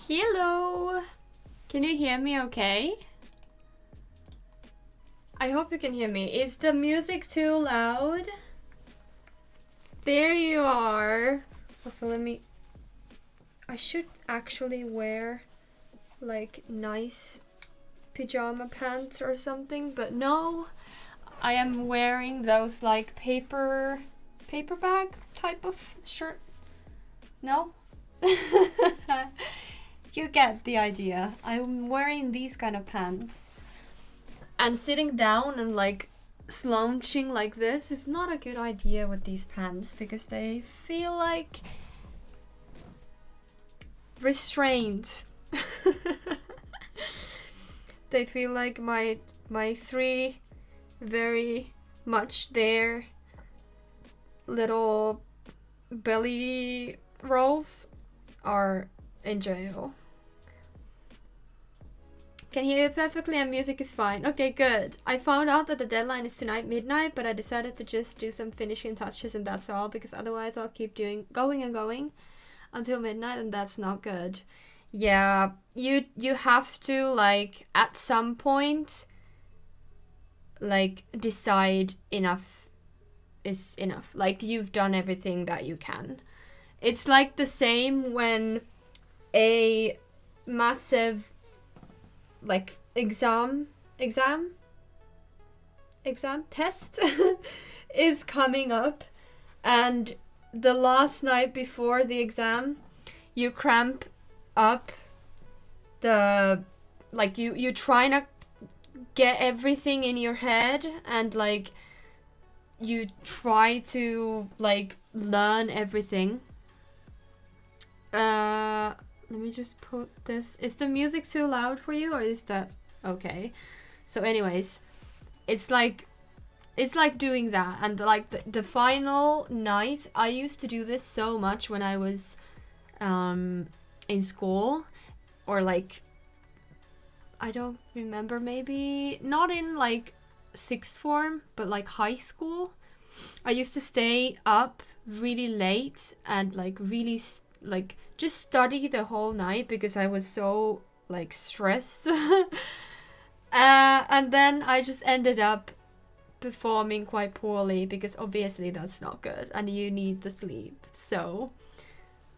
Hello! Can you hear me okay? I hope you can hear me. Is the music too loud? There you are. Also, I should actually wear like nice pajama pants or something, but no. I am wearing those like paper bag type of shirt. No? You get the idea. I'm wearing these kind of pants. And sitting down and like slouching like this is not a good idea with these pants because they feel like restrained. They feel like my three very much there little belly rolls are in jail. Can hear you perfectly and music is fine. Okay, good. I found out that the deadline is tonight midnight, but I decided to just do some finishing touches and that's all, because otherwise I'll keep going and going until midnight, and that's not good. Yeah, you have to like at some point like decide enough is enough. Like you've done everything that you can. It's like the same when a massive like exam test is coming up, and the last night before the exam you cramp up the like you try not get everything in your head, and like you try to like learn everything. Let me just put this. Is the music too loud for you, or is that okay? So anyways, it's like doing that, and like the final night, I used to do this so much when I was in school, or like I don't remember, maybe not in like sixth form, but like high school. I used to stay up really late and like really like just study the whole night because I was so like stressed. And then I just ended up performing quite poorly because obviously that's not good and you need the sleep. So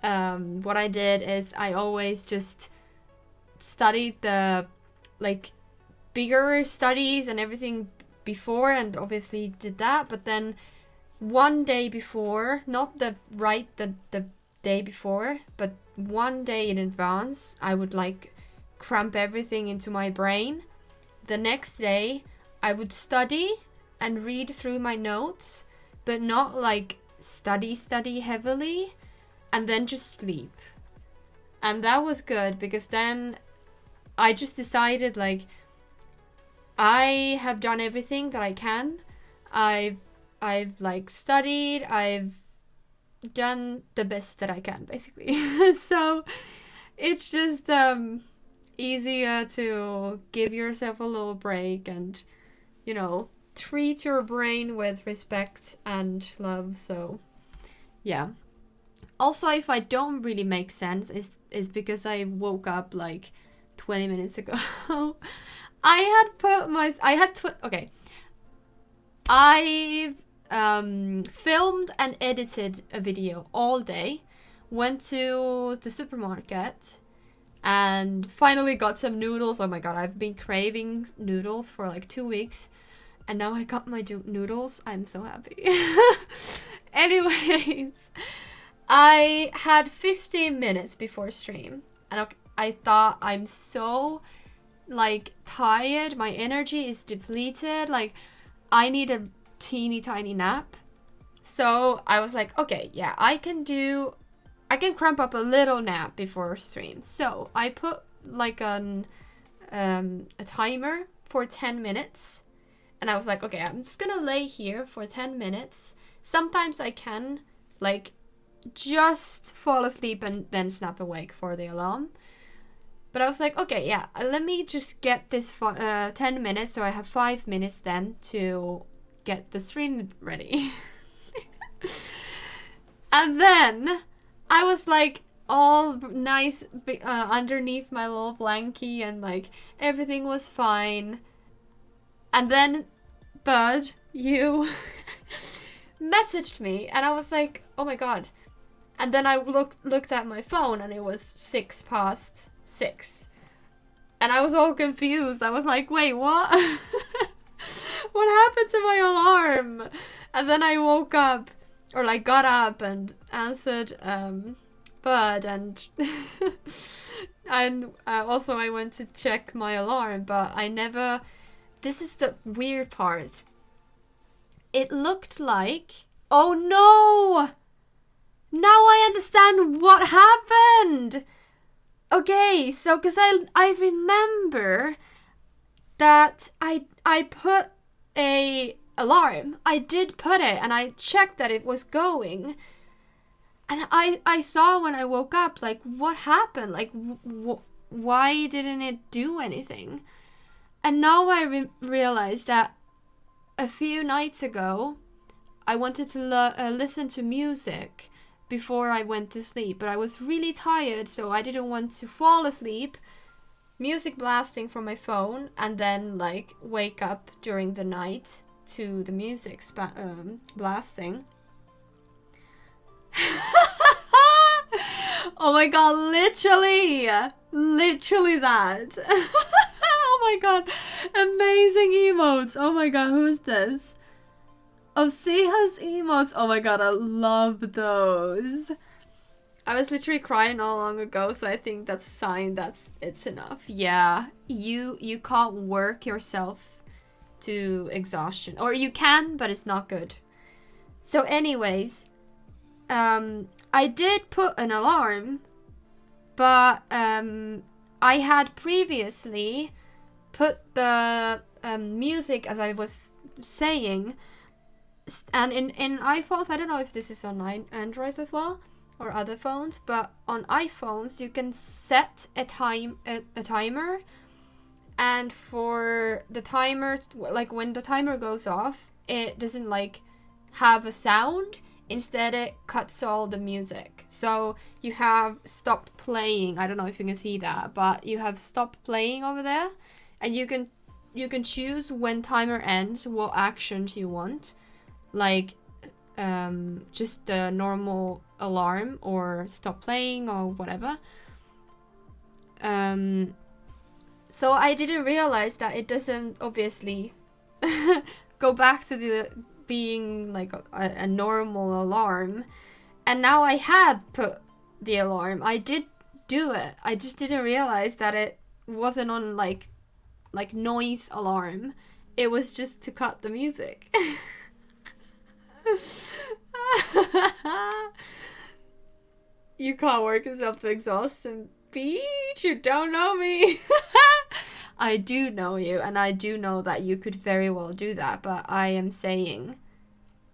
what I did is I always just studied the like bigger studies and everything before, and obviously did that, but then one day before, not the day before, but one day in advance, I would like cramp everything into my brain. The next day I would study and read through my notes, but not like study heavily, and then just sleep. And that was good because then I just decided like I have done everything that I can. I've like studied, I've done the best that I can basically. So it's just easier to give yourself a little break and, you know, treat your brain with respect and love. So yeah. Also, if I don't really make sense, is because I woke up like 20 minutes ago. I filmed and edited a video all day, went to the supermarket, and finally got some noodles. Oh my god, I've been craving noodles for like 2 weeks, and now I got my noodles. I'm so happy. Anyways, I had 15 minutes before stream, and I thought I'm so like tired, my energy is depleted, like I need a teeny tiny nap. So I was like, okay, yeah, I can cramp up a little nap before stream. So I put like a timer for 10 minutes, and I was like, okay, I'm just gonna lay here for 10 minutes. Sometimes I can like just fall asleep and then snap awake for the alarm. But I was like, okay, yeah, let me just get this 10 minutes, so I have 5 minutes then to get the stream ready. And then I was like, all nice underneath my little blankie, and like everything was fine. And then, Bud, you messaged me, and I was like, oh my god. And then I looked at my phone, and it was 6:06. And I was all confused. I was like, wait, what? What happened to my alarm? And then I woke up, or like got up and answered Bud, and and also I went to check my alarm, but I never. This is the weird part. It looked like, oh no! Now I understand what happened. Okay, so because I remember that I put a alarm. I did put it, and I checked that it was going. And I thought when I woke up, like, what happened? Like, why didn't it do anything? And now I realized that a few nights ago, I wanted to listen to music before I went to sleep. But I was really tired, so I didn't want to fall asleep. Music blasting from my phone, and then, like, wake up during the night to the music blasting. Oh my god, literally that. Oh my god, amazing emotes. Oh my god, who is this? Oh, Siha's emotes. Oh my god, I love those. I was literally crying not long ago, so I think that's a sign that it's enough. Yeah, you can't work yourself to exhaustion, or you can, but it's not good. So anyways, I did put an alarm, but I had previously put the music, as I was saying, and in iPhones, I don't know if this is on Androids as well or other phones, but on iPhones you can set a timer, and for the timer, like when the timer goes off, it doesn't like have a sound. Instead, it cuts all the music. So you have stopped playing. I don't know if you can see that, but you have stopped playing over there, and you can choose when timer ends what actions you want, like just the normal alarm or stop playing or whatever. So I didn't realize that it doesn't obviously go back to the being like a normal alarm. And now I had put the alarm. I did do it. I just didn't realize that it wasn't on like noise alarm. It was just to cut the music. You can't work yourself to exhaustion. Beach, you don't know me. I do know you, and I do know that you could very well do that, but I am saying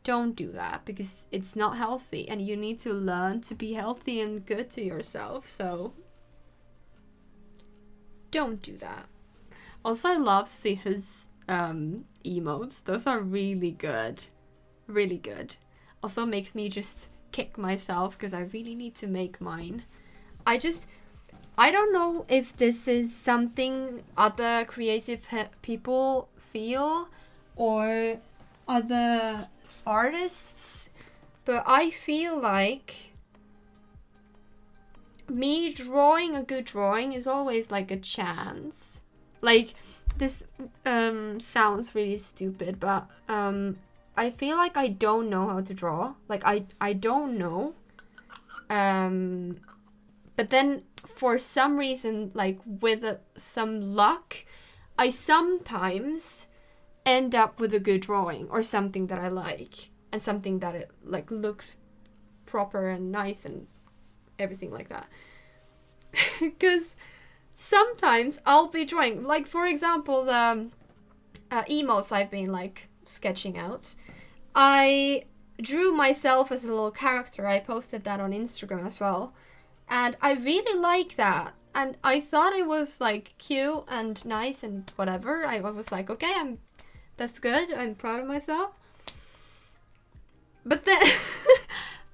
don't do that, because it's not healthy, and you need to learn to be healthy and good to yourself, so don't do that. Also, I love Siha's emotes. Those are really good. Really good. Also makes me just kick myself, because I really need to make mine. I don't know if this is something other creative people feel, or other artists, but I feel like me drawing a good drawing is always like a chance. Like, this sounds really stupid, but I feel like I don't know how to draw. Like, I don't know. But then for some reason, like with some luck, I sometimes end up with a good drawing or something that I like, and something that it like looks proper and nice and everything like that. Because sometimes I'll be drawing, like for example the emotes I've been like sketching out. I drew myself as a little character. I posted that on Instagram as well. And I really like that. And I thought it was like cute and nice and whatever. I was like, okay, that's good. I'm proud of myself. But then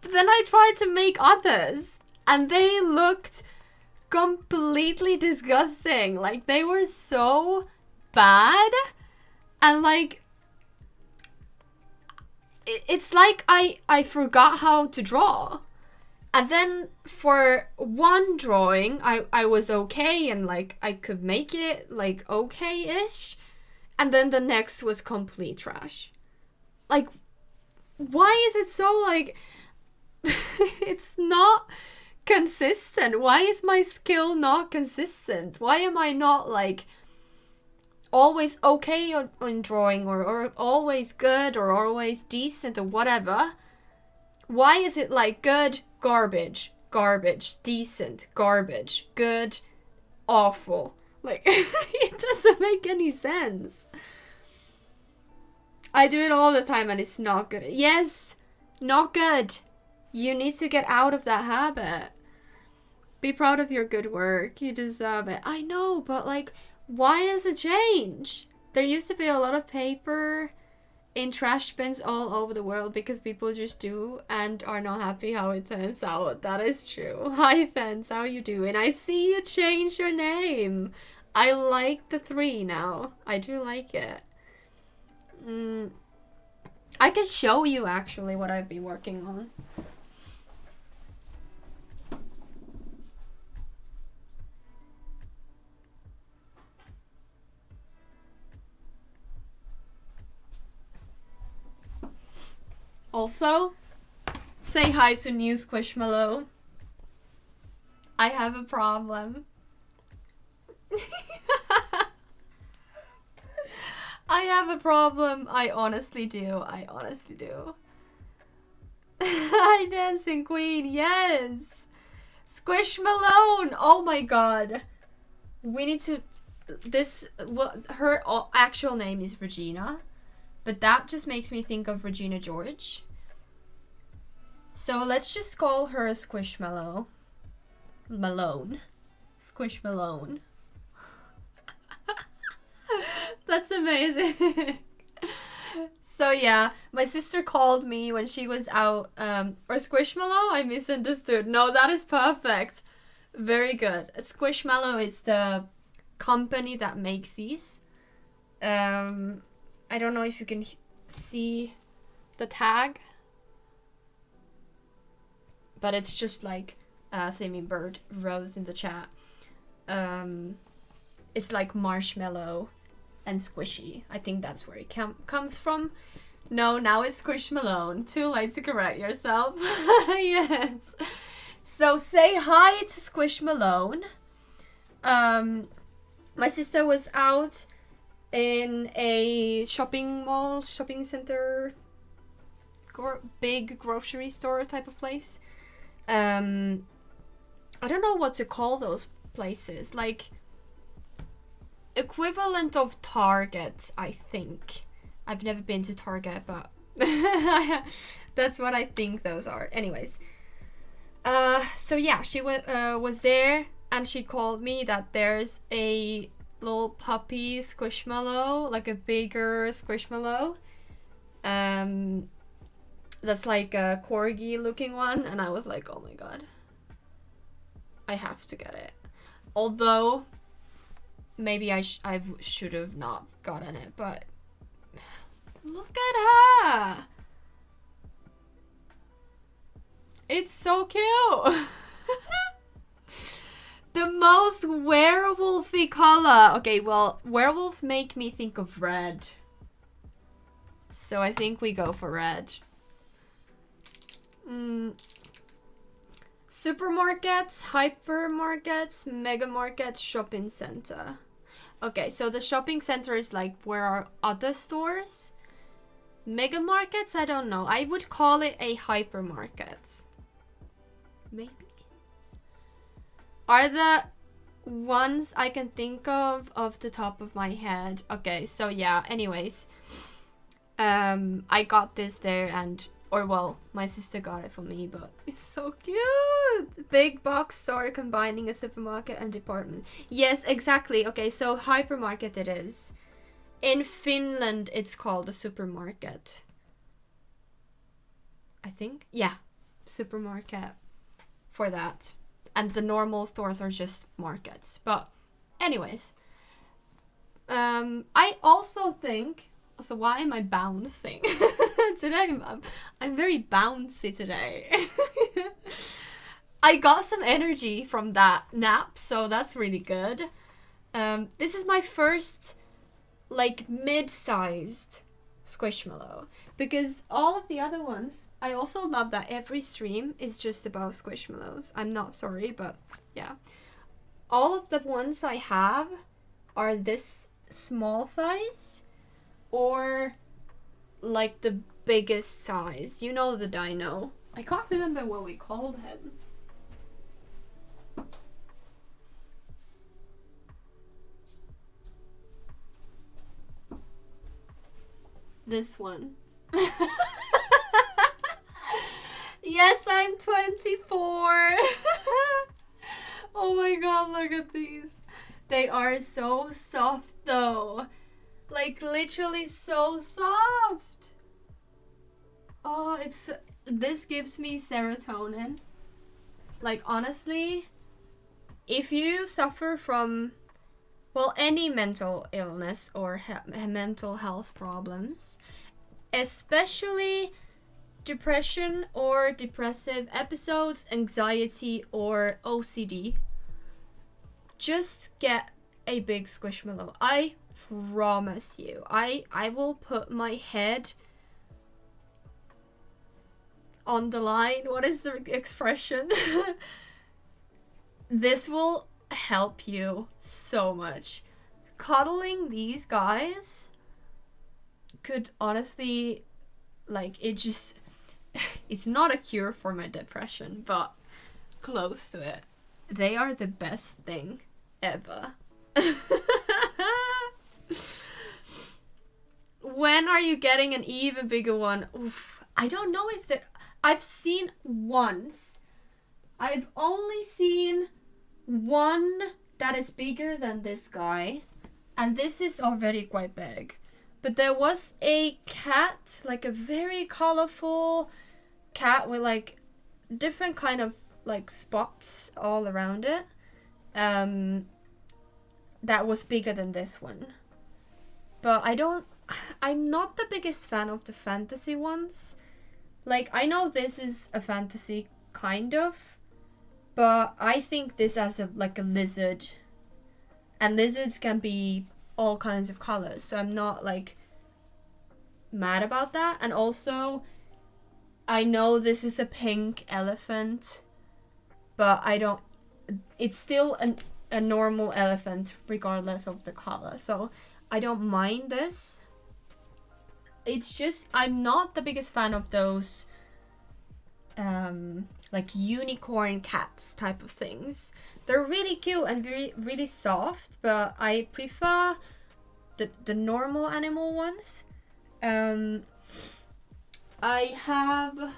but then I tried to make others. And they looked completely disgusting. Like, they were so bad. And like, it's like I forgot how to draw. And then for one drawing, I was okay and like I could make it like okay-ish. And then the next was complete trash. Like, why is it so like it's not consistent? Why is my skill not consistent? Why am I not like always okay on drawing or always good or always decent or whatever? Why is it like good, garbage, garbage, decent, garbage, good, awful? Like, it doesn't make any sense. I do it all the time and it's not good. Yes, not good. You need to get out of that habit. Be proud of your good work. You deserve it. I know, but like, why does it change? There used to be a lot of paper in trash bins all over the world because people just do and are not happy how it turns out. That is true. Hi, Fence. How you doing? I see you changed your name. I like the 3 now. I do like it. I can show you actually what I've been working on. Also, say hi to new Squishmallow. I have a problem. I have a problem. I honestly do. I honestly do. Hi, Dancing Queen. Yes. Squishmallow. Oh my god. We need to... This... Well, her actual name is Regina. But that just makes me think of Regina George. So let's just call her Squishmallow. Malone. Squishmallow. That's amazing. So yeah, my sister called me when she was out, or Squishmallow? I misunderstood. No, that is perfect. Very good. Squishmallow is the company that makes these. I don't know if you can see the tag. But it's just like Simi Bird Rose in the chat. It's like marshmallow and squishy. I think that's where it comes from. No, now it's Squishmallow. Too late to correct yourself. Yes. So say hi to Squishmallow. My sister was out in a shopping center, big grocery store type of place. I don't know what to call those places. Like, equivalent of Target, I think. I've never been to Target, but that's what I think those are. Anyways, so yeah, she was there, and she called me that there's a little puppy Squishmallow, like a bigger Squishmallow. That's like a corgi looking one, and I was like, oh my god, I have to get it. Although maybe I should have not gotten it, but look at her. It's so cute. The most werewolfy color. Okay, well, werewolves make me think of red, so I think we go for red. Supermarkets, hypermarkets, mega markets, shopping center. Okay, so the shopping center is like where are other stores. Mega markets, I don't know. I would call it a hypermarket. Maybe. Are the ones I can think of off the top of my head. Okay, so yeah, anyways. I got this there and... Or, well, my sister got it for me, but it's so cute! Big box store combining a supermarket and department. Yes, exactly. Okay, so hypermarket it is. In Finland, it's called a supermarket. I think? Yeah, supermarket. for that. And the normal stores are just markets. But anyways, I also think, so why am I bouncing? Today I'm very bouncy today. I got some energy from that nap, so that's really good. This is my first like mid-sized Squishmallow, because all of the other ones, I also love that every stream is just about Squishmallows. I'm not sorry, but yeah. All of the ones I have are this small size or like the biggest size. You know the dino. I can't remember what we called him. This one. Yes, I'm 24. Oh my god, look at these. They are so soft though. Like literally so soft. Oh, this gives me serotonin. Like honestly, if you suffer from, well, any mental illness or mental health problems, especially depression or depressive episodes, anxiety or OCD, just get a big Squishmallow. I promise you. I will put my head on the line. What is the expression? This will help you so much. Cuddling these guys could honestly, like, it's not a cure for my depression, but close to it. They are the best thing ever. When are you getting an even bigger one? Oof, I don't know if I've seen once. I've only seen one that is bigger than this guy, and this is already quite big. But there was a cat, like a very colorful cat with like different kind of like spots all around it, that was bigger than this one. But I'm not the biggest fan of the fantasy ones. Like, I know this is a fantasy kind of, but I think this as like a lizard, and lizards can be all kinds of colors, so I'm not like mad about that. And also, I know this is a pink elephant, but it's still a normal elephant regardless of the color, so I don't mind this. It's just, I'm not the biggest fan of those like unicorn cats type of things. They're really cute and very really soft, but I prefer the normal animal ones. I have,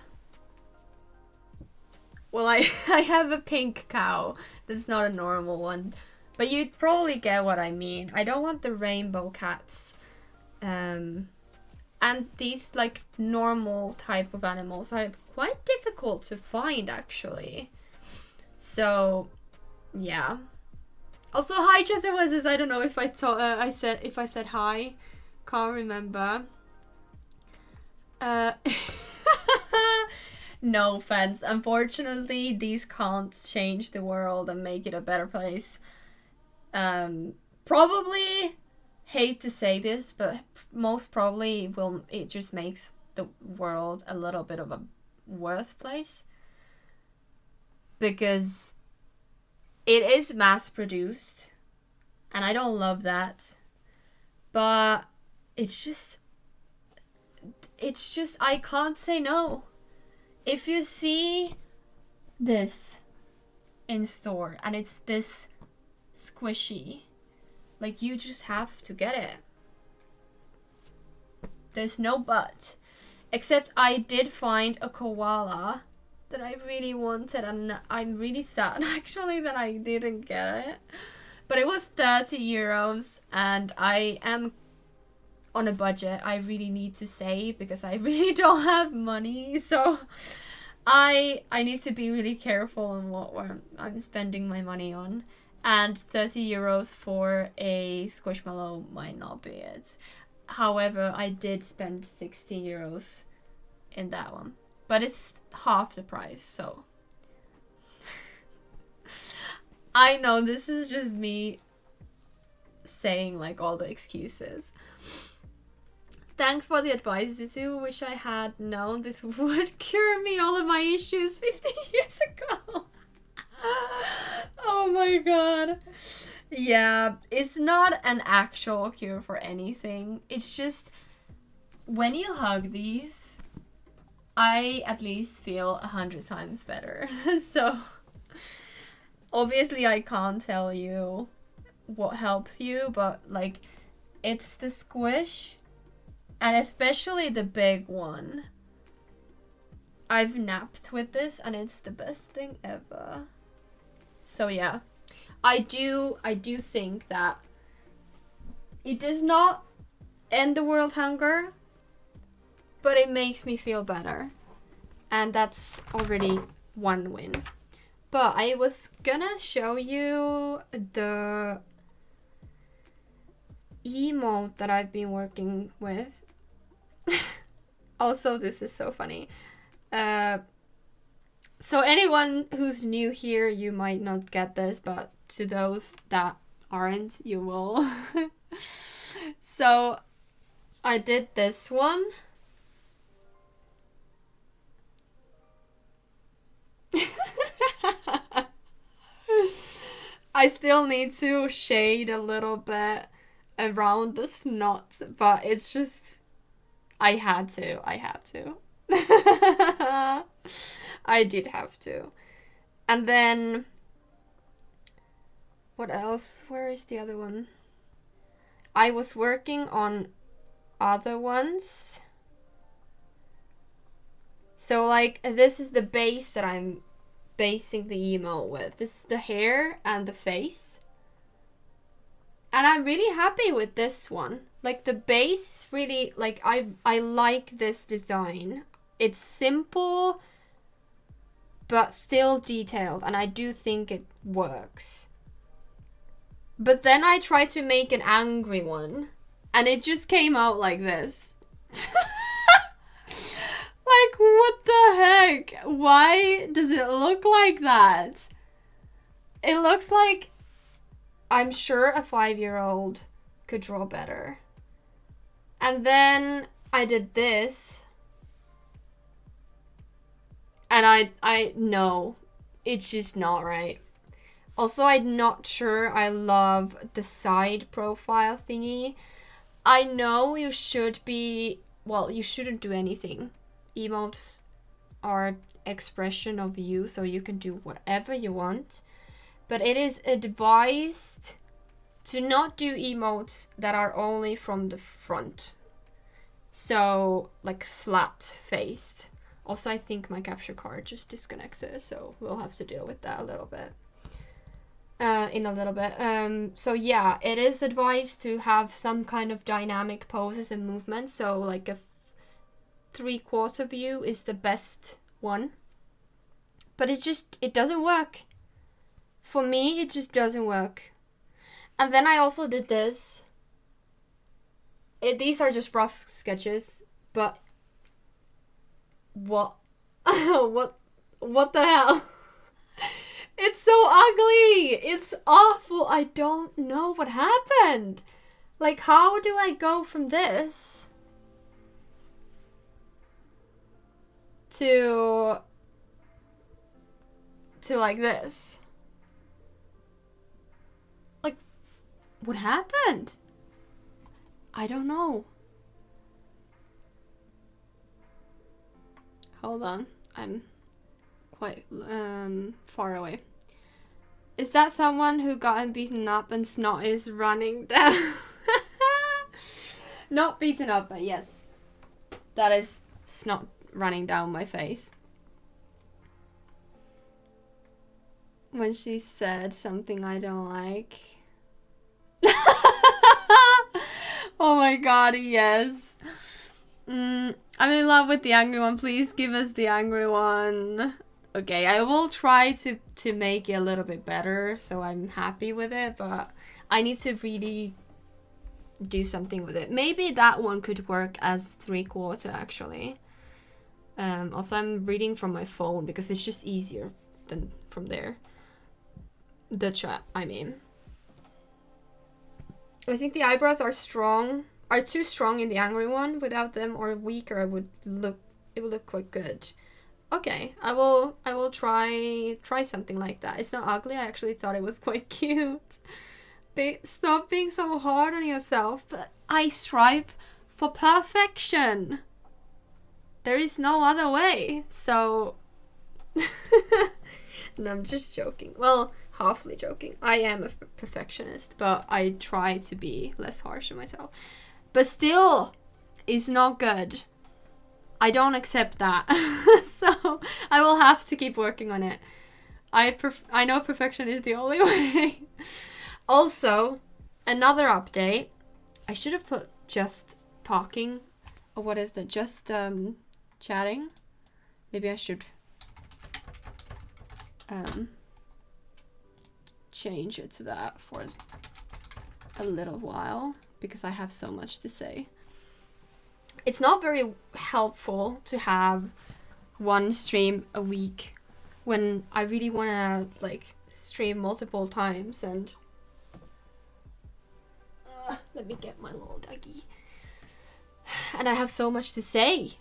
well, I have a pink cow. That's not a normal one, but you'd probably get what I mean. I don't want the rainbow cats. And these like normal type of animals are quite difficult to find actually. So yeah. Also, hi Jesse Wizards. I don't know if I said hi. Can't remember. No offense. Unfortunately, these can't change the world and make it a better place. Probably hate to say this, but most probably it just makes the world a little bit of a worse place, because it is mass produced and I don't love that, but it's just I can't say no. If you see this in store and it's this squishy, like, you just have to get it. There's no but. Except I did find a koala that I really wanted, and I'm really sad actually that I didn't get it. But it was 30 euros and I am on a budget. I really need to save because I really don't have money. So I need to be really careful on what I'm spending my money on. And 30 euros for a squishmallow might not be it. However, I did spend 60 euros in that one. But it's half the price, so. I know this is just me saying like all the excuses. Thanks for the advice, Zizu. Wish I had known this would cure me all of my issues 50 years ago. Oh my god. Yeah, it's not an actual cure for anything. It's just when you hug these, I at least feel 100 times better. So obviously I can't tell you what helps you, but like it's the squish, and especially the big one. I've napped with this and it's the best thing ever. So yeah, I do think that it does not end the world hunger, but it makes me feel better, and that's already one win. But I was gonna show you the emote that I've been working with. Also, this is so funny. So anyone who's new here, you might not get this, but to those that aren't, you will. So I did this one. I still need to shade a little bit around the snot, but it's just, I had to. I did have to. And then, what else? Where is the other one? I was working on other ones. So like, this is the base that I'm basing the emo with. This is the hair and the face. And I'm really happy with this one. Like the base is really, like, I like this design. It's simple, but still detailed, and I do think it works. But then I tried to make an angry one, and it just came out like this. Like, what the heck? Why does it look like that? It looks like, I'm sure a 5-year-old could draw better. And then I did this. And I know, it's just not right. Also, I'm not sure I love the side profile thingy. I know you should be, well, you shouldn't do anything. Emotes are expression of you, so you can do whatever you want. But it is advised to not do emotes that are only from the front. So, like flat-faced. Also, I think my capture card just disconnected, so we'll have to deal with that a little bit. In a little bit. So yeah, it is advised to have some kind of dynamic poses and movements. So like a 3/4 view is the best one. But it doesn't work. For me, it just doesn't work. And then I also did this. These are just rough sketches, but what the hell? It's so ugly. It's awful. I don't know what happened. Like, how do I go from this to like this? Like, what happened? I don't know. Hold on. I'm quite far away. Is that someone who got beaten up and snot is running down? Not beaten up, but yes. That is snot running down my face. When she said something I don't like. Oh my god, yes. I'm in love with the angry one. Please give us the angry one. Okay, I will try to make it a little bit better, so I'm happy with it, but I need to really do something with it. Maybe that one could work as 3/4 actually. Also, I'm reading from my phone because it's just easier than from there. The chat, I mean. I think the eyebrows are too strong in the angry one. Without them or weaker, it would look quite good. Okay, I will try something like that. It's not ugly. I actually thought it was quite cute. Stop being so hard on yourself. But I strive for perfection. There is no other way. So no, I'm just joking. Well, halfly joking. I am a perfectionist, but I try to be less harsh on myself. But still, it's not good. I don't accept that. So I will have to keep working on it. I know perfection is the only way. Also, another update. I should have put just talking. Or what is that? Just chatting. Maybe I should change it to that for a little while, because I have so much to say. It's not very helpful to have one stream a week when I really want to like stream multiple times, and let me get my little doggy. And I have so much to say.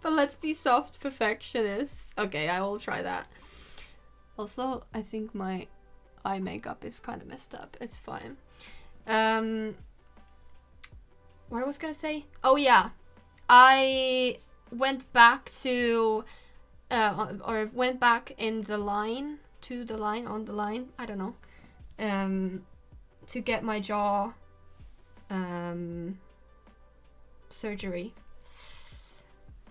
But let's be soft perfectionists. Okay, I will try that. Also, I think my eye makeup is kind of messed up. It's fine. What I was gonna say? Oh yeah, I went back to, or went back in the line, on the line, I don't know, to get my jaw, surgery.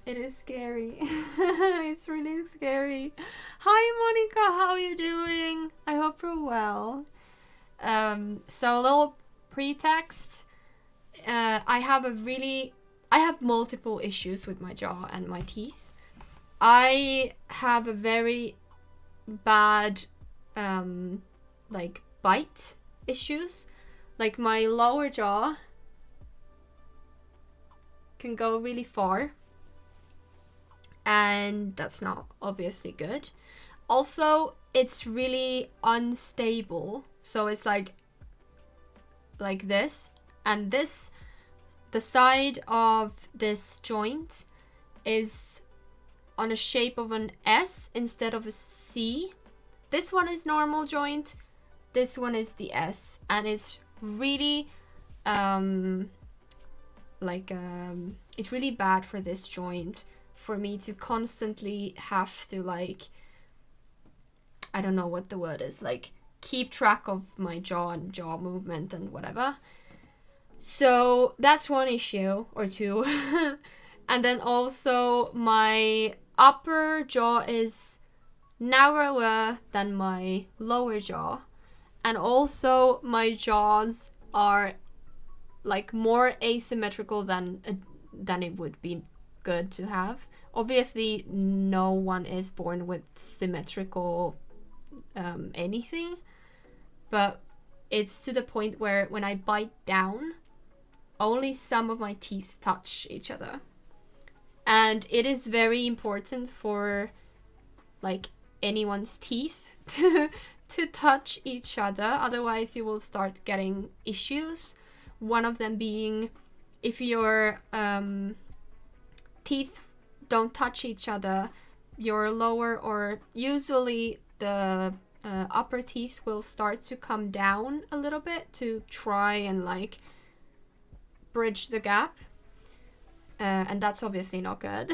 It is scary. It's really scary. Hi Monica, how are you doing? I hope you're well. So a little pretext. I have multiple issues with my jaw and my teeth. I have a very bad, like bite issues. Like my lower jaw can go really far. And that's not obviously good. Also, it's really unstable. So it's like this. And this, the side of this joint is on a shape of an S instead of a C. This one is normal joint. This one is the S. And it's really, it's really bad for this joint, for me to constantly have to like, I don't know what the word is, like keep track of my jaw and jaw movement and whatever. So that's one issue or two. And then also my upper jaw is narrower than my lower jaw. And also my jaws are like more asymmetrical than it would be good to have. Obviously, no one is born with symmetrical anything, but it's to the point where when I bite down, only some of my teeth touch each other. And it is very important for like anyone's teeth to touch each other, otherwise you will start getting issues. One of them being if your teeth don't touch each other, your lower, or usually the upper teeth will start to come down a little bit to try and like bridge the gap, and that's obviously not good.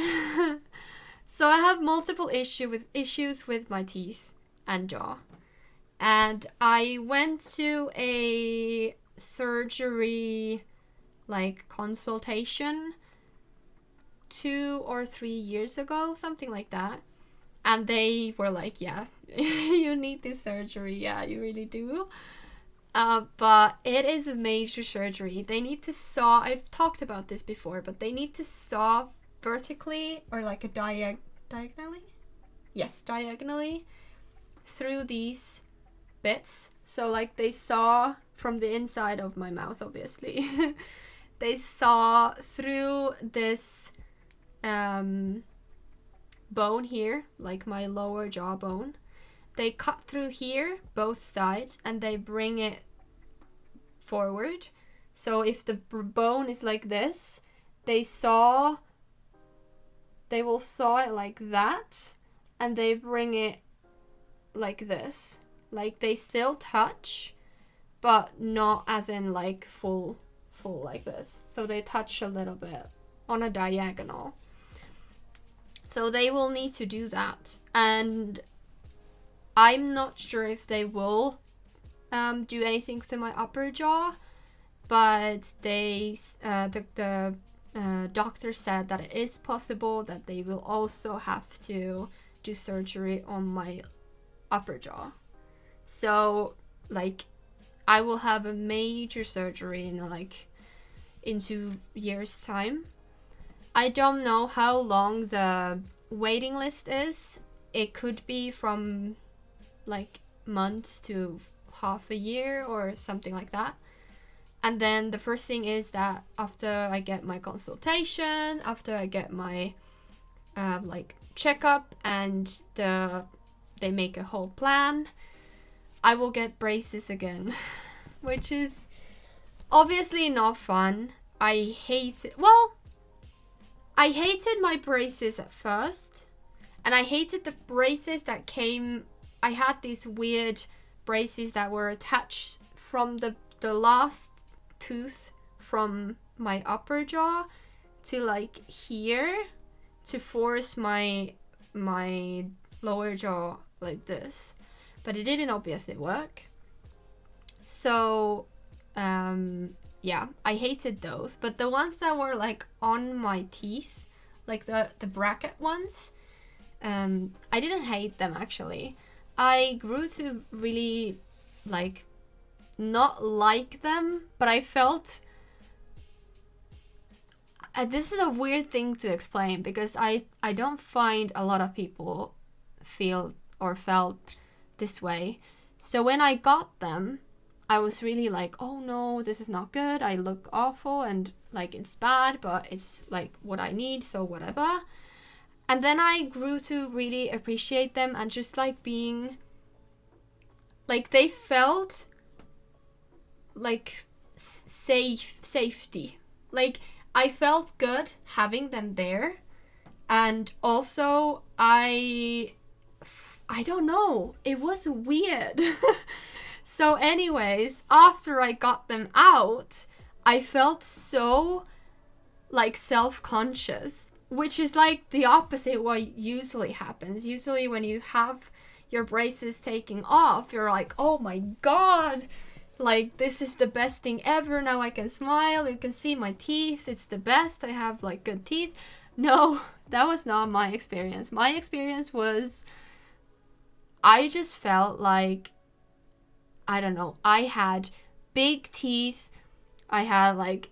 So I have multiple issues with my teeth and jaw, and I went to a surgery like consultation 2 or 3 years ago, something like that, and they were like, yeah, you need this surgery, yeah, you really do. But it is a major surgery. They need to saw, I've talked about this before, but they need to saw vertically or like a diagonally? Yes, diagonally through these bits. So like they saw from the inside of my mouth, obviously. They saw through this bone here, like my lower jawbone. They cut through here, both sides, and they bring it forward. So if the bone is like this, they will saw it like that, and they bring it like this. Like they still touch, but not as in like full like this. So they touch a little bit on a diagonal. So they will need to do that. And I'm not sure if they will do anything to my upper jaw, but the doctor said that it is possible that they will also have to do surgery on my upper jaw. So like I will have a major surgery in 2 years' time. I don't know how long the waiting list is. It could be from like months to half a year or something like that. And then the first thing is that after I get my consultation, after I get my like checkup and they make a whole plan, I will get braces again, which is obviously not fun. I hated my braces at first, and I hated the braces that came. I had these weird braces that were attached from the last tooth from my upper jaw to like here to force my lower jaw like this, but it didn't obviously work. So yeah, I hated those. But the ones that were like on my teeth, like the bracket ones, I didn't hate them actually. I grew to really like not like them, but I felt this is a weird thing to explain because I don't find a lot of people feel or felt this way. So when I got them, I was really like, oh no, this is not good. I look awful and like it's bad, but it's like what I need, so whatever. And then I grew to really appreciate them and just like being like they felt like safety. Like I felt good having them there. And also I don't know, it was weird. So anyways, after I got them out, I felt so like self-conscious, which is like the opposite what usually happens. Usually when you have your braces taken off, you're like, oh my god, like this is the best thing ever. Now I can smile, you can see my teeth, it's the best, I have like good teeth. No, that was not my experience. My experience was I just felt like, I don't know, I had big teeth, I had like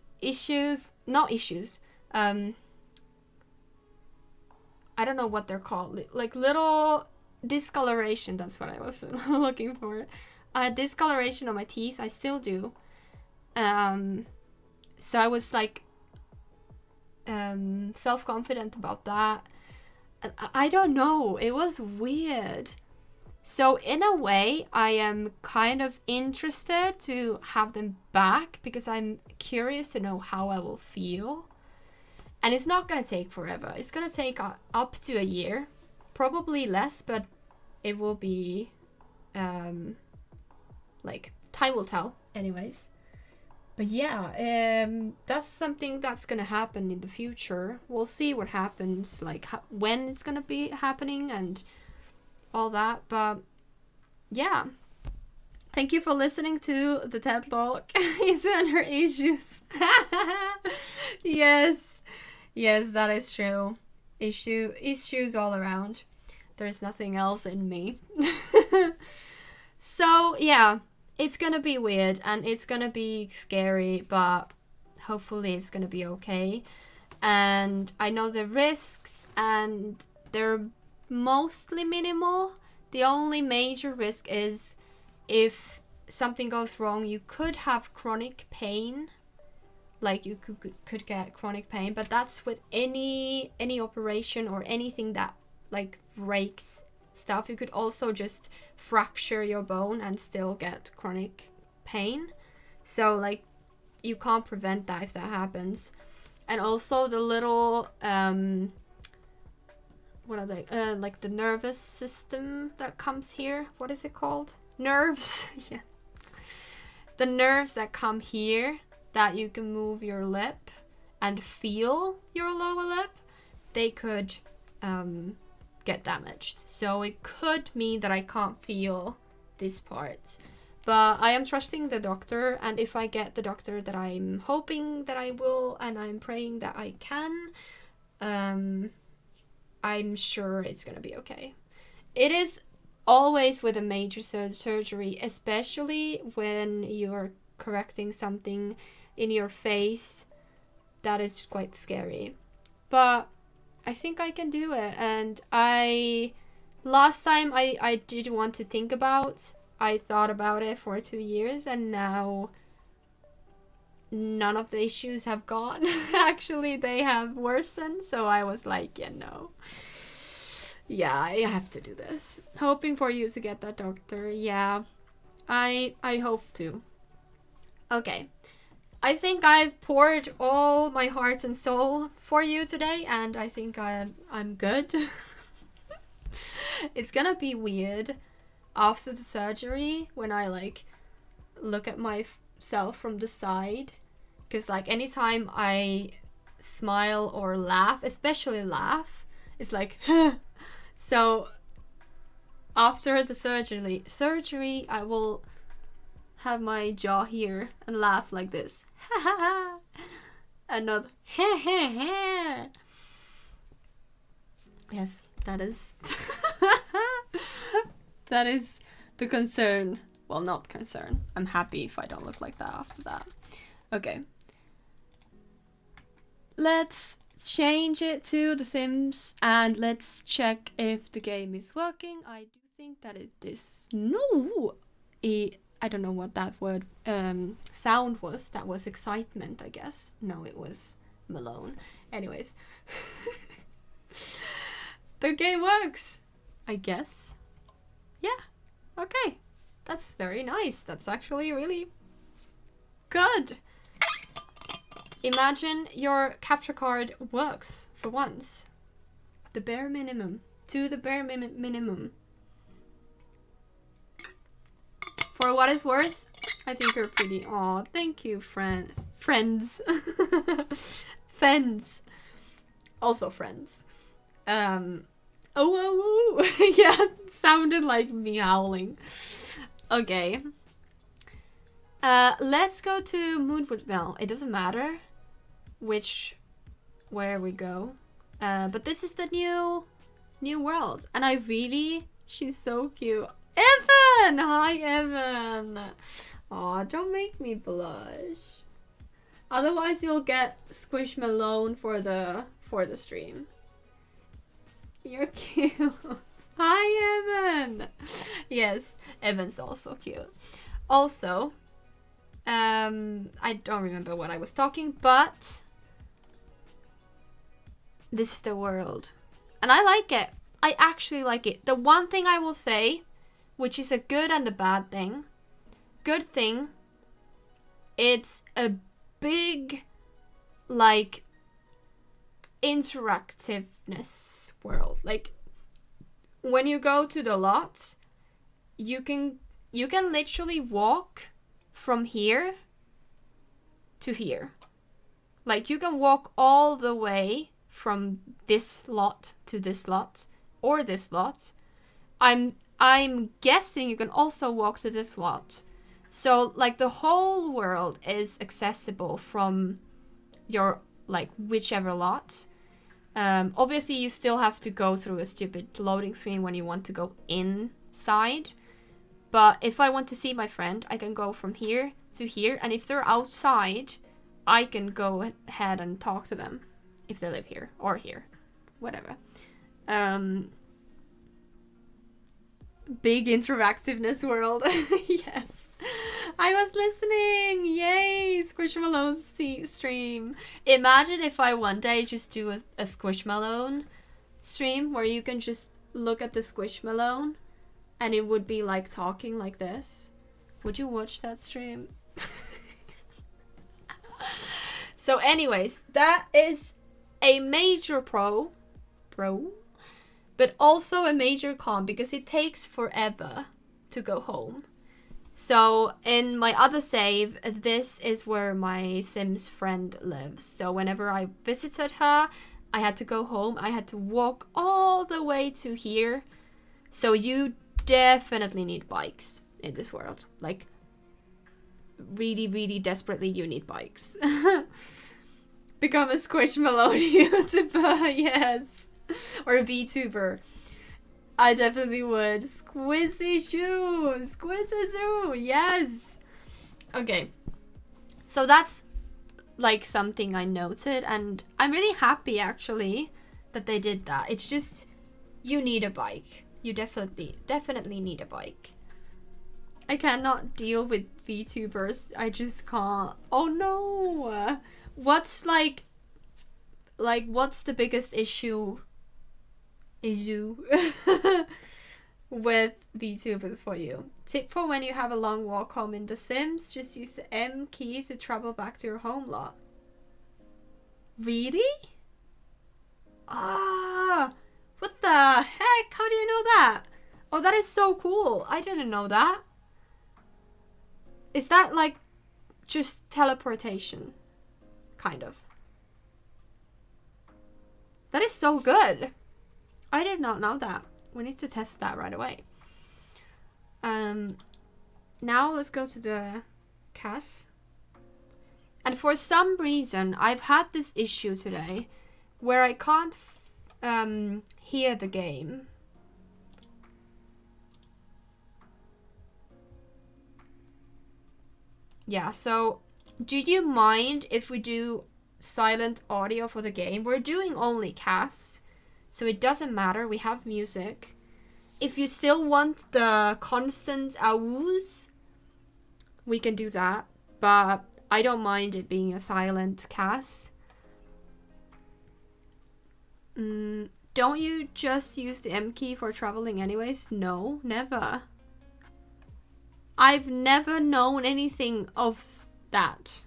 not issues, I don't know what they're called, like little discoloration, that's what I was looking for. Discoloration on my teeth, I still do. So I was like self-confident about that. I don't know, it was weird. So in a way, I am kind of interested to have them back because I'm curious to know how I will feel. And it's not going to take forever. It's going to take up to a year. Probably less, but it will be, like, time will tell anyways. But yeah, that's something that's going to happen in the future. We'll see what happens, like when it's going to be happening and all that. But yeah, thank you for listening to the TED Talk. Isa and her issues. yes, that is true. Issues all around. There's nothing else in me. So yeah, it's gonna be weird and it's gonna be scary, but hopefully it's gonna be okay. And I know the risks, and they're mostly minimal. The only major risk is if something goes wrong, you could have chronic pain. Like you could get chronic pain, but that's with any operation or anything that like breaks stuff. You could also just fracture your bone and still get chronic pain. So like you can't prevent that if that happens. And also the little what are they, like the nervous system that comes here, what is it called? Nerves. Yeah, the nerves that come here, that you can move your lip and feel your lower lip, they could get damaged. So it could mean that I can't feel this part. But I am trusting the doctor, and if I get the doctor that I'm hoping that I will, and I'm praying that I can, I'm sure it's gonna be okay. It is always with a major surgery, especially when you're correcting something in your face, that is quite scary. But I think I can do it. And last time I did want to think about, I thought about it for 2 years, and now none of the issues have gone. Actually, they have worsened. So I was like, yeah, no. Yeah, I have to do this. Hoping for you to get that doctor. Yeah, I hope to. Okay. I think I've poured all my heart and soul for you today, and I think I'm good. It's gonna be weird after the surgery when I like look at myself from the side, because like anytime I smile or laugh, especially laugh, it's like so after the surgery I will have my jaw here and laugh like this. And not yes, that is that is the concern. Well, not concern. I'm happy if I don't look like that after that. Okay. Let's change it to The Sims and let's check if the game is working. I do think that it is. No! I don't know what that word sound was. That was excitement, I guess. No, it was Malone. Anyways. The game works, I guess. Yeah. Okay. That's very nice. That's actually really good. Imagine your capture card works for once. The bare minimum. To the bare minimum. For what it's worth, I think you're pretty. Aw, thank you, friends. Friends. Also friends. Oh. Yeah, sounded like me howling. Okay. Let's go to Moonwood Vale. It doesn't matter where we go. But this is the new world. And she's so cute. Evan! Hi, Evan. Aw, don't make me blush. Otherwise, you'll get Squishmalone for the stream. You're cute. Hi, Evan. Yes, Evan's also cute. Also, I don't remember what I was talking, but this is the world. And I like it. I actually like it. The one thing I will say, which is a good and a bad thing. Good thing, it's a big, like, interactiveness world. Like, when you go to the lot, you can literally walk from here to here. Like, you can walk all the way from this lot to this lot, or this lot. I'm guessing you can also walk to this lot. So, like, the whole world is accessible from your, like, whichever lot. Obviously, you still have to go through a stupid loading screen when you want to go inside. But if I want to see my friend, I can go from here to here. And if they're outside, I can go ahead and talk to them if they live here or here, whatever. Big interactiveness world. Yes. I was listening. Yay, Squishmallow stream. Imagine if I one day just do a Squishmallow stream where you can just look at the Squishmallow and it would be like talking like this. Would you watch that stream? So anyways, that is a major pro, but also a major con because it takes forever to go home. So in my other save, this is where my Sims friend lives. So whenever I visited her, I had to go home. I had to walk all the way to here. So you definitely need bikes in this world. Like, really, really desperately, you need bikes. Become a Squishmallow YouTuber, yes. Or a VTuber. I definitely would. Squizzy Zoo, yes. Okay. So that's like something I noted, and I'm really happy actually that they did that. It's just, you need a bike. You definitely need a bike. I cannot deal with VTubers. I just can't. Oh no. What's like what's the biggest issue with VTubers for you? Tip for when you have a long walk home in The Sims, just use the M key to travel back to your home lot. Really? Ah, what the heck? How do you know that? Oh, that is so cool. I didn't know that. Is that like just teleportation? Kind of. That is so good. I did not know that. We need to test that right away. Now let's go to the CAS. And for some reason, I've had this issue today where I can't hear the game. Yeah, so do you mind if we do silent audio for the game? We're doing only CAS, so it doesn't matter. We have music. If you still want the constant awoo's, we can do that. But I don't mind it being a silent CAS. Don't you just use the M key for traveling anyways? No, never. I've never known anything of that.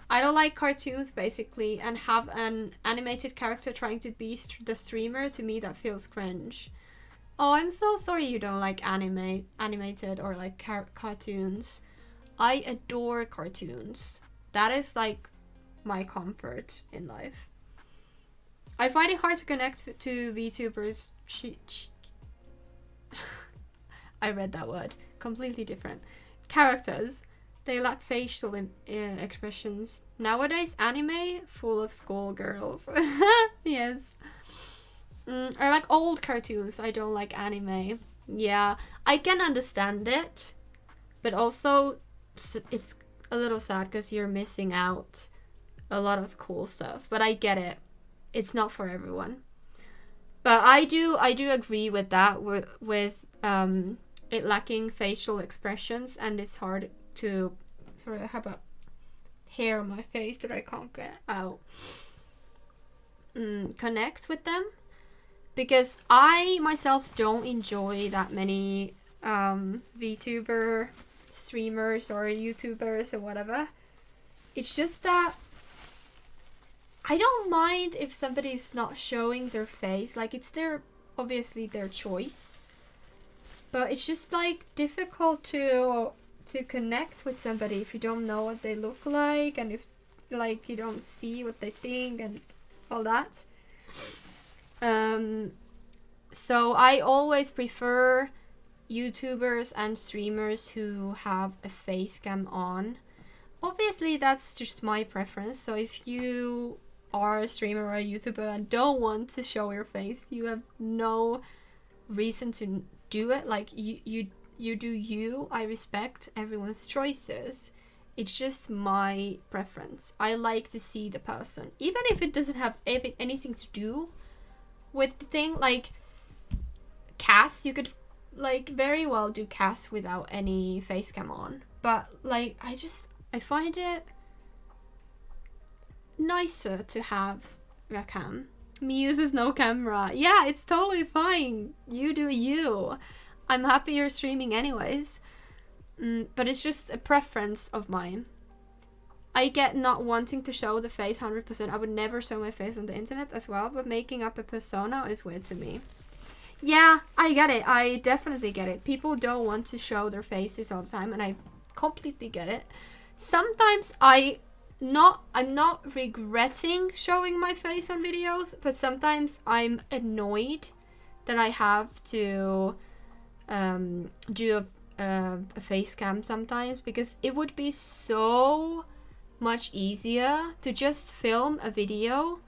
I don't like cartoons, basically, and have an animated character trying to be the streamer. To me, that feels cringe. Oh, I'm so sorry you don't like animated or like cartoons. I adore cartoons. That is like my comfort in life. I find it hard to connect to VTubers. I read that word. Completely different. Characters. They lack facial expressions. Nowadays, anime full of schoolgirls. Yes. I like old cartoons. I don't like anime. Yeah, I can understand it, but also it's a little sad because you're missing out a lot of cool stuff. But I get it. It's not for everyone. But I do agree with that. With it lacking facial expressions, and it's hard to, sorry, I have a hair on my face that I can't get out, connect with them, because I myself don't enjoy that many VTuber streamers or YouTubers or whatever. It's just that I don't mind if somebody's not showing their face, like it's obviously their choice, but it's just like difficult to connect with somebody if you don't know what they look like, and if like you don't see what they think and all that. So I always prefer YouTubers and streamers who have a face cam on. Obviously that's just my preference, so if you are a streamer or a YouTuber and don't want to show your face, you have no reason to do it. Like you you do you. I respect everyone's choices. It's just my preference. I like to see the person, even if it doesn't have anything to do with the thing. Like Cass, you could like very well do Cass without any face cam on, but like I find it nicer to have a cam. Me uses no camera. Yeah, it's totally fine. You do you. I'm happy you're streaming anyways. But it's just a preference of mine. I get not wanting to show the face 100%. I would never show my face on the internet as well, but making up a persona is weird to me. Yeah, I get it. I definitely get it. People don't want to show their faces all the time, and I completely get it. Sometimes I'm not regretting showing my face on videos, but sometimes I'm annoyed that I have to do a face cam sometimes, because it would be so much easier to just film a video.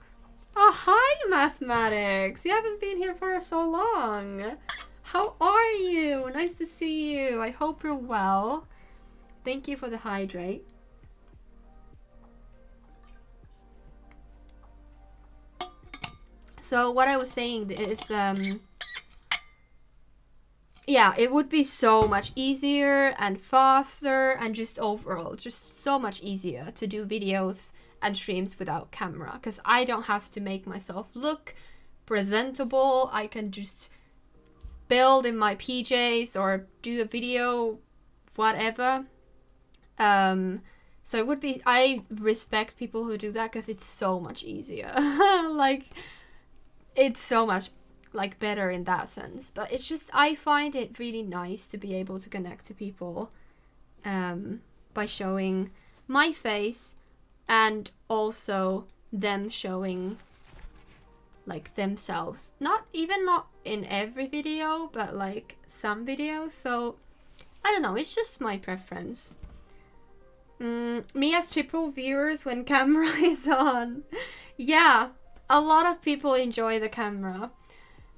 Oh, hi Mathematics! You haven't been here for so long. How are you? Nice to see you. I hope you're well. Thank you for the hydrate. So what I was saying is yeah, it would be so much easier and faster and just overall just so much easier to do videos and streams without camera, because I don't have to make myself look presentable. I can just build in my PJs or do a video, whatever. So it would be, I respect people who do that because it's so much easier. Like, it's so much like better in that sense. But it's just, I find it really nice to be able to connect to people by showing my face, and also them showing like themselves. Not in every video, but like some videos. So I don't know, it's just my preference. Me as triple viewers when camera is on. Yeah, a lot of people enjoy the camera.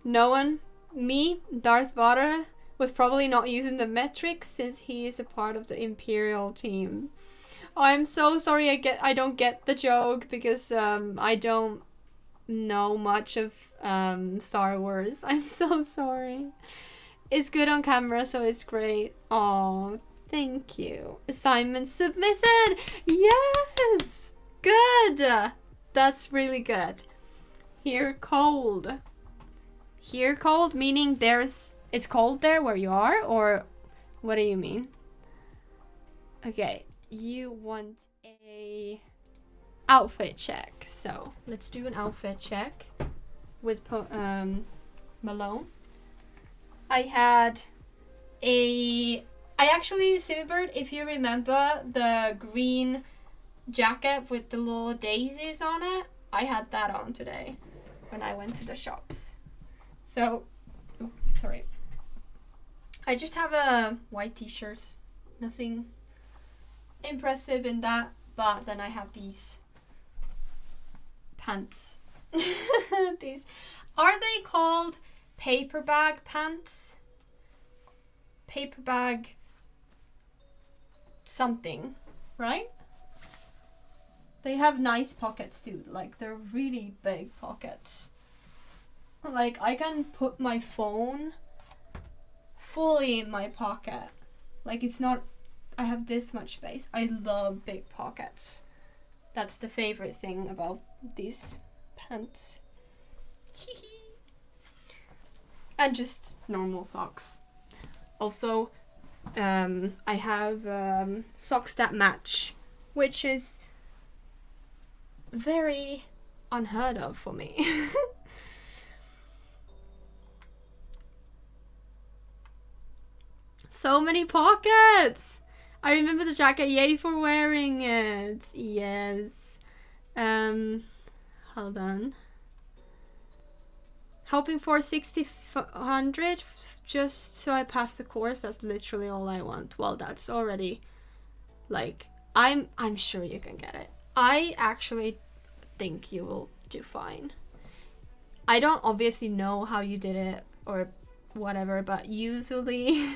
No one, me, Darth Vader, was probably not using the metrics since he is a part of the Imperial team. Oh, I'm so sorry I don't get the joke, because I don't know much of Star Wars. I'm so sorry. It's good on camera, so it's great. Oh, thank you. Assignment submitted! Yes! Good! That's really good. Here cold. Here cold, meaning it's cold there where you are, or what do you mean? Okay, you want a outfit check. So let's do an outfit check with Malone. I actually, Simibird, if you remember the green jacket with the little daisies on it, I had that on today when I went to the shops. So, sorry. I just have a white t-shirt. Nothing impressive in that, but then I have these pants. These, are they called paper bag pants? Paper bag something, right? They have nice pockets too, like they're really big pockets. Like, I can put my phone fully in my pocket. Like, it's not, I have this much space. I love big pockets. That's the favorite thing about these pants. And just normal socks. Also, I have socks that match, which is very unheard of for me. So many pockets! I remember the jacket, yay for wearing it. Yes. Hold on. Hoping for 6,100 just so I pass the course. That's literally all I want. Well, that's already, like, I'm sure you can get it. I actually think you will do fine. I don't obviously know how you did it or whatever, but usually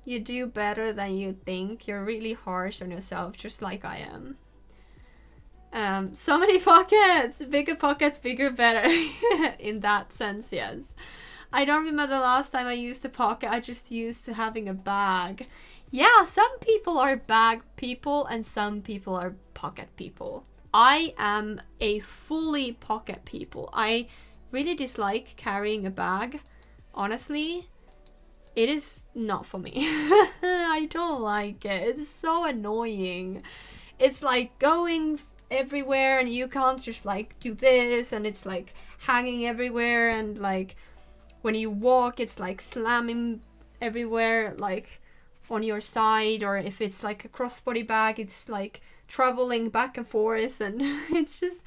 You do better than you think. You're really harsh on yourself, just like I am. So many pockets! Bigger pockets, bigger, better. In that sense, yes. I don't remember the last time I used a pocket. I just used to having a bag. Yeah, some people are bag people and some people are pocket people. I am a fully pocket people. I really dislike carrying a bag. Honestly, it is not for me. I don't like it. It's so annoying. It's like going everywhere and you can't just like do this, and it's like hanging everywhere, and like when you walk it's like slamming everywhere, like on your side, or if it's like a crossbody bag it's like traveling back and forth, and it's just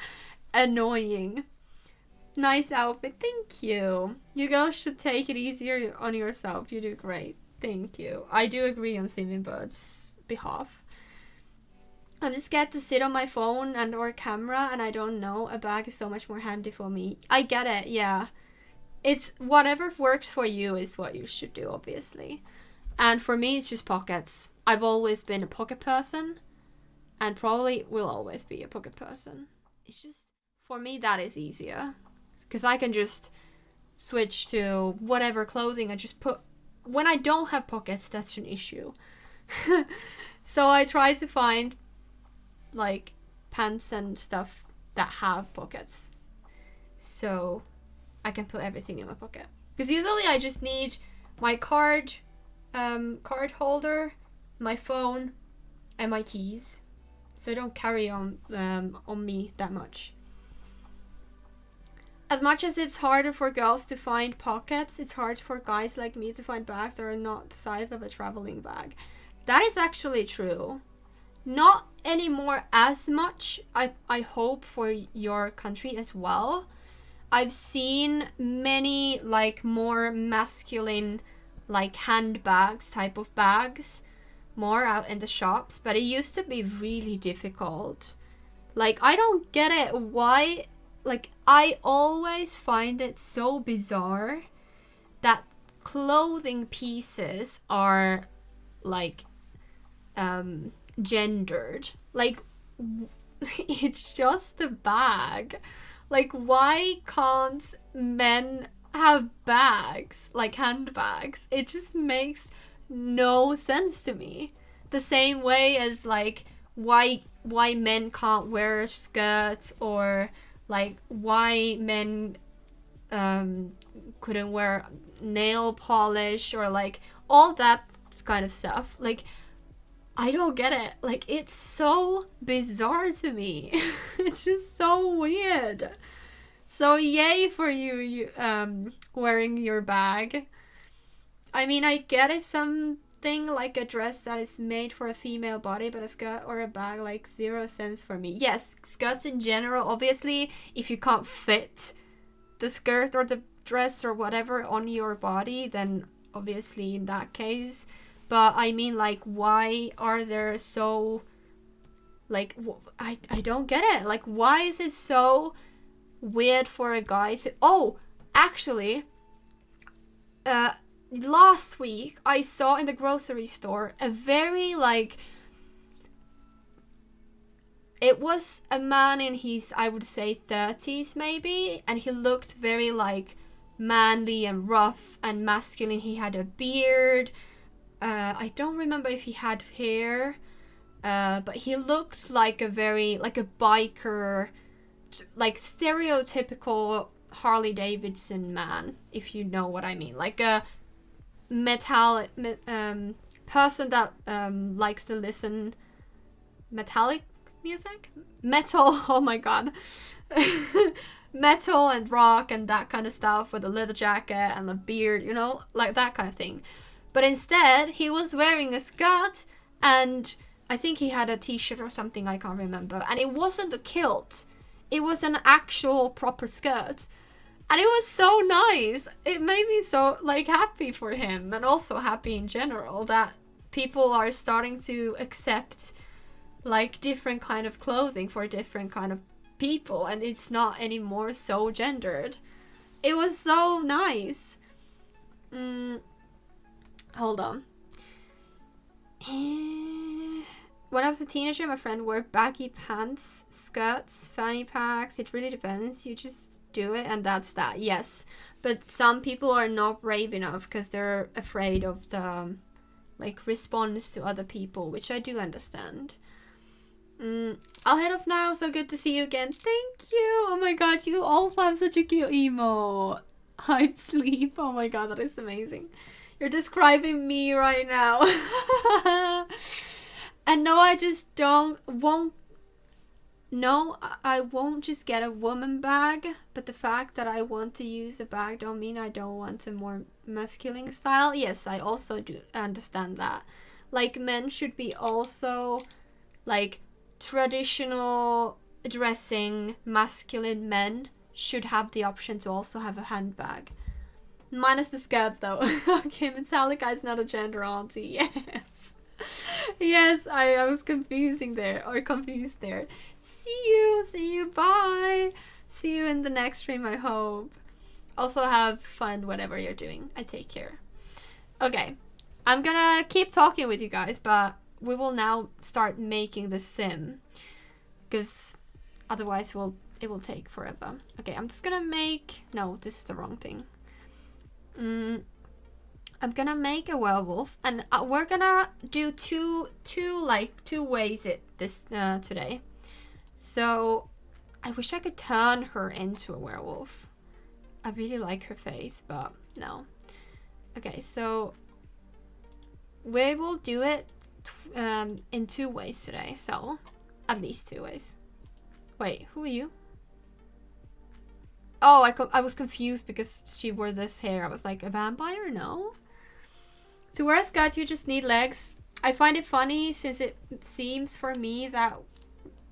annoying. Nice outfit, thank you. You girls should take it easier on yourself. You do great, thank you. I do agree on Singing Bird's behalf. I'm just scared to sit on my phone and or camera, and I don't know, a bag is so much more handy for me. I get it, yeah. It's whatever works for you is what you should do, obviously. And for me, it's just pockets. I've always been a pocket person, and probably will always be a pocket person. It's just, for me, that is easier. Because I can just switch to whatever clothing I just put. When I don't have pockets, that's an issue. So I try to find like pants and stuff that have pockets, so I can put everything in my pocket. Because usually I just need my card holder, my phone, and my keys, so I don't carry on me that much. As much as it's harder for girls to find pockets, it's hard for guys like me to find bags that are not the size of a traveling bag. That is actually true. Not anymore as much, I hope, for your country as well. I've seen many like more masculine like handbags type of bags more out in the shops, but it used to be really difficult. Like, I don't get it. Why? Like, I always find it so bizarre that clothing pieces are like gendered. Like, it's just a bag. Like, why can't men have bags, like handbags? It just makes no sense to me. The same way as like why men can't wear a skirt, or like why men couldn't wear nail polish, or like all that kind of stuff. Like, I don't get it. Like, it's so bizarre to me. It's just so weird. So yay for you wearing your bag. I mean, I get if something like a dress that is made for a female body, but a skirt or a bag, like, 0 cents for me. Yes, skirts in general, obviously, if you can't fit the skirt or the dress or whatever on your body, then obviously in that case. But I mean, like, why are there so, like, I don't get it. Like, why is it so weird for a guy to... Oh, actually, last week I saw in the grocery store a very, like... It was a man in his, I would say, 30s maybe, and he looked very, like, manly and rough and masculine. He had a beard. I don't remember if he had hair, but he looked like a very, like a biker, like stereotypical Harley Davidson man, if you know what I mean. Like a metallic person that likes to listen metallic music? Metal, oh my god. Metal and rock and that kind of stuff, with a leather jacket and a beard, you know, like that kind of thing. But instead, he was wearing a skirt, and I think he had a t-shirt or something, I can't remember. And it wasn't a kilt. It was an actual proper skirt. And it was so nice. It made me so, like, happy for him, and also happy in general that people are starting to accept, like, different kind of clothing for different kind of people, and it's not anymore so gendered. It was so nice. Hold on. when I was a teenager, my friend wore baggy pants, skirts, fanny packs. It really depends. You just do it and that's that. Yes. But some people are not brave enough because they're afraid of the like response to other people, which I do understand. I'll head off now. So good to see you again. Thank you. Oh my god, you also have such a cute emo. Hype sleep. Oh my god, that is amazing. You're describing me right now. And no, I just won't just get a woman bag, but the fact that I want to use a bag don't mean I don't want a more masculine style. Yes, I also do understand that. Like, men should be also like traditional dressing masculine men should have the option to also have a handbag. Minus the skirt though. Okay, Metallica is not a gender, auntie. Yes. Yes, I was confused there. See you, bye. See you in the next stream, I hope. Also have fun whatever you're doing. I take care. Okay, I'm gonna keep talking with you guys, but we will now start making the sim, because otherwise it will take forever. Okay, I'm just gonna make, no, this is the wrong thing. I'm gonna make a werewolf, and we're gonna do two ways today. So I wish I could turn her into a werewolf. I really like her face, but no. Okay, so we will do it in 2 ways today. So at least 2 ways. Wait, who are you? Oh, I was confused because she wore this hair. I was like, a vampire? No. To wear a skirt, you just need legs. I find it funny since it seems for me that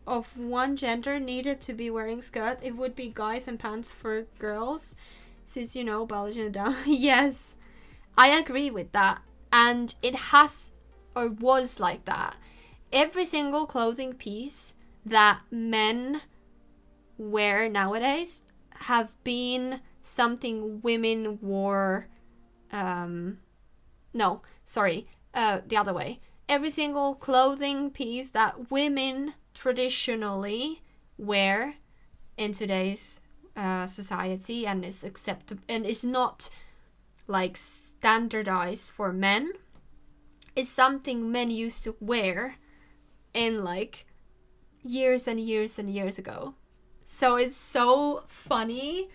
of one gender needed to be wearing skirts, it would be guys and pants for girls. Since, you know, biology and down. Yes, I agree with that. And it has, or was like that. Every single clothing piece that men wear nowadays have been something women wore. No, sorry, the other way. Every single clothing piece that women traditionally wear in today's society and is acceptable and is not like standardized for men is something men used to wear in like years and years and years ago. So it's so funny.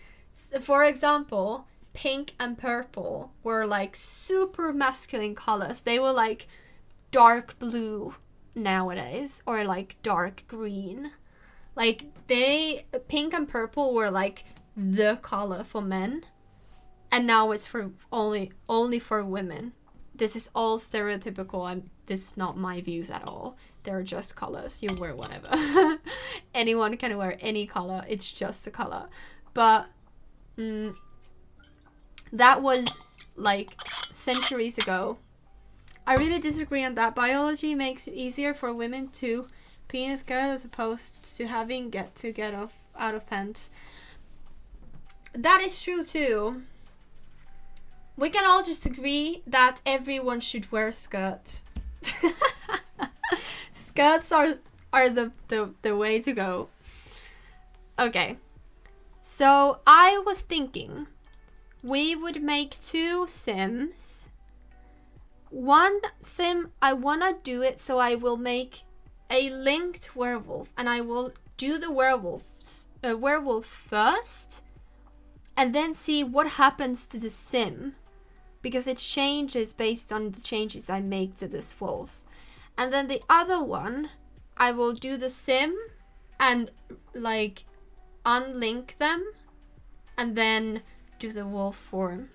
For example, pink and purple were like super masculine colors. They were like dark blue nowadays, or like dark green. Like pink and purple were like the color for men, and now it's for only for women. This is all stereotypical. This is not my views at all. They're just colors. You wear whatever. Anyone can wear any color. It's just a color. But that was like centuries ago. I really disagree on that. Biology makes it easier for women to pee in a skirt as opposed to having to get out of pants. That is true too. We can all just agree that everyone should wear a skirt. Skirts are the way to go. Okay. So I was thinking we would make 2 sims. One sim, I wanna do it so I will make a linked werewolf, and I will do the werewolf first, and then see what happens to the sim, because it changes based on the changes I make to this wolf. And then the other one, I will do the sim and like unlink them, and then do the wolf form.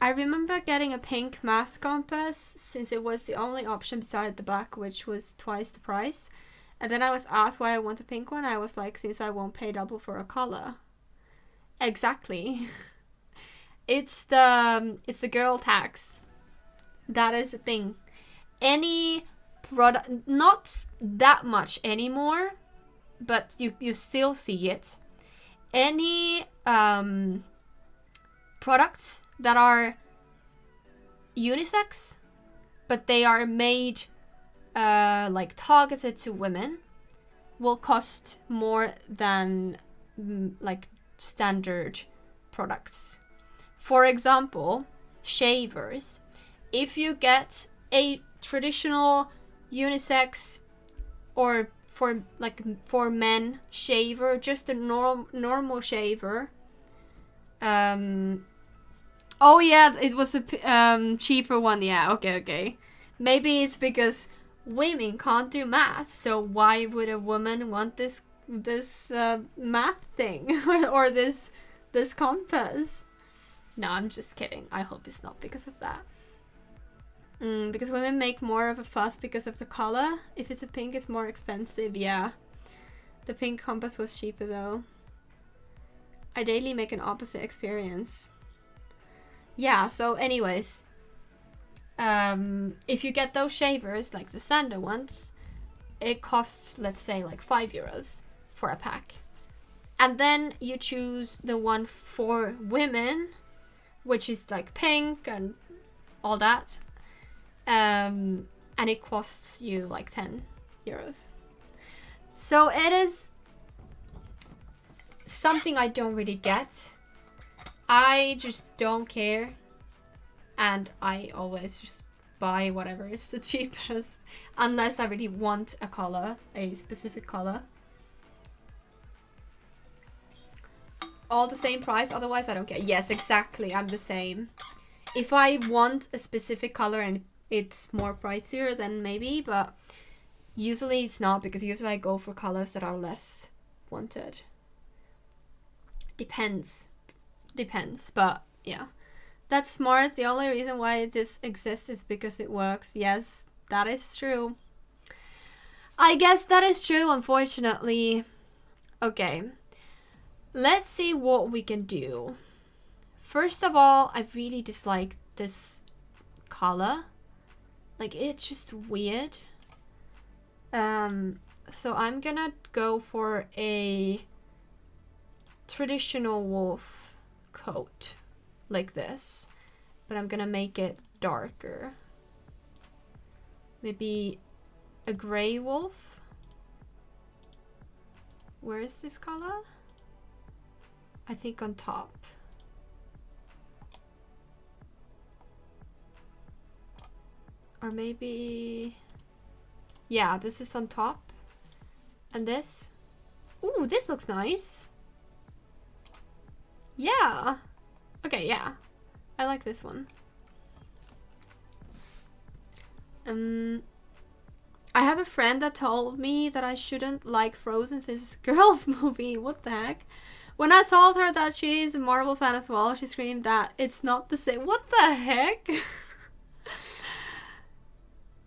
I remember getting a pink math compass since it was the only option beside the black, which was twice the price. And then I was asked why I want a pink one. I was like, since I won't pay double for a color. Exactly. It's the girl tax. That is the thing. Any product, not that much anymore, but you still see it. Any products that are unisex, but they are made like targeted to women will cost more than like standard products. For example, shavers. If you get a traditional unisex or for men shaver, just a normal shaver. Oh yeah, it was a cheaper one. Yeah, okay. Maybe it's because women can't do math, so why would a woman want this math thing or this compass? No, I'm just kidding. I hope it's not because of that. Because women make more of a fuss because of the color. If it's a pink, it's more expensive. Yeah. The pink compass was cheaper though. I daily make an opposite experience. Yeah, so anyways. If you get those shavers, like the standard ones, it costs, let's say, like €5 for a pack. And then you choose the one for women, which is like pink and all that. And it costs you like €10. So it is something I don't really get. I just don't care. And I always just buy whatever is the cheapest. Unless I really want a color, a specific color. All the same price, otherwise I don't care. Yes, exactly, I'm the same. If I want a specific color and it's more pricier, then maybe, but usually it's not, because usually I go for colors that are less wanted. Depends, but yeah. That's smart. The only reason why this exists is because it works. Yes, that is true. I guess that is true, unfortunately. Okay. Let's see what we can do. First of all, I really dislike this color. Like, it's just weird. So I'm gonna go for a traditional wolf coat. Like this. But I'm gonna make it darker. Maybe a gray wolf. Where is this color? I think on top. Or maybe... Yeah, this is on top. And this. Ooh, this looks nice. Yeah. Okay, yeah. I like this one. I have a friend that told me that I shouldn't like Frozen since it's a girls' movie. What the heck? When I told her that she's a Marvel fan as well, she screamed that it's not the same. What the heck?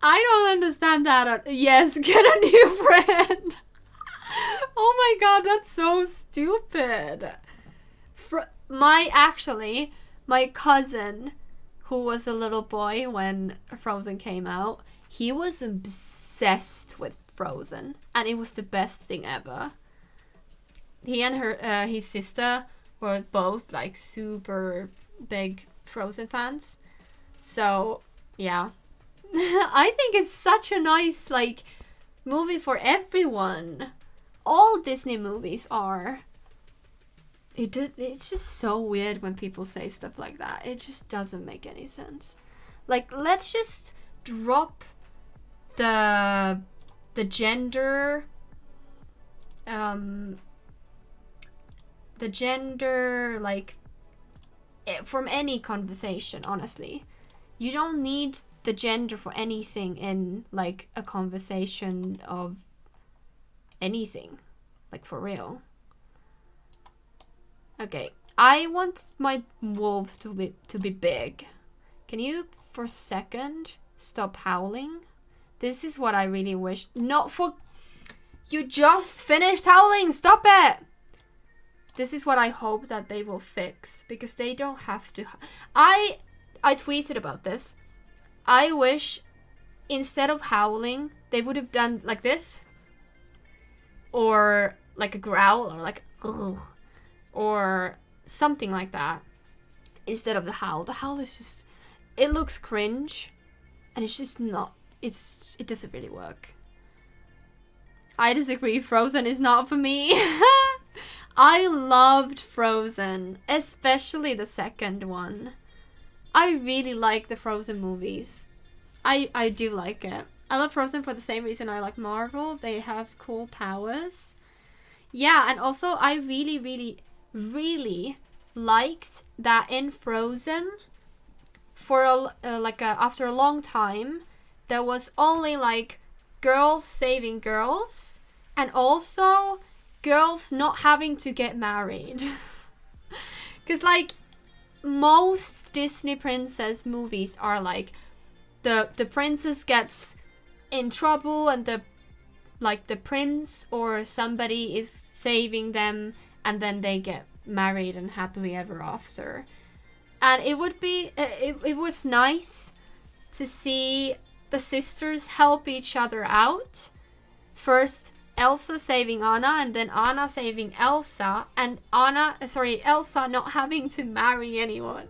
I don't understand that. Yes, get a new friend. Oh my god, that's so stupid. My cousin, who was a little boy when Frozen came out, he was obsessed with Frozen, and it was the best thing ever. He and his sister were both like super big Frozen fans. So yeah, I think it's such a nice like movie for everyone. All Disney movies are. It's just so weird when people say stuff like that. It just doesn't make any sense. Like, let's just drop the gender like from any conversation, honestly. You don't need the gender for anything in like a conversation of anything, like for real. Okay, I want my wolves to be big. Can you for a second stop howling? This is what I really wish. Not for... You just finished howling! Stop it! This is what I hope that they will fix, because they don't have to... I tweeted about this. I wish instead of howling, they would have done like this. Or like a growl, or like... Ugh. Or something like that instead of the howl. The howl is just, it looks cringe, and it's just not it doesn't really work. I disagree. Frozen is not for me. I loved Frozen, especially the second one. I really like the Frozen movies. I do like it. I love Frozen for the same reason I like Marvel. They have cool powers. Yeah, and also I really, really, really liked that in Frozen, for after a long time, there was only like girls saving girls, and also girls not having to get married. Because like most Disney princess movies are like the princess gets in trouble and the prince or somebody is saving them, and then they get married and happily ever after. And it would be it was nice to see the sisters help each other out. First Elsa saving Anna, and then Anna saving Elsa, and Elsa not having to marry anyone.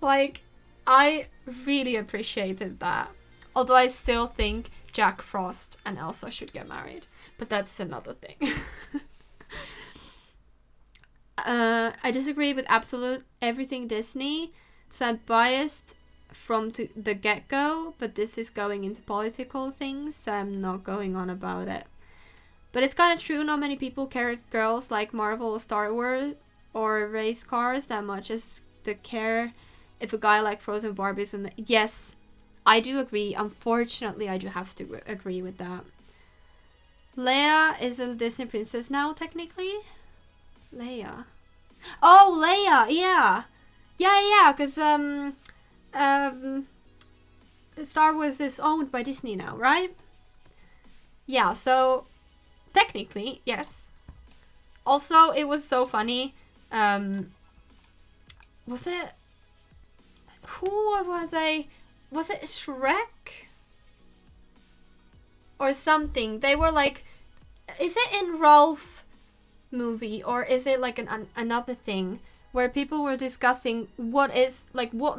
Like, I really appreciated that. Although I still think Jack Frost and Elsa should get married. But that's another thing. I disagree with absolute everything Disney. So I'm biased from the get-go, but this is going into political things, so I'm not going on about it. But it's kind of true, not many people care if girls like Marvel or Star Wars or race cars that much as to care if a guy like Frozen Barbies. And yes, I do agree. Unfortunately, I do have to agree with that. Leia is a Disney princess now, technically. Leia. Oh, Leia, yeah. Yeah, because Star Wars is owned by Disney now, right? Yeah, so technically, yes. Also, it was so funny. Was it... Who were they? Was it Shrek? Or something. They were like... Is it in Rolf movie? Or is it like another thing? Where people were discussing what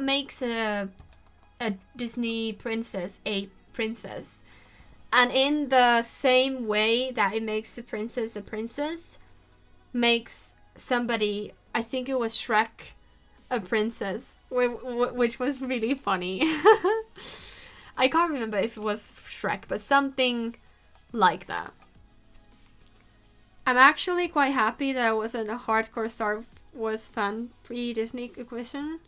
makes a Disney princess a princess. And in the same way that it makes the princess a princess, makes somebody, I think it was Shrek, a princess, which was really funny. I can't remember if it was Shrek, but something like that. I'm actually quite happy that I wasn't a hardcore Star Wars fan pre-Disney acquisition.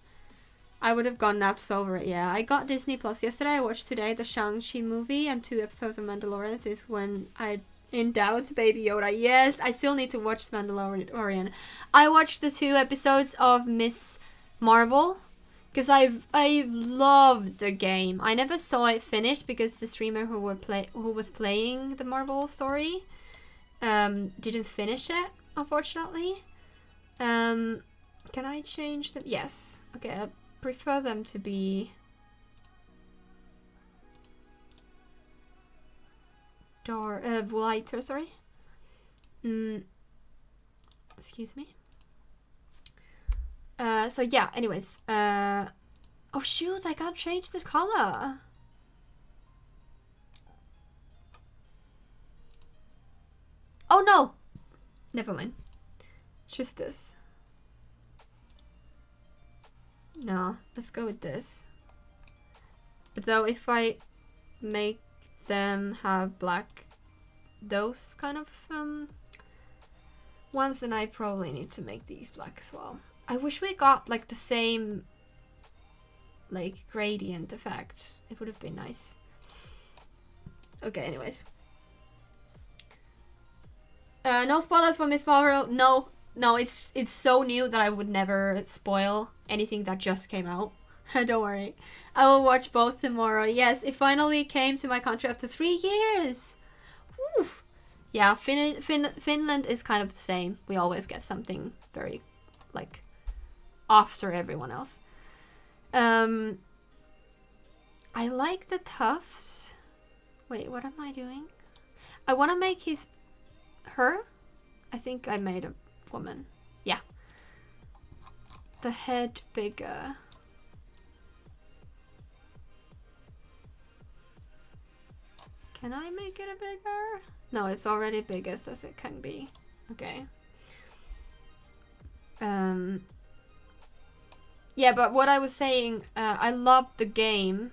I would have gone nuts over it, yeah. I got Disney Plus yesterday. I watched today the Shang-Chi movie and 2 episodes of Mandalorian. Is when I in doubt, Baby Yoda. Yes, I still need to watch the Mandalorian. I watched the 2 episodes of Miss Marvel because I loved the game. I never saw it finished because the streamer who was playing the Marvel story didn't finish it, unfortunately. Can I change them? Yes. Okay, I prefer them to be lighter, sorry. Excuse me. So yeah, anyways. Oh shoot, I can't change the color. Oh no! Never mind. It's just this. No, let's go with this. But though if I make them have black, those kind of ones, then I probably need to make these black as well. I wish we got like the same like gradient effect. It would have been nice. Okay, anyways. No spoilers for Miss Marvel. No, it's so new that I would never spoil anything that just came out. Don't worry. I will watch both tomorrow. Yes, it finally came to my country after 3 years. Woo! Yeah, Finland is kind of the same. We always get something very, like, after everyone else. I like the tufts. Wait, what am I doing? I want to make her. I think I made a woman. Yeah. The head bigger. Can I make it a bigger? No, it's already biggest as it can be. Okay. Yeah, but what I was saying, I love the game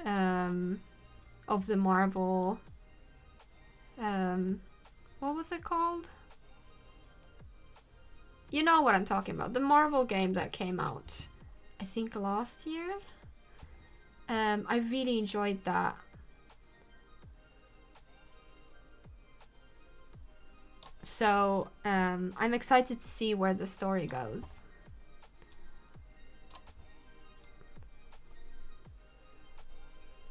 of the Marvel. What was it called? You know what I'm talking about. The Marvel game that came out, I think last year. I really enjoyed that. So I'm excited to see where the story goes.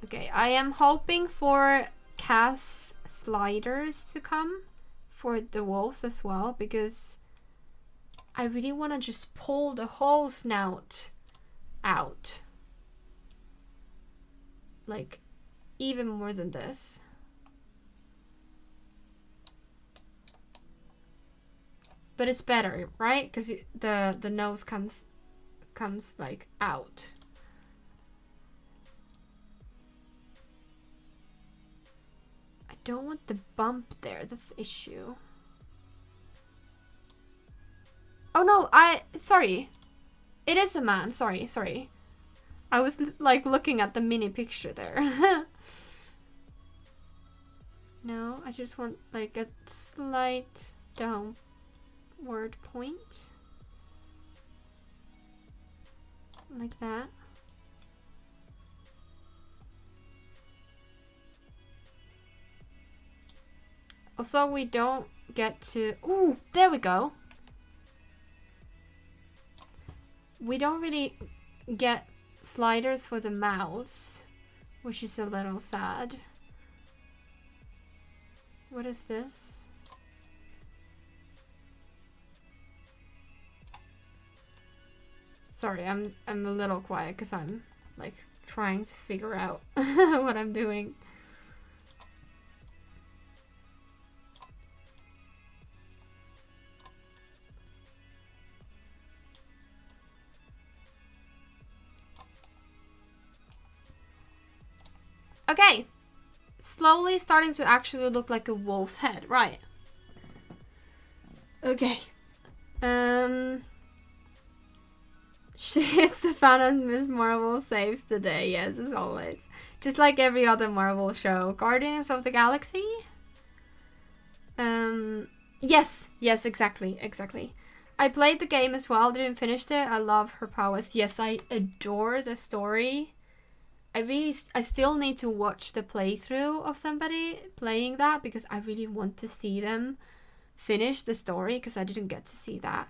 Okay, I am hoping for Cass sliders to come for the wolves as well, because I really want to just pull the whole snout out. Like, even more than this. But it's better, right? Because the nose comes like out. I don't want the bump there. That's the issue. Oh no, sorry. It is a man. Sorry. I was like looking at the mini picture there. No, I just want like a slight downward point. Like that. Also, we don't get to... Ooh, there we go. We don't really get sliders for the mouths, which is a little sad. What is this? Sorry, I'm a little quiet because I'm like trying to figure out what I'm doing. Okay, slowly starting to actually look like a wolf's head, right? Okay. She's a fan of Miss Marvel saves the day, yes, as always. Just like every other Marvel show. Guardians of the Galaxy? Yes, exactly. I played the game as well, didn't finish it. I love her powers. Yes, I adore the story. I still need to watch the playthrough of somebody playing that because I really want to see them finish the story because I didn't get to see that.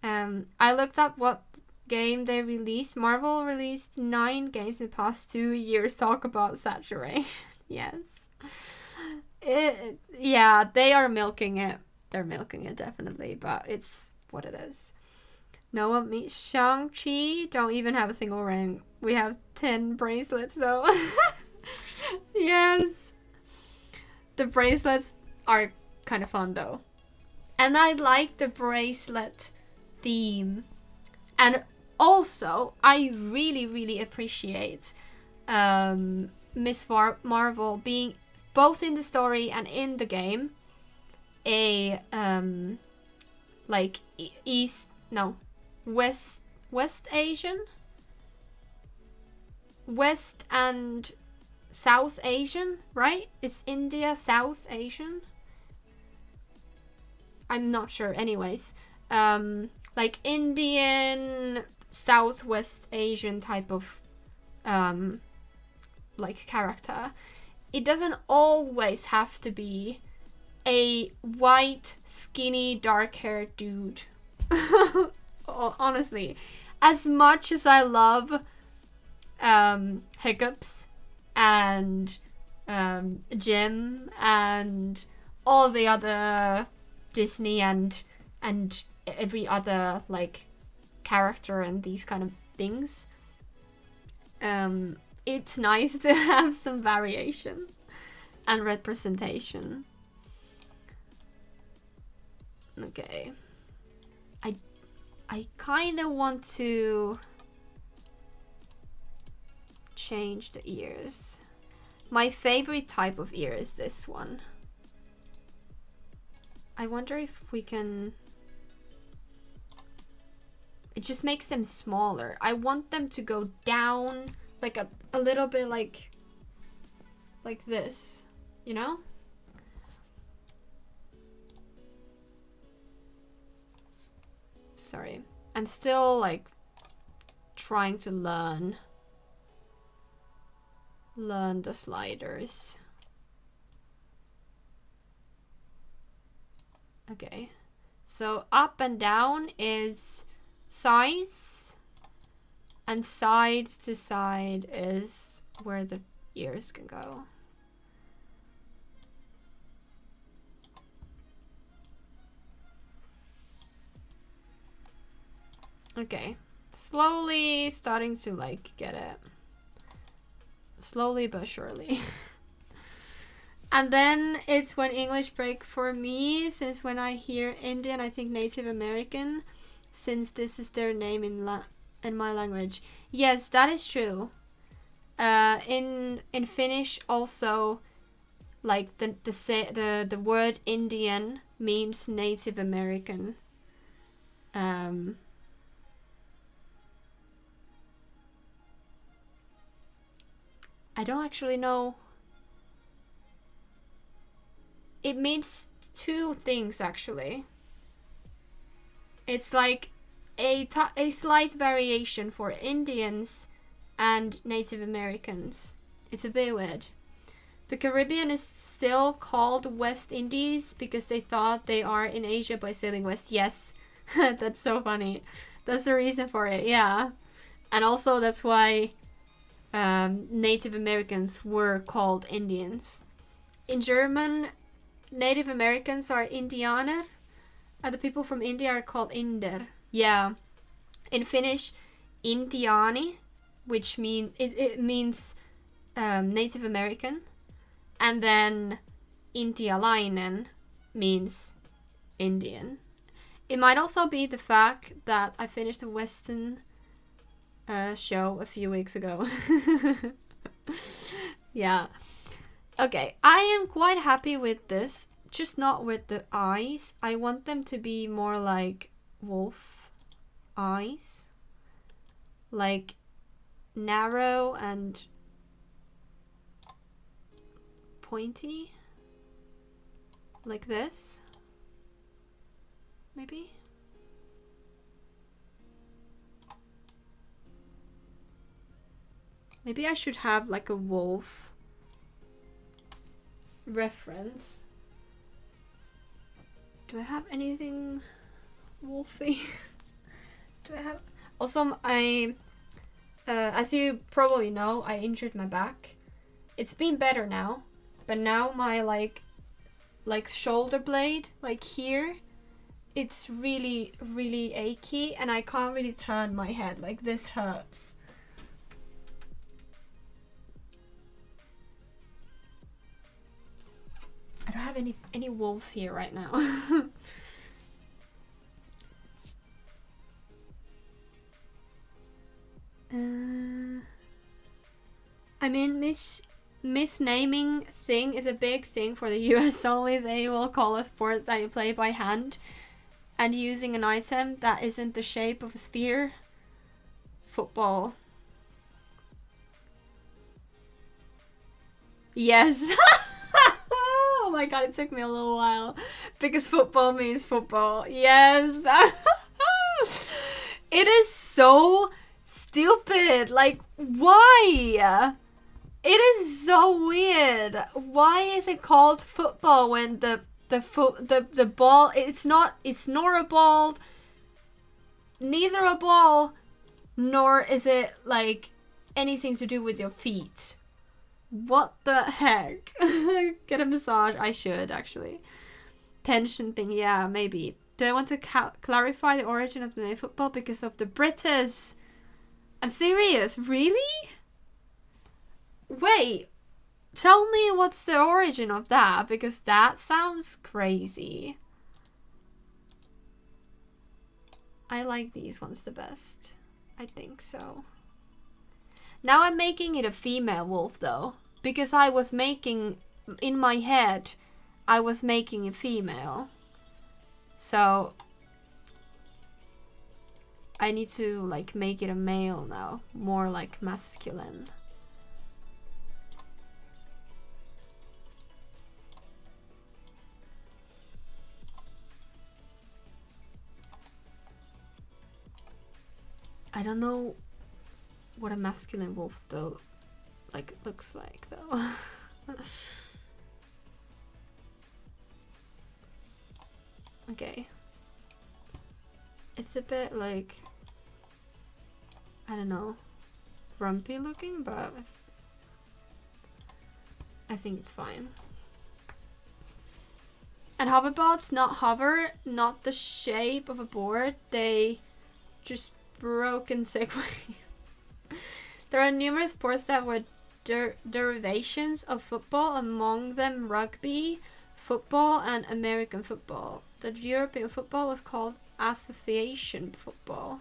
I looked up what game they released. Marvel released 9 games in the past 2 years. Talk about saturation. Yes. Yeah, they are milking it. They're milking it definitely, but it's what it is. No one meets Shang-Chi. Don't even have a single ring. We have 10 bracelets though. Yes. The bracelets are kind of fun though. And I like the bracelet theme. And also, I really appreciate Miss Marvel being both in the story and in the game a like West Asian, West and South Asian, right? Is India South Asian? I'm not sure. Anyways, like Indian, Southwest Asian type of like character. It doesn't always have to be a white, skinny, dark-haired dude. Honestly, as much as I love Hiccups and Jim and all the other Disney and every other like character and these kind of things, it's nice to have some variation and representation. Okay. I kind of want to change the ears. My favorite type of ear is this one. I wonder if we can... It just makes them smaller. I want them to go down like a little bit like this, you know? Sorry. I'm still like trying to learn the sliders. Okay. So up and down is size, and side to side is where the ears can go. Okay, slowly starting to like get it. Slowly but surely. And then it's when English break for me, since when I hear Indian, I think Native American, since this is their name in my language. Yes, that is true. In Finnish also, like the word Indian means Native American. I don't actually know. It means two things actually. It's like a slight variation for Indians and Native Americans. It's a bit weird. The Caribbean is still called West Indies because they thought they are in Asia by sailing west. Yes, that's so funny. That's the reason for it, yeah. And also that's why Native Americans were called Indians. In German, Native Americans are Indianer, and the people from India are called Inder. Yeah. In Finnish, Intiani, which means it means Native American, and then Intialainen means Indian. It might also be the fact that I finished a Western show a few weeks ago. Yeah. Okay, I am quite happy with this, just not with the eyes. I want them to be more like wolf eyes. Like narrow and pointy. Like this. Maybe? Maybe I should have like a wolf reference. Do I have anything wolfy? Do I have... Also, as you probably know, I injured my back. It's been better now, but now my like shoulder blade, like here, it's really, really achy, and I can't really turn my head. Like, this hurts. I don't have any wolves here right now. I mean, misnaming thing is a big thing for the US only. They will call a sport that you play by hand and using an item that isn't the shape of a sphere. Football. Yes. Oh my god, it took me a little while. Because football means football. Yes. It is so stupid. Like, why? It is so weird. Why is it called football when the ball, it's nor a ball, neither a ball, nor is it like anything to do with your feet. What the heck? Get a massage. I should actually. Tension thing, yeah, maybe. Do I want to clarify the origin of the name football because of the British? I'm serious, really? Wait, tell me what's the origin of that, because that sounds crazy. I like these ones the best. I think so. Now I'm making it a female wolf though. because I was making, in my head, I was making a female. So I need to like make it a male now, more like masculine. I don't know what a masculine wolf still like looks like though. Okay. It's a bit like, I don't know, grumpy looking, but I think it's fine. And hoverboards not hover, not the shape of a board, they just broken segue. There are numerous sports that were derivations of football, among them rugby, football, and American football. The European football was called association football.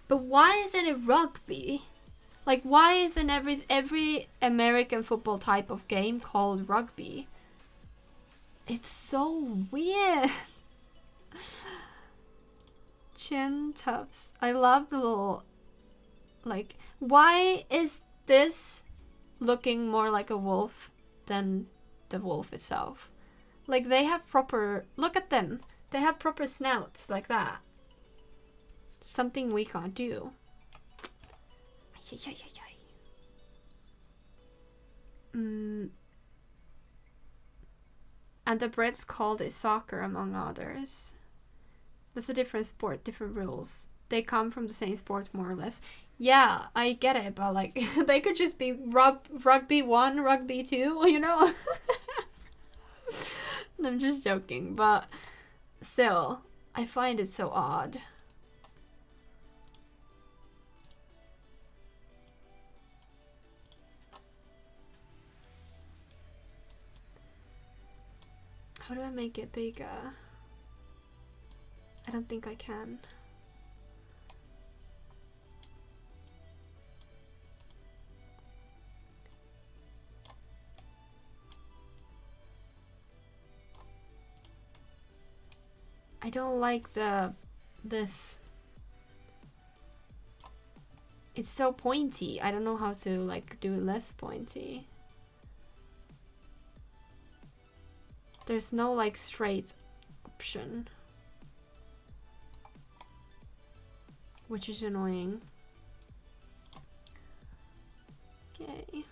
But why isn't it rugby? Like, why isn't every American football type of game called rugby? It's so weird. Chin tufts. I love the little, like, why is this looking more like a wolf than the wolf itself? Like, they have proper, look at them. They have proper snouts like that. Something we can't do. And the Brits called it soccer, among others. That's a different sport, different rules. They come from the same sport, more or less. Yeah, I get it, but like, they could just be rugby 1, rugby 2, you know? I'm just joking, but still, I find it so odd. How do I make it bigger? I don't think I can. I don't like this. It's so pointy. I don't know how to like do it less pointy. There's no like straight option, which is annoying. Okay.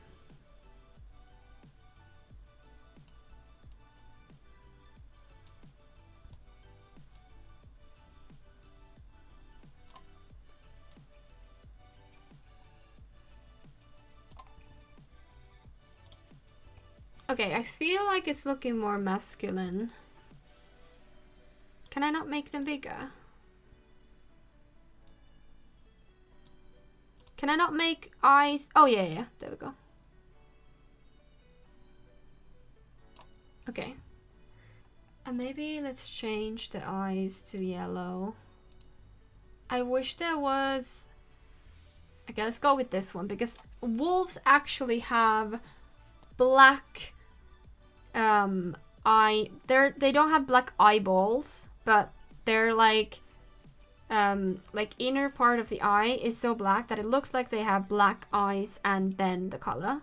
Okay, I feel like it's looking more masculine. Can I not make them bigger? Can I not make eyes? Oh, yeah, there we go. Okay. And maybe let's change the eyes to yellow. I wish there was... Okay, let's go with this one, because wolves actually have black they don't have black eyeballs, but they're like inner part of the eye is so black that it looks like they have black eyes and then the color.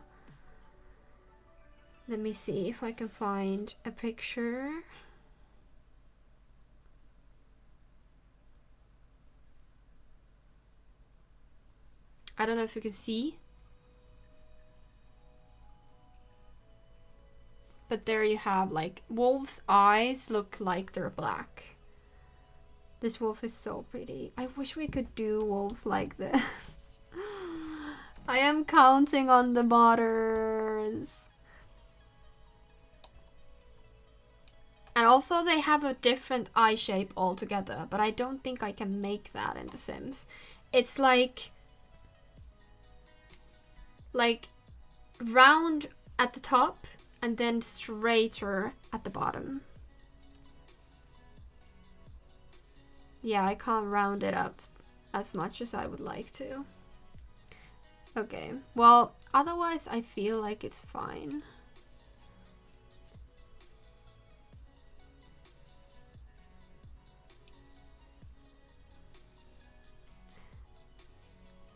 Let me see if I can find a picture. I don't know if you can see. But there you have, like, wolf's eyes look like they're black. This wolf is so pretty. I wish we could do wolves like this. I am counting on the modders. And also they have a different eye shape altogether, but I don't think I can make that in The Sims. It's like round at the top and then straighter at the bottom. Yeah, I can't round it up as much as I would like to. Okay, well, otherwise I feel like it's fine.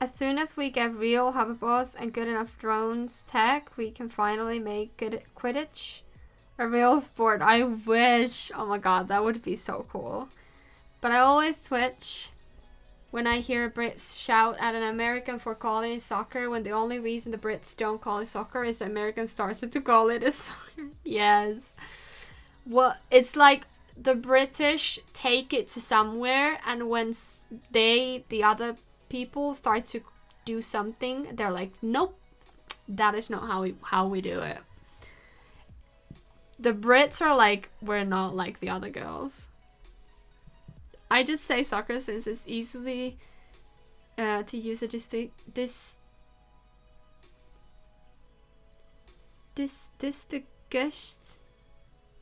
As soon as we get real hoverboards and good enough drones tech, we can finally make Quidditch a real sport. I wish. Oh my god, that would be so cool. But I always switch when I hear a Brit shout at an American for calling it soccer, when the only reason the Brits don't call it soccer is the Americans started to call it a soccer. Yes. Well, it's like the British take it to somewhere, and when the other people start to do something, they're like, nope, that is not how we do it. The Brits are like, we're not like the other girls. I just say soccer since it's easily to use a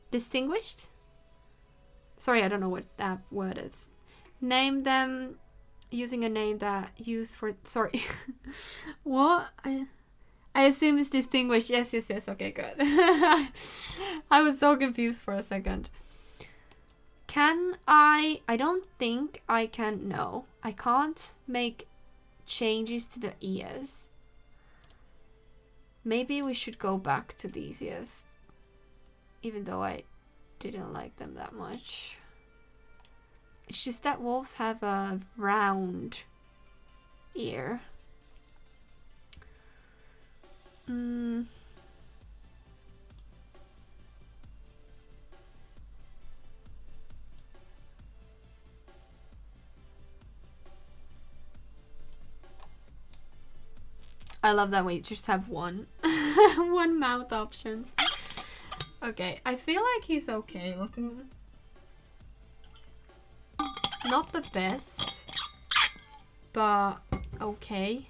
distinguished. Sorry, I don't know what that word is. Name them using a name that used for. Sorry, what? I assume it's distinguished. Yes. Okay, good. I was so confused for a second. Can I don't think I can. No, I can't make changes to the ears. Maybe we should go back to these ears, even though I didn't like them that much. It's just that wolves have a round ear. I love that we just have one one mouth option. Okay, I feel like he's okay looking. Not the best, but okay.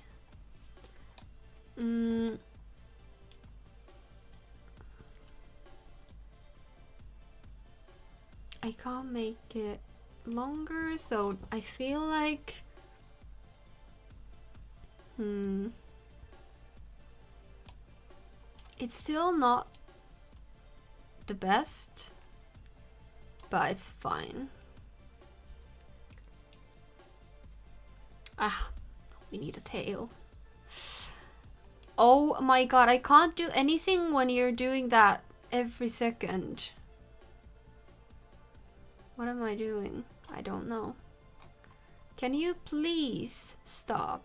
I can't make it longer, so I feel like it's still not the best, but it's fine. Ah, we need a tail. Oh my god, I can't do anything when you're doing that every second. What am I doing? I don't know. Can you please stop?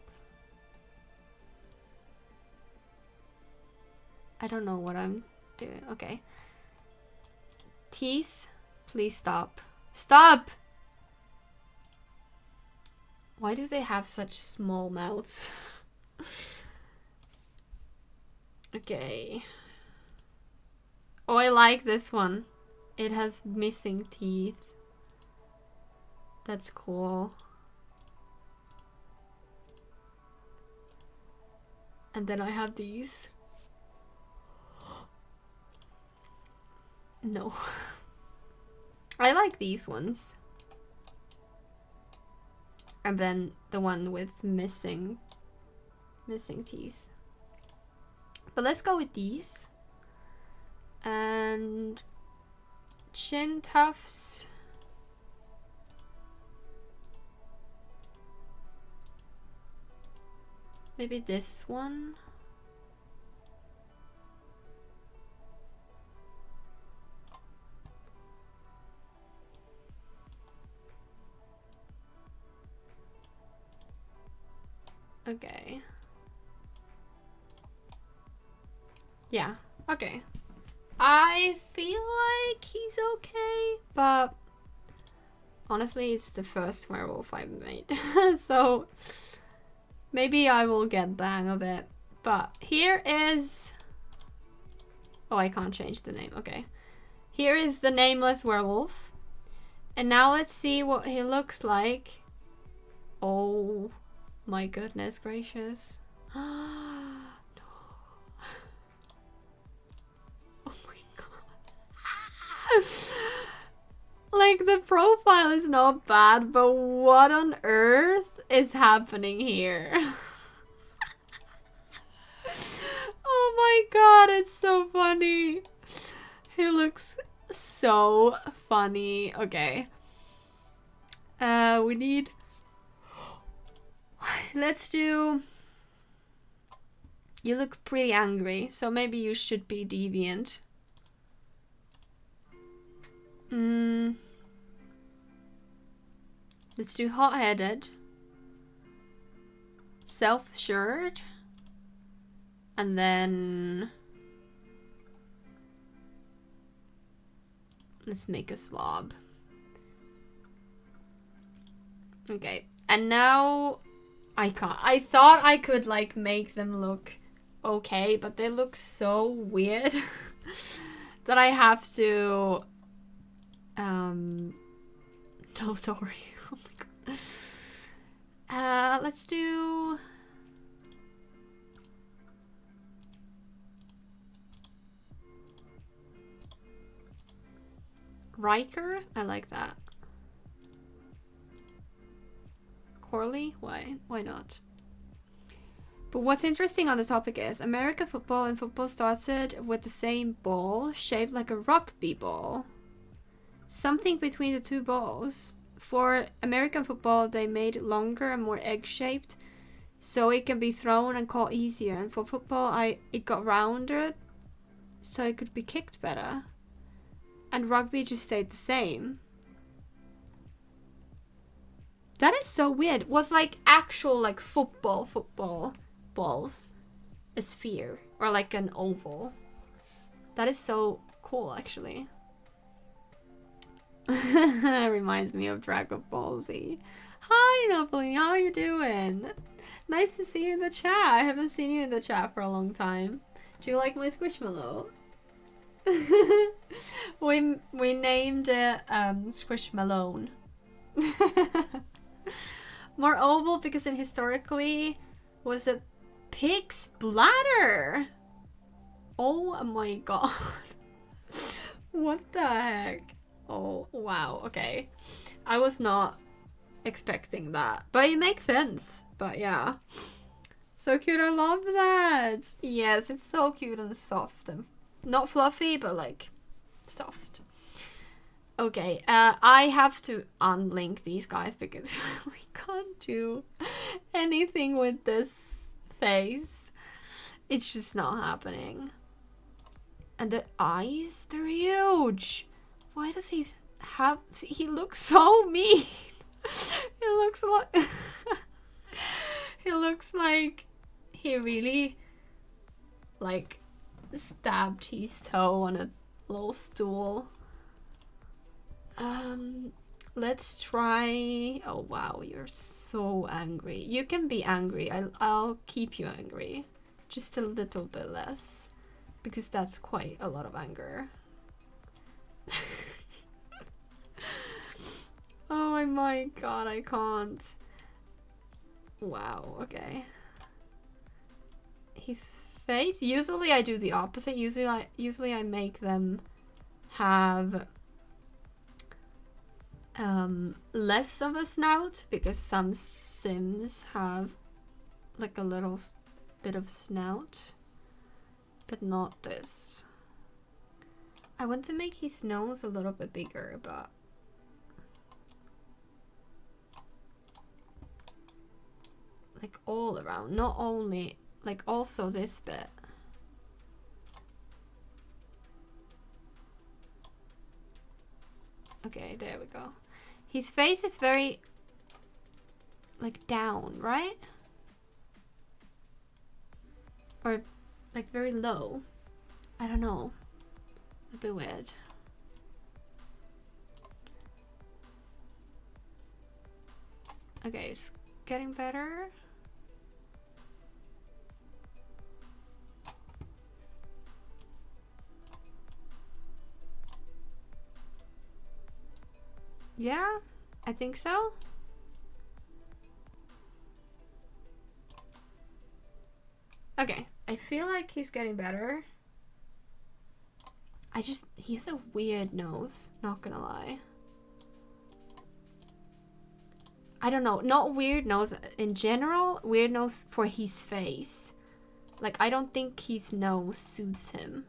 I don't know what I'm doing. Okay. Teeth, please stop. Stop! Why do they have such small mouths? Okay. Oh, I like this one. It has missing teeth. That's cool. And then I have these. No. I like these ones. And then the one with missing teeth. But let's go with these. And chin tufts. Maybe this one. Okay. Yeah, okay. I feel like he's okay, but honestly, it's the first werewolf I've made. So maybe I will get the hang of it. But here is... Oh, I can't change the name. Okay. Here is the nameless werewolf. And now let's see what he looks like. Oh my goodness gracious. No. Oh my god. Like, the profile is not bad, but what on earth is happening here? so funny. Okay. We need... Let's do... You look pretty angry, so maybe you should be deviant. Let's do hot-headed. Self-assured. And then... Let's make a slob. Okay. And now... I can't. I thought I could, like, make them look okay, but they look so weird that I have to... No, sorry. Oh my god. Let's do... Riker? I like that. Corley? Why? Why not? But what's interesting on the topic is American football and football started with the same ball shaped like a rugby ball. Something between the two balls. For American football, they made it longer and more egg-shaped so it can be thrown and caught easier. And for football, it got rounded so it could be kicked better. And rugby just stayed the same. That is so weird. Was like actual like football balls a sphere or like an oval? That is so cool, actually. Reminds me of Dragon Ball Z. Hi, Napoli. How are you doing? Nice to see you in the chat. I haven't seen you in the chat for a long time. Do you like my Squishmallow? we named it Squishmalone. More oval because it historically was a pig's bladder. Oh my god. What the heck? Oh wow, okay. I was not expecting that, but it makes sense. But yeah, so cute. I love that. Yes, it's so cute and soft and not fluffy, but like soft. Okay, I have to unlink these guys because we can't do anything with this face. It's just not happening. And the eyes, they're huge. Why does he have... See, he looks so mean. He looks like... He looks like he really, like, stabbed his toe on a little stool. Let's try... Oh wow, you're so angry. You can be angry. I'll keep you angry. Just a little bit less. Because that's quite a lot of anger. Oh my god, I can't. Wow, okay. His face... Usually I do the opposite. Usually I make them have... less of a snout, because some Sims have like a little bit of snout, but not this. I want to make his nose a little bit bigger, but like all around, not only like also this bit. Okay, there we go. His face is very, like, down, right? Or, like, very low. I don't know. A bit weird. Okay, it's getting better. Yeah, I think so. Okay, I feel like he's getting better. He has a weird nose, not gonna lie. I don't know, not weird nose in general, weird nose for his face. Like, I don't think his nose suits him.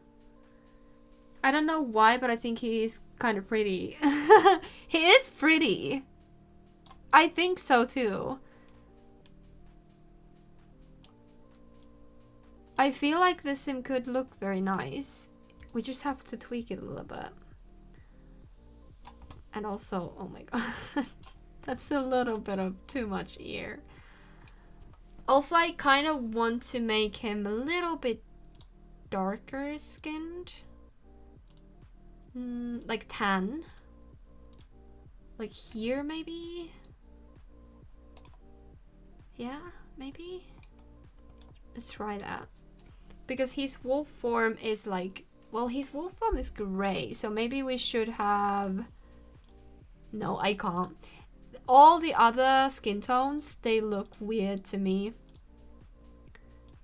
I don't know why, but I think he's kind of pretty. He is pretty. I think so too. I feel like this sim could look very nice. We just have to tweak it a little bit. And also, oh my god, that's a little bit of too much ear. Also, I kind of want to make him a little bit darker skinned. Like tan. Like here, maybe? Yeah, maybe? Let's try that. Because his wolf form is like... Well, his wolf form is gray, so maybe we should have... No, I can't. All the other skin tones, they look weird to me.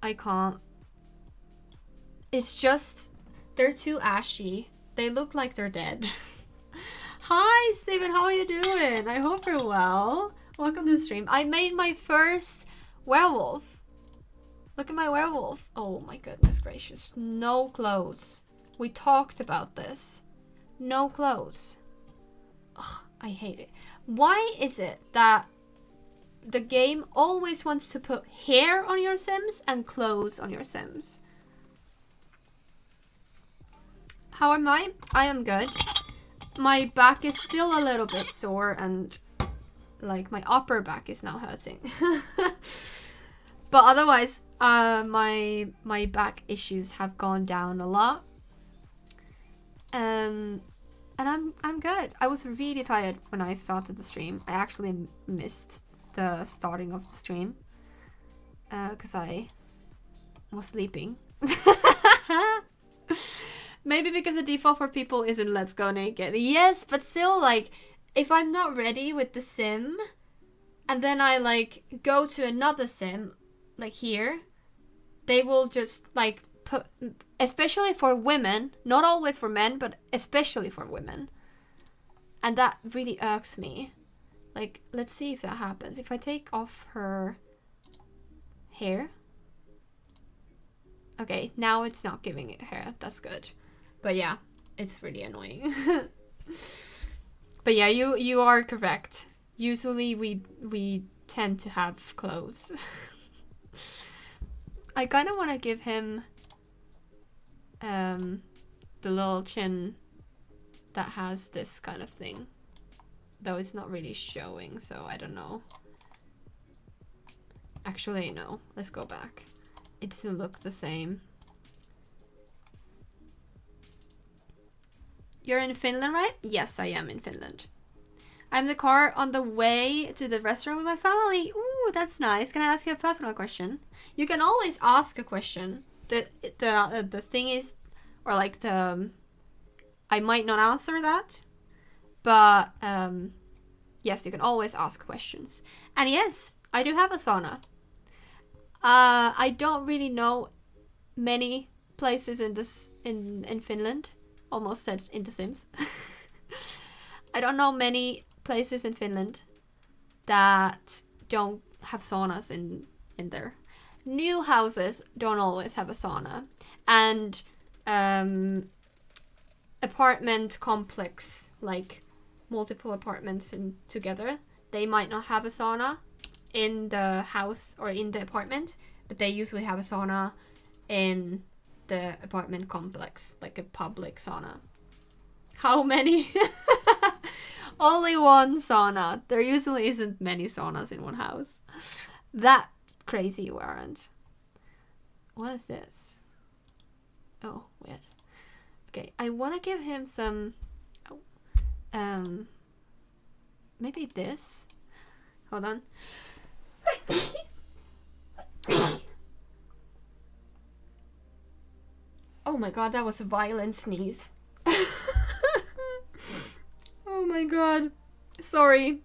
I can't. It's just... They're too ashy. They look like they're dead. Hi, Steven, how are you doing? I hope you're well. Welcome to the stream. I made my first werewolf. Look at my werewolf. Oh my goodness gracious. No clothes. We talked about this. No clothes. Ugh, I hate it. Why is it that the game always wants to put hair on your Sims and clothes on your Sims? How am I? I am good. My back is still a little bit sore and like my upper back is now hurting. But otherwise, my back issues have gone down a lot. And I'm good. I was really tired when I started the stream. I actually missed the starting of the stream because I was sleeping. Maybe because the default for people isn't let's go naked. Yes, but still, like, if I'm not ready with the sim and then I like go to another sim like here, they will just like put, especially for women, not always for men, but especially for women. And that really irks me. Like, let's see if that happens. If I take off her hair. Okay, now it's not giving it hair. That's good. But yeah, it's really annoying. But yeah, you are correct. Usually we tend to have clothes. I kind of want to give him the little chin that has this kind of thing. Though it's not really showing, so I don't know. Actually, no. Let's go back. It still looks the same. You're in Finland, right? Yes, I am in Finland. I'm in the car on the way to the restaurant with my family. Ooh, that's nice. Can I ask you a personal question? You can always ask a question. The thing is, or like the, I might not answer that, but yes, you can always ask questions. And yes, I do have a sauna. I don't really know many places in Finland. Almost said in The Sims. I don't know many places in Finland that don't have saunas in there. New houses don't always have a sauna. And apartment complex, like multiple apartments together, they might not have a sauna in the house or in the apartment, but they usually have a sauna in the apartment complex, like a public sauna. How many? Only one sauna. There usually isn't many saunas in one house. That crazy you aren't. What is this? Oh, weird. Okay, I want to give him some... maybe this? Hold on. Oh my god, that was a violent sneeze. Oh my god. Sorry.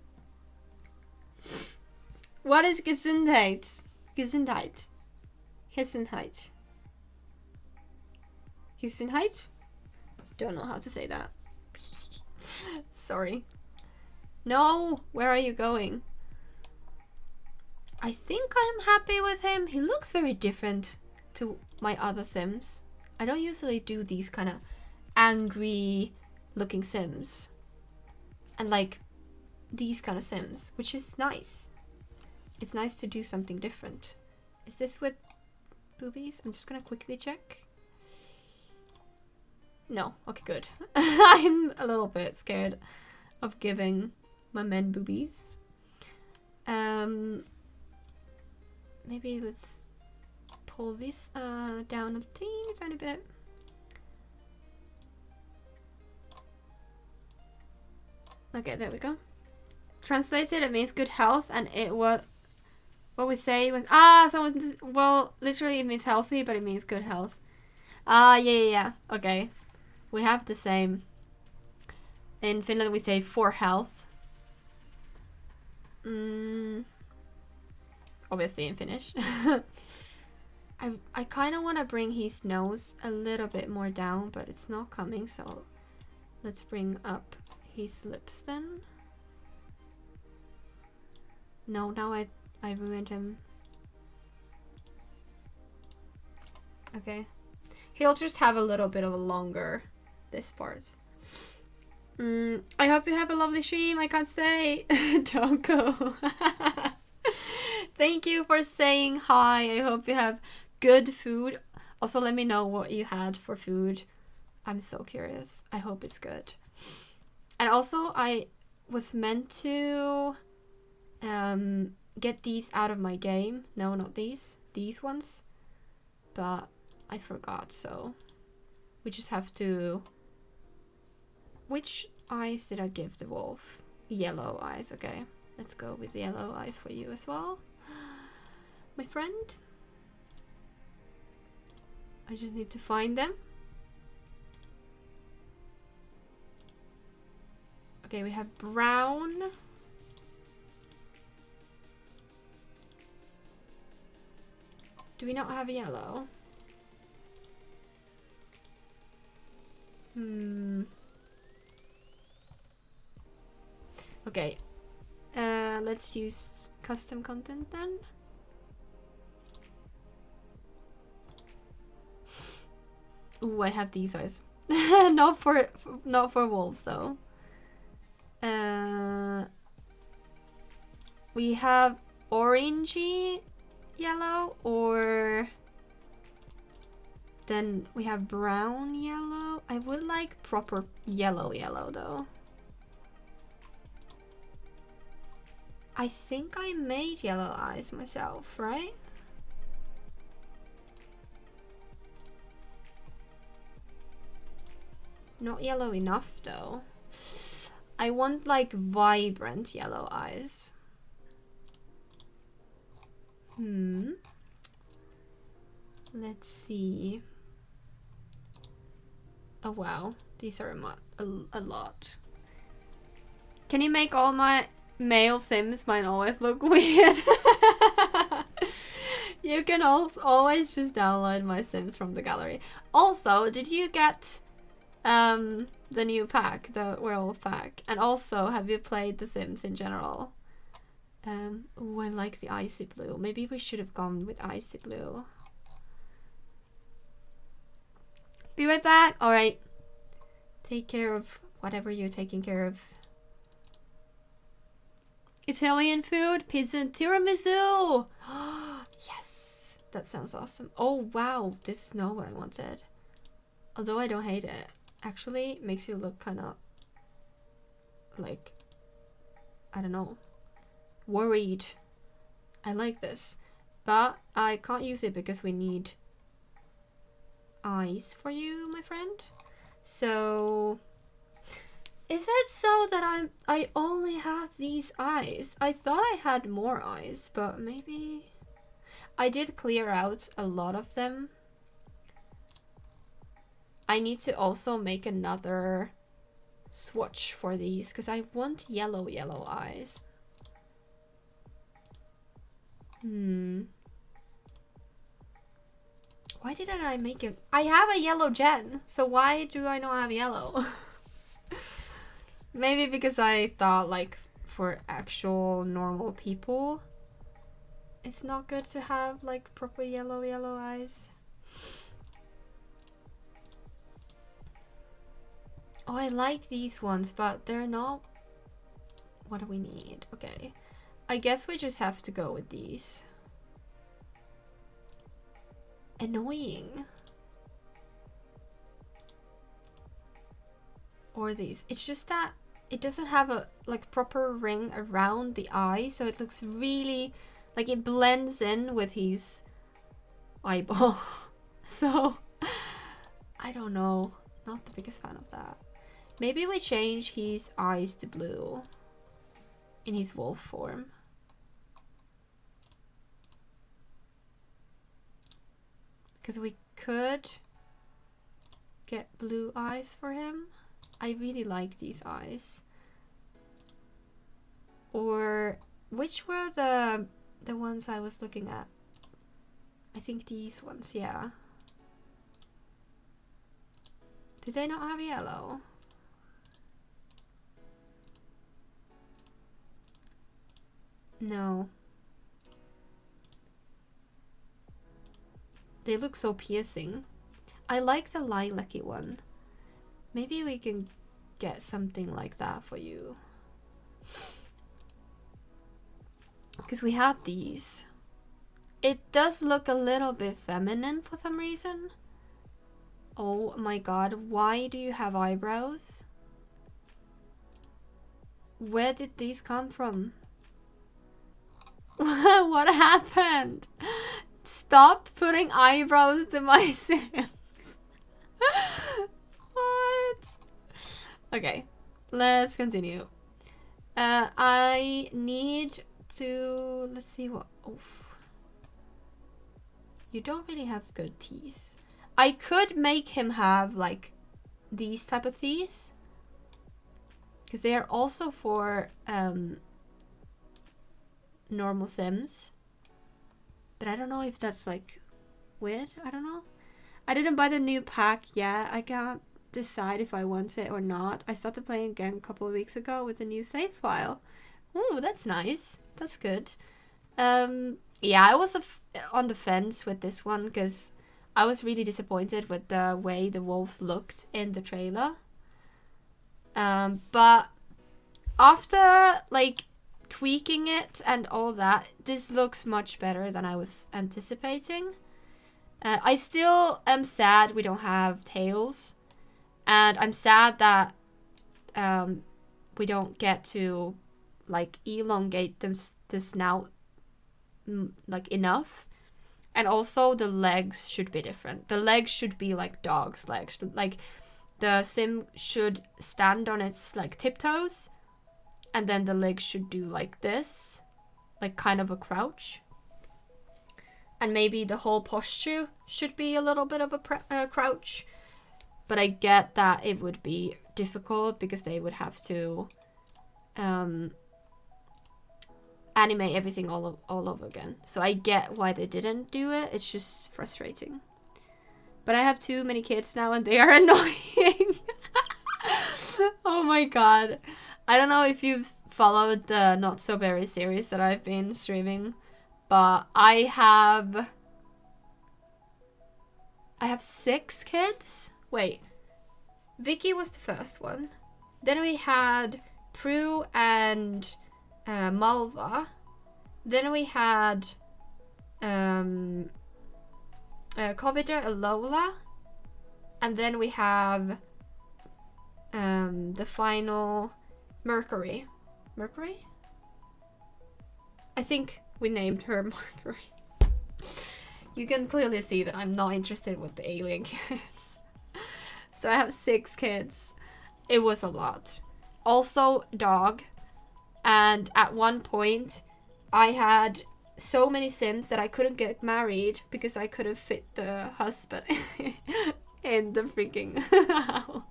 What is Gesundheit? Gesundheit. Gesundheit. Gesundheit? Don't know how to say that. Sorry. No, where are you going? I think I'm happy with him. He looks very different to my other Sims. I don't usually do these kind of angry looking Sims. And like these kind of Sims, which is nice. It's nice to do something different. Is this with boobies? I'm just gonna quickly check. No, okay, good. I'm a little bit scared of giving my men boobies. Maybe let's pull this down a teeny tiny bit. Okay, there we go. Translated, it means good health, and it what we say was someone, well, literally it means healthy, but it means good health. Yeah. Okay, we have the same. In Finland, we say for health. Obviously in Finnish. I kind of want to bring his nose a little bit more down, but it's not coming, so let's bring up his lips then. No, now I ruined him. Okay. He'll just have a little bit of a longer this part. I hope you have a lovely stream. I can't say. Don't go. Thank you for saying hi. I hope you have good food. Also, let me know what you had for food. I'm so curious. I hope it's good. And also, I was meant to get these out of my game. No, not these. These ones. But I forgot, so we just have to... Which eyes did I give the wolf? Yellow eyes, okay. Let's go with yellow eyes for you as well, my friend. I just need to find them. Okay, we have brown. Do we not have yellow? Okay. Let's use custom content then. Ooh, I have these eyes. not for wolves though. We have orangey yellow, or then we have brown yellow. I would like proper yellow though. I think I made yellow eyes myself, right? Not yellow enough though. I want like vibrant yellow eyes. Let's see. Oh wow, these are a lot. Can you make all my male Sims? Mine always look weird. You can always just download my Sims from the gallery. Also, did you get the new pack, the Werewolf pack? And also, have you played The Sims in general? Oh, I like the icy blue. Maybe we should have gone with icy blue. Be right back. All right. Take care of whatever you're taking care of. Italian food, pizza and tiramisu. Yes, that sounds awesome. Oh wow, this is not what I wanted. Although I don't hate it. Actually, it makes you look kind of like, I don't know, worried. I like this, but I can't use it because we need eyes for you, my friend. So is it so that I only have these eyes? I thought I had more eyes, but maybe I did clear out a lot of them. I need to also make another swatch for these because I want yellow eyes. Why didn't I make it? I have a yellow gen, so why do I not have yellow? Maybe because I thought like for actual normal people it's not good to have like proper yellow eyes. Oh, I like these ones, but they're not what do we need. Okay, I guess we just have to go with these. Annoying. Or these. It's just that it doesn't have a like proper ring around the eye, so it looks really like it blends in with his eyeball. So I don't know. Not the biggest fan of that. Maybe we change his eyes to blue in his wolf form. Because we could get blue eyes for him. I really like these eyes. Or which were the ones I was looking at? I think these ones, yeah. Do they not have yellow? No. They look so piercing. I like the lilac-y one. Maybe we can get something like that for you. Because we have these. It does look a little bit feminine for some reason. Oh my god, why do you have eyebrows? Where did these come from? What happened? Stop putting eyebrows to my Sims. What? Okay, let's continue. I need to... Let's see what... Oof. You don't really have good teeth. I could make him have, like, these type of teeth. Because they are also for normal Sims. But I don't know if that's, like, weird. I don't know. I didn't buy the new pack yet. I can't decide if I want it or not. I started playing again a couple of weeks ago with a new save file. Oh, that's nice. That's good. Yeah, I was on the fence with this one because I was really disappointed with the way the wolves looked in the trailer. But after like tweaking it and all that, this looks much better than I was anticipating. I still am sad we don't have tails, and I'm sad that we don't get to like elongate the snout like enough. And also the legs should be different. The legs should be like dog's legs. Like the sim should stand on its like tiptoes, and then the legs should do like this, like kind of a crouch. And maybe the whole posture should be a little bit of a crouch. But I get that it would be difficult because they would have to animate everything all over again. So I get why they didn't do it. It's just frustrating. But I have too many kids now and they are annoying. Oh my god. I don't know if you've followed the Not So Berry series that I've been streaming, but I have 6 kids. Wait. Vicky was the first one. Then we had Prue and Malva. Then we had Covida and Lola. And then we have the final Mercury. Mercury? I think we named her Mercury. You can clearly see that I'm not interested with the alien kids. So I have 6 kids. It was a lot. Also, dog. And at one point, I had so many Sims that I couldn't get married because I couldn't fit the husband in the freaking house.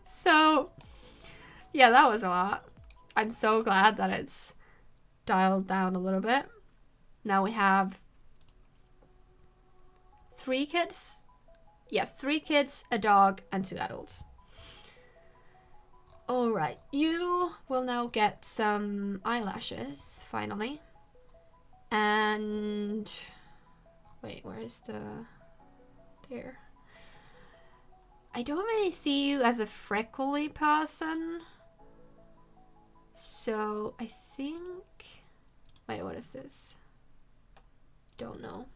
So, yeah, that was a lot. I'm so glad that it's dialed down a little bit. Now we have 3 kids. Yes, 3 kids, a dog, and 2 adults. Alright, you will now get some eyelashes, finally. And... wait, where is the... there. I don't really see you as a freckly person. So I think... Wait, what is this? Don't know.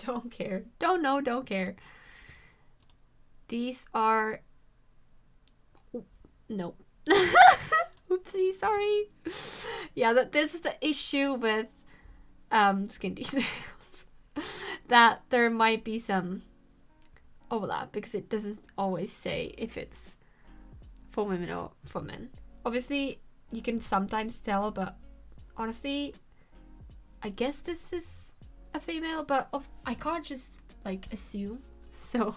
Don't care. Don't know, don't care. These are... Nope. Oopsie, sorry. Yeah, this is the issue with skin details. That there might be some overlap because it doesn't always say if it's for women or for men. Obviously, you can sometimes tell, but honestly, I guess this is a female, but I can't just like assume. So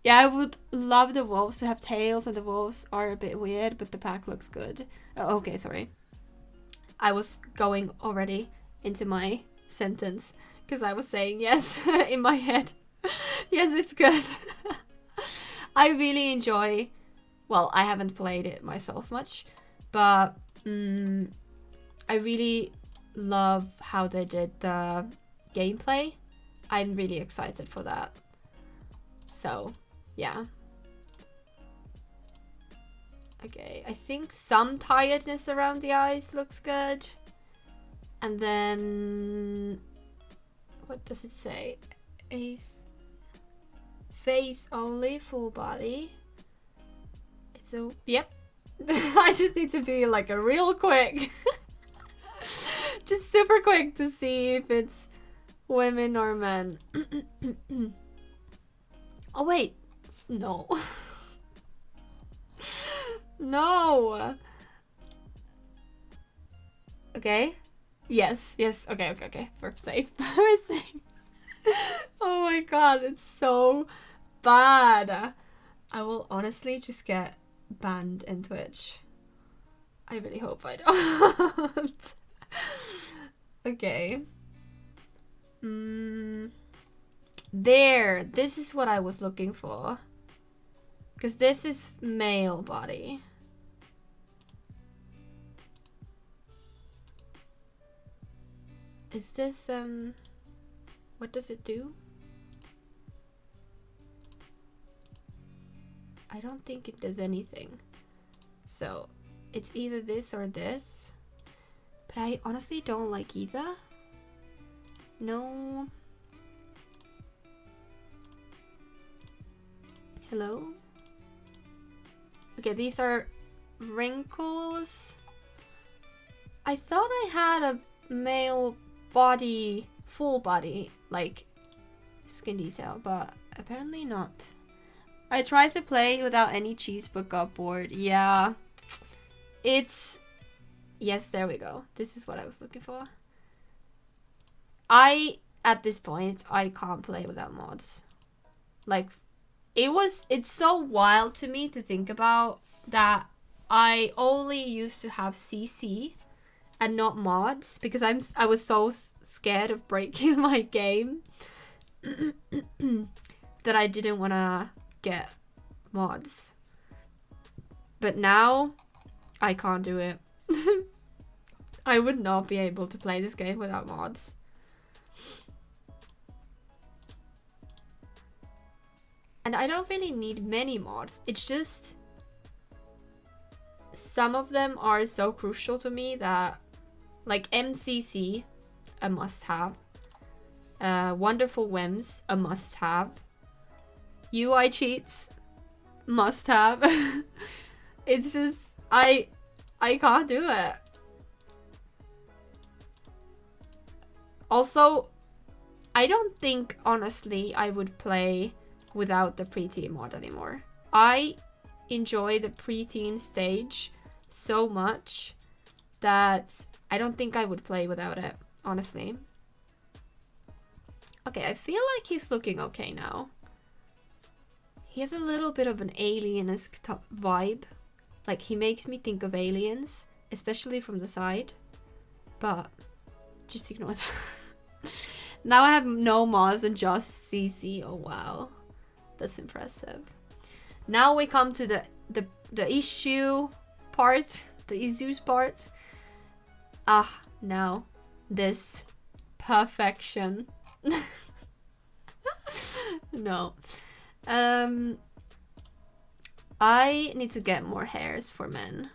yeah, I would love the wolves to have tails, and the wolves are a bit weird, but the pack looks good. Oh, okay, sorry. I was going already into my sentence because I was saying yes in my head. Yes, it's good. I really enjoy... Well, I haven't played it myself much, but I really love how they did the gameplay. I'm really excited for that. So, yeah. Okay, I think some tiredness around the eyes looks good. And then... What does it say? Face only, full body. So, yep. I just need to be like a real quick. Just super quick to see if it's women or men. Oh, wait. No. No. Okay. Yes. Okay. We're safe. We're safe. Oh my god, it's so bad. I will honestly just get banned in Twitch. I really hope I don't. Okay. There. This is what I was looking for. Because this is male body. Is this, what does it do? I don't think it does anything. So, it's either this or this. But I honestly don't like either. No. Hello? Okay, these are wrinkles. I thought I had a male body, full body, like skin detail, but apparently not. I tried to play without any cheese but got bored. Yeah. It's... Yes, there we go. This is what I was looking for. At this point, I can't play without mods. Like, it's so wild to me to think about that I only used to have CC and not mods because I was so scared of breaking my game that I didn't want to get mods. But now I can't do it. I would not be able to play this game without mods. And I don't really need many mods. It's just some of them are so crucial to me that, like MCC, a must-have. Wonderful Whims, a must-have. UI cheats, must-have. It's just I can't do it. Also, I don't think honestly I would play without the preteen mod anymore. I enjoy the preteen stage so much that I don't think I would play without it, honestly. Okay, I feel like he's looking okay now. He has a little bit of an alien-esque vibe. Like, he makes me think of aliens, especially from the side. But just ignore that. Now I have no mods and just CC. Oh wow, that's impressive. Now we come to the issue part, the issues part. Now this perfection. No, I need to get more hairs for men.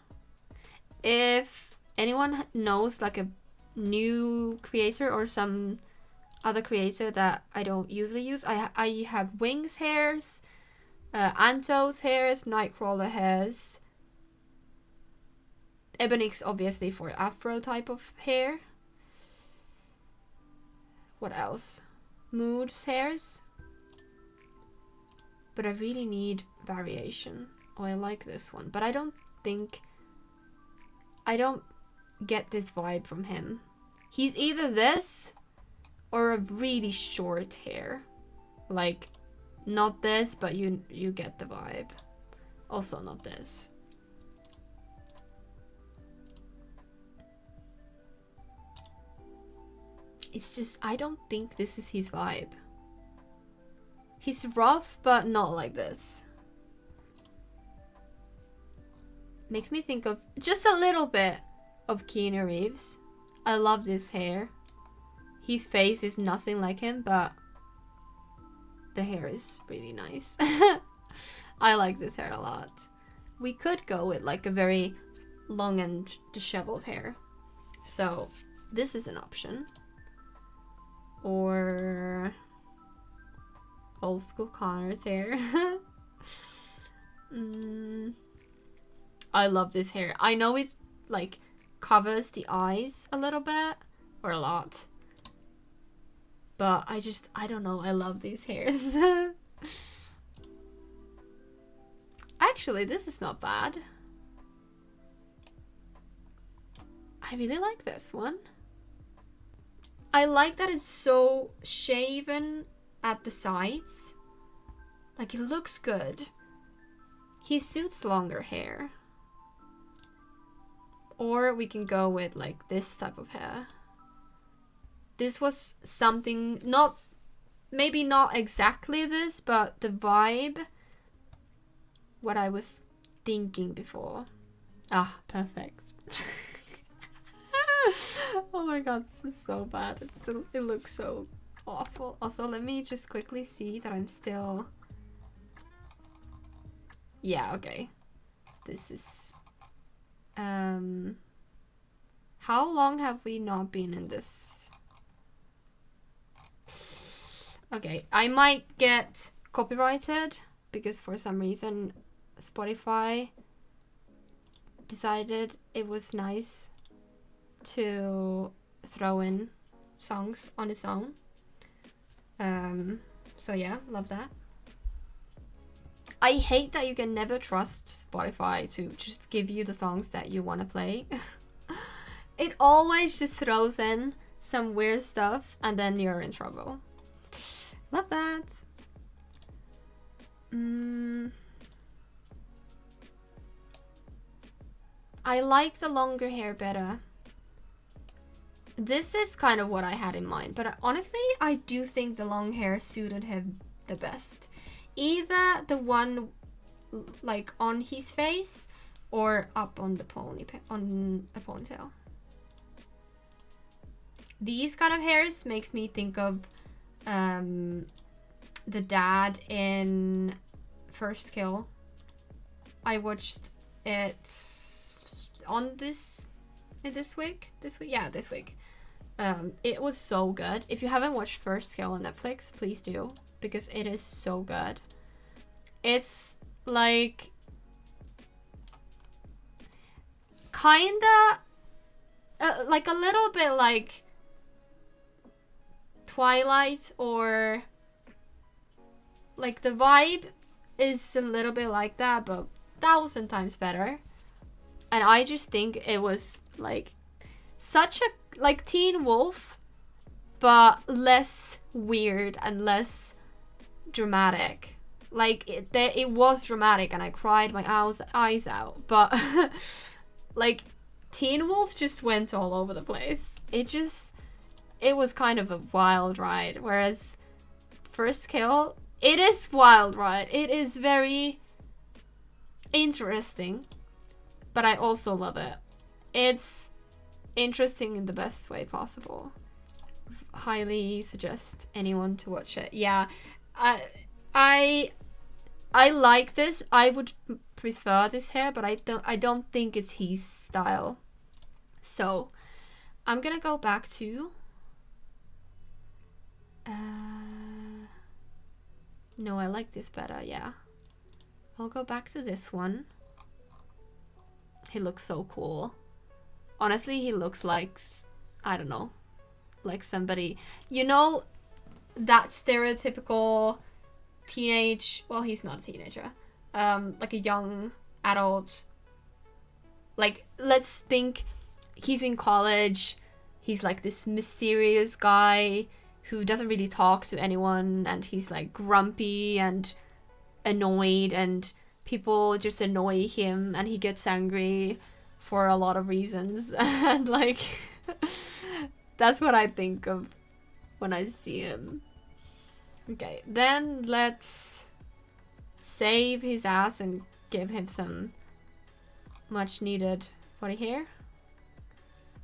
If anyone knows like a new creator or some other creator that I don't usually use, I have Wings hairs, Anto's hairs, Nightcrawler hairs, Ebonyx obviously for afro type of hair. What else? Mood's hairs. But I really need variation. Oh, I like this one, but I don't get this vibe from him. He's either this or a really short hair. Like, not this, but you get the vibe. Also not this. It's just, I don't think this is his vibe. He's rough, but not like this. Makes me think of just a little bit of Keanu Reeves. I love this hair. His face is nothing like him, but the hair is really nice. I like this hair a lot. We could go with like a very long and disheveled hair. So this is an option. Or old school Connor's hair. I love this hair. I know it like covers the eyes a little bit or a lot, but I don't know, I love these hairs. Actually, this is not bad. I really like this one. I like that it's so shaven at the sides. Like, it looks good. He suits longer hair. Or we can go with like this type of hair. This was something, maybe not exactly this, but the vibe, what I was thinking before. Ah, perfect. Oh my god, this is so bad. It looks so awful. Also, let me just quickly see that I'm still... Yeah, okay. This is... How long have we not been in this? Okay, I might get copyrighted because for some reason Spotify decided it was nice to throw in songs on its own. So yeah, love that. I hate that you can never trust Spotify to just give you the songs that you want to play. It always just throws in some weird stuff and then you're in trouble. Love that. I like the longer hair better. This is kind of what I had in mind, but honestly, I do think the long hair suited him the best. Either the one like on his face or up on the on a ponytail. These kind of hairs makes me think of the dad in First Kill. I watched it on this week. Yeah, this week. It was so good. If you haven't watched First Kill on Netflix, please do, because it is so good. It's like kinda like a little bit like Twilight, or like the vibe is a little bit like that, but 1,000 times better. And I just think it was like such a like Teen Wolf, but less weird and less dramatic. Like it was dramatic and I cried my eyes out, but like Teen Wolf just went all over the place. It was kind of a wild ride, whereas First Kill, it is wild ride. It is very interesting, but I also love it. It's interesting in the best way possible. Highly suggest anyone to watch it. Yeah, I I like this. I would prefer this hair, but I don't think it's his style. So I'm gonna go back to no, I like this better. Yeah, I'll go back to this one. He looks so cool. Honestly, he looks like, I don't know, like somebody, you know, that stereotypical teenage, well, he's not a teenager, like a young adult, like, let's think he's in college, he's like this mysterious guy who doesn't really talk to anyone, and he's like grumpy and annoyed, and people just annoy him, and he gets angry for a lot of reasons. And like that's what I think of when I see him. Okay, then let's save his ass and give him some much needed body hair.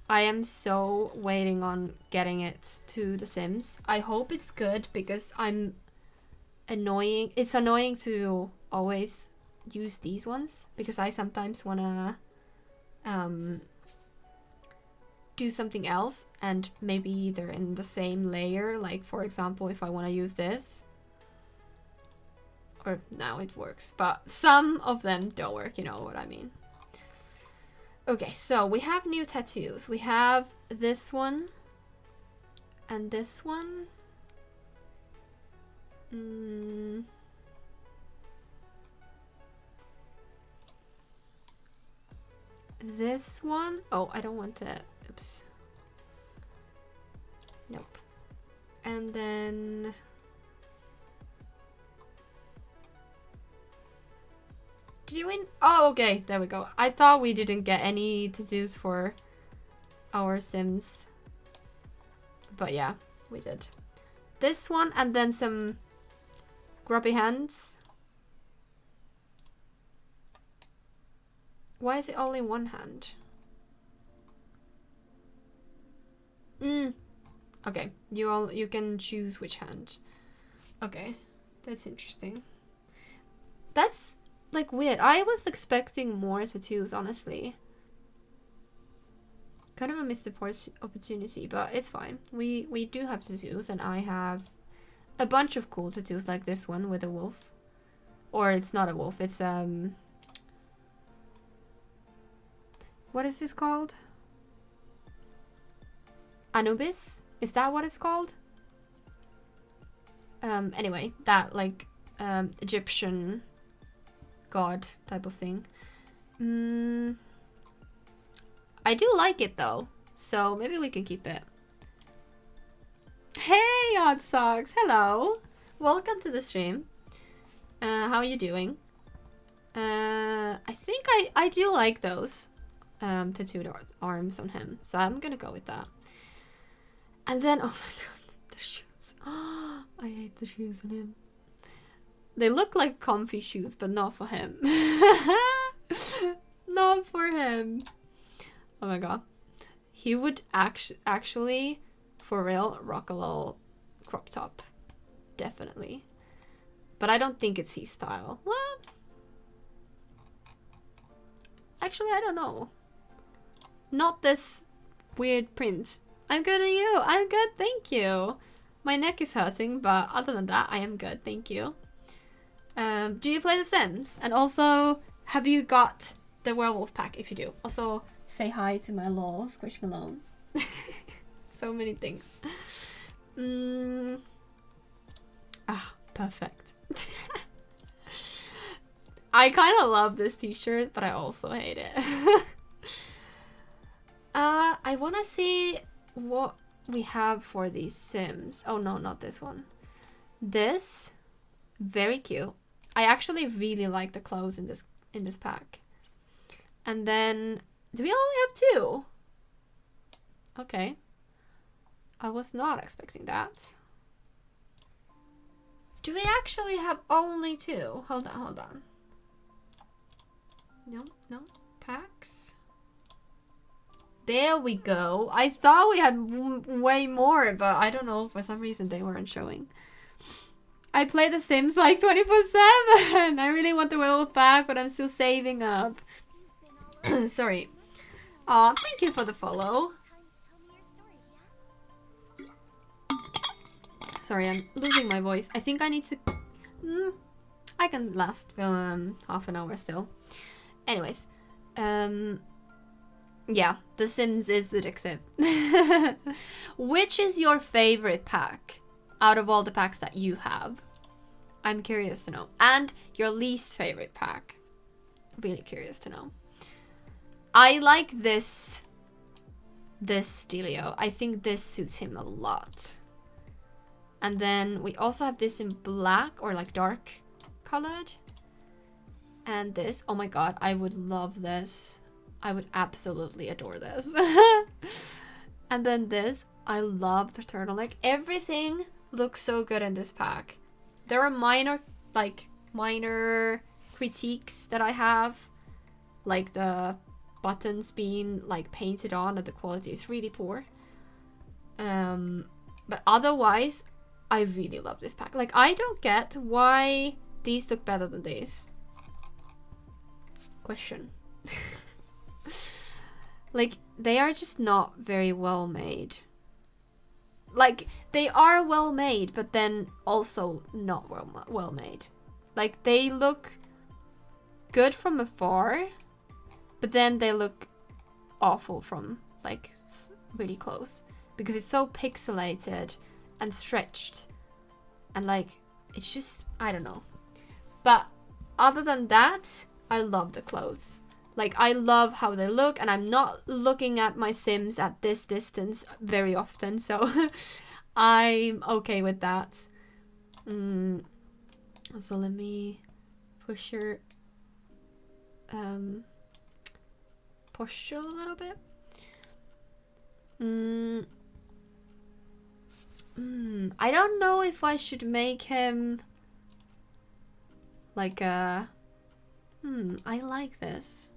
I am so waiting on getting it to The Sims. I hope it's good because I'm annoying. It's annoying to always use these ones because I sometimes wanna do something else, and maybe they're in the same layer. Like for example, if I want to use this, or now it works, but some of them don't work, you know what I mean. Okay, so we have new tattoos. We have this one and this one. This one. Oh, I don't want to. Oops. Nope. And then did you win? Oh, okay. There we go. I thought we didn't get any tattoos for our Sims, but yeah, we did. This one and then some grubby hands. Why is it only one hand? Okay, you can choose which hand. Okay, that's interesting. That's like weird. I was expecting more tattoos, honestly. Kind of a missed opportunity, but it's fine. We do have tattoos, and I have a bunch of cool tattoos like this one with a wolf. Or it's not a wolf, it's what is this called? Anubis? Is that what it's called? Anyway, that like Egyptian god type of thing. I do like it though, so maybe we can keep it. Hey, Odd Socks! Hello! Welcome to the stream. How are you doing? I think I do like those tattooed arms on him, so I'm gonna go with that. And then, oh my god, the shoes. Oh, I hate the shoes on him. They look like comfy shoes, but not for him. Not for him. Oh my god. He would actually, for real, rock a little crop top. Definitely. But I don't think it's his style. What? Actually, I don't know. Not this weird print. I'm good, and you? I'm good, thank you. My neck is hurting, but other than that, I am good, thank you. Do you play The Sims? And also, have you got the werewolf pack? If you do, also say hi to my lol Squishmalone. So many things. Ah, perfect. I kind of love this t-shirt, but I also hate it. I want to see what we have for these Sims. Oh no, not this one. This, very cute. I actually really like the clothes in this pack. And then, do we only have two? Okay. I was not expecting that. Do we actually have only two? Hold on, hold on. No, packs. There we go. I thought we had way more, but I don't know, for some reason they weren't showing. I play The Sims like 24/7. I really want the werewolf back, but I'm still saving up. Sorry. Aw, thank you for the follow. Sorry, I'm losing my voice. I think I need to... I can last half an hour still. Anyways. Yeah, The Sims is addictive. Which is your favorite pack out of all the packs that you have? I'm curious to know. And your least favorite pack. Really curious to know. I like this Delio. I think this suits him a lot. And then we also have this in black or like dark colored. And this, oh my god, I would love this. I would absolutely adore this. And then this, I love the turtleneck. Everything looks so good in this pack. There are minor critiques that I have. Like the buttons being like painted on and the quality is really poor. But otherwise, I really love this pack. Like, I don't get why these look better than these. Question. Like, they are just not very well made. Like, they are well made, but then also not well made. Like, they look good from afar, but then they look awful from, like, really close. Because it's so pixelated and stretched. And, like, it's just, I don't know. But other than that, I love the clothes. Like, I love how they look, and I'm not looking at my Sims at this distance very often, so I'm okay with that. So let me push your posture a little bit. I don't know if I should make him like a... I like this.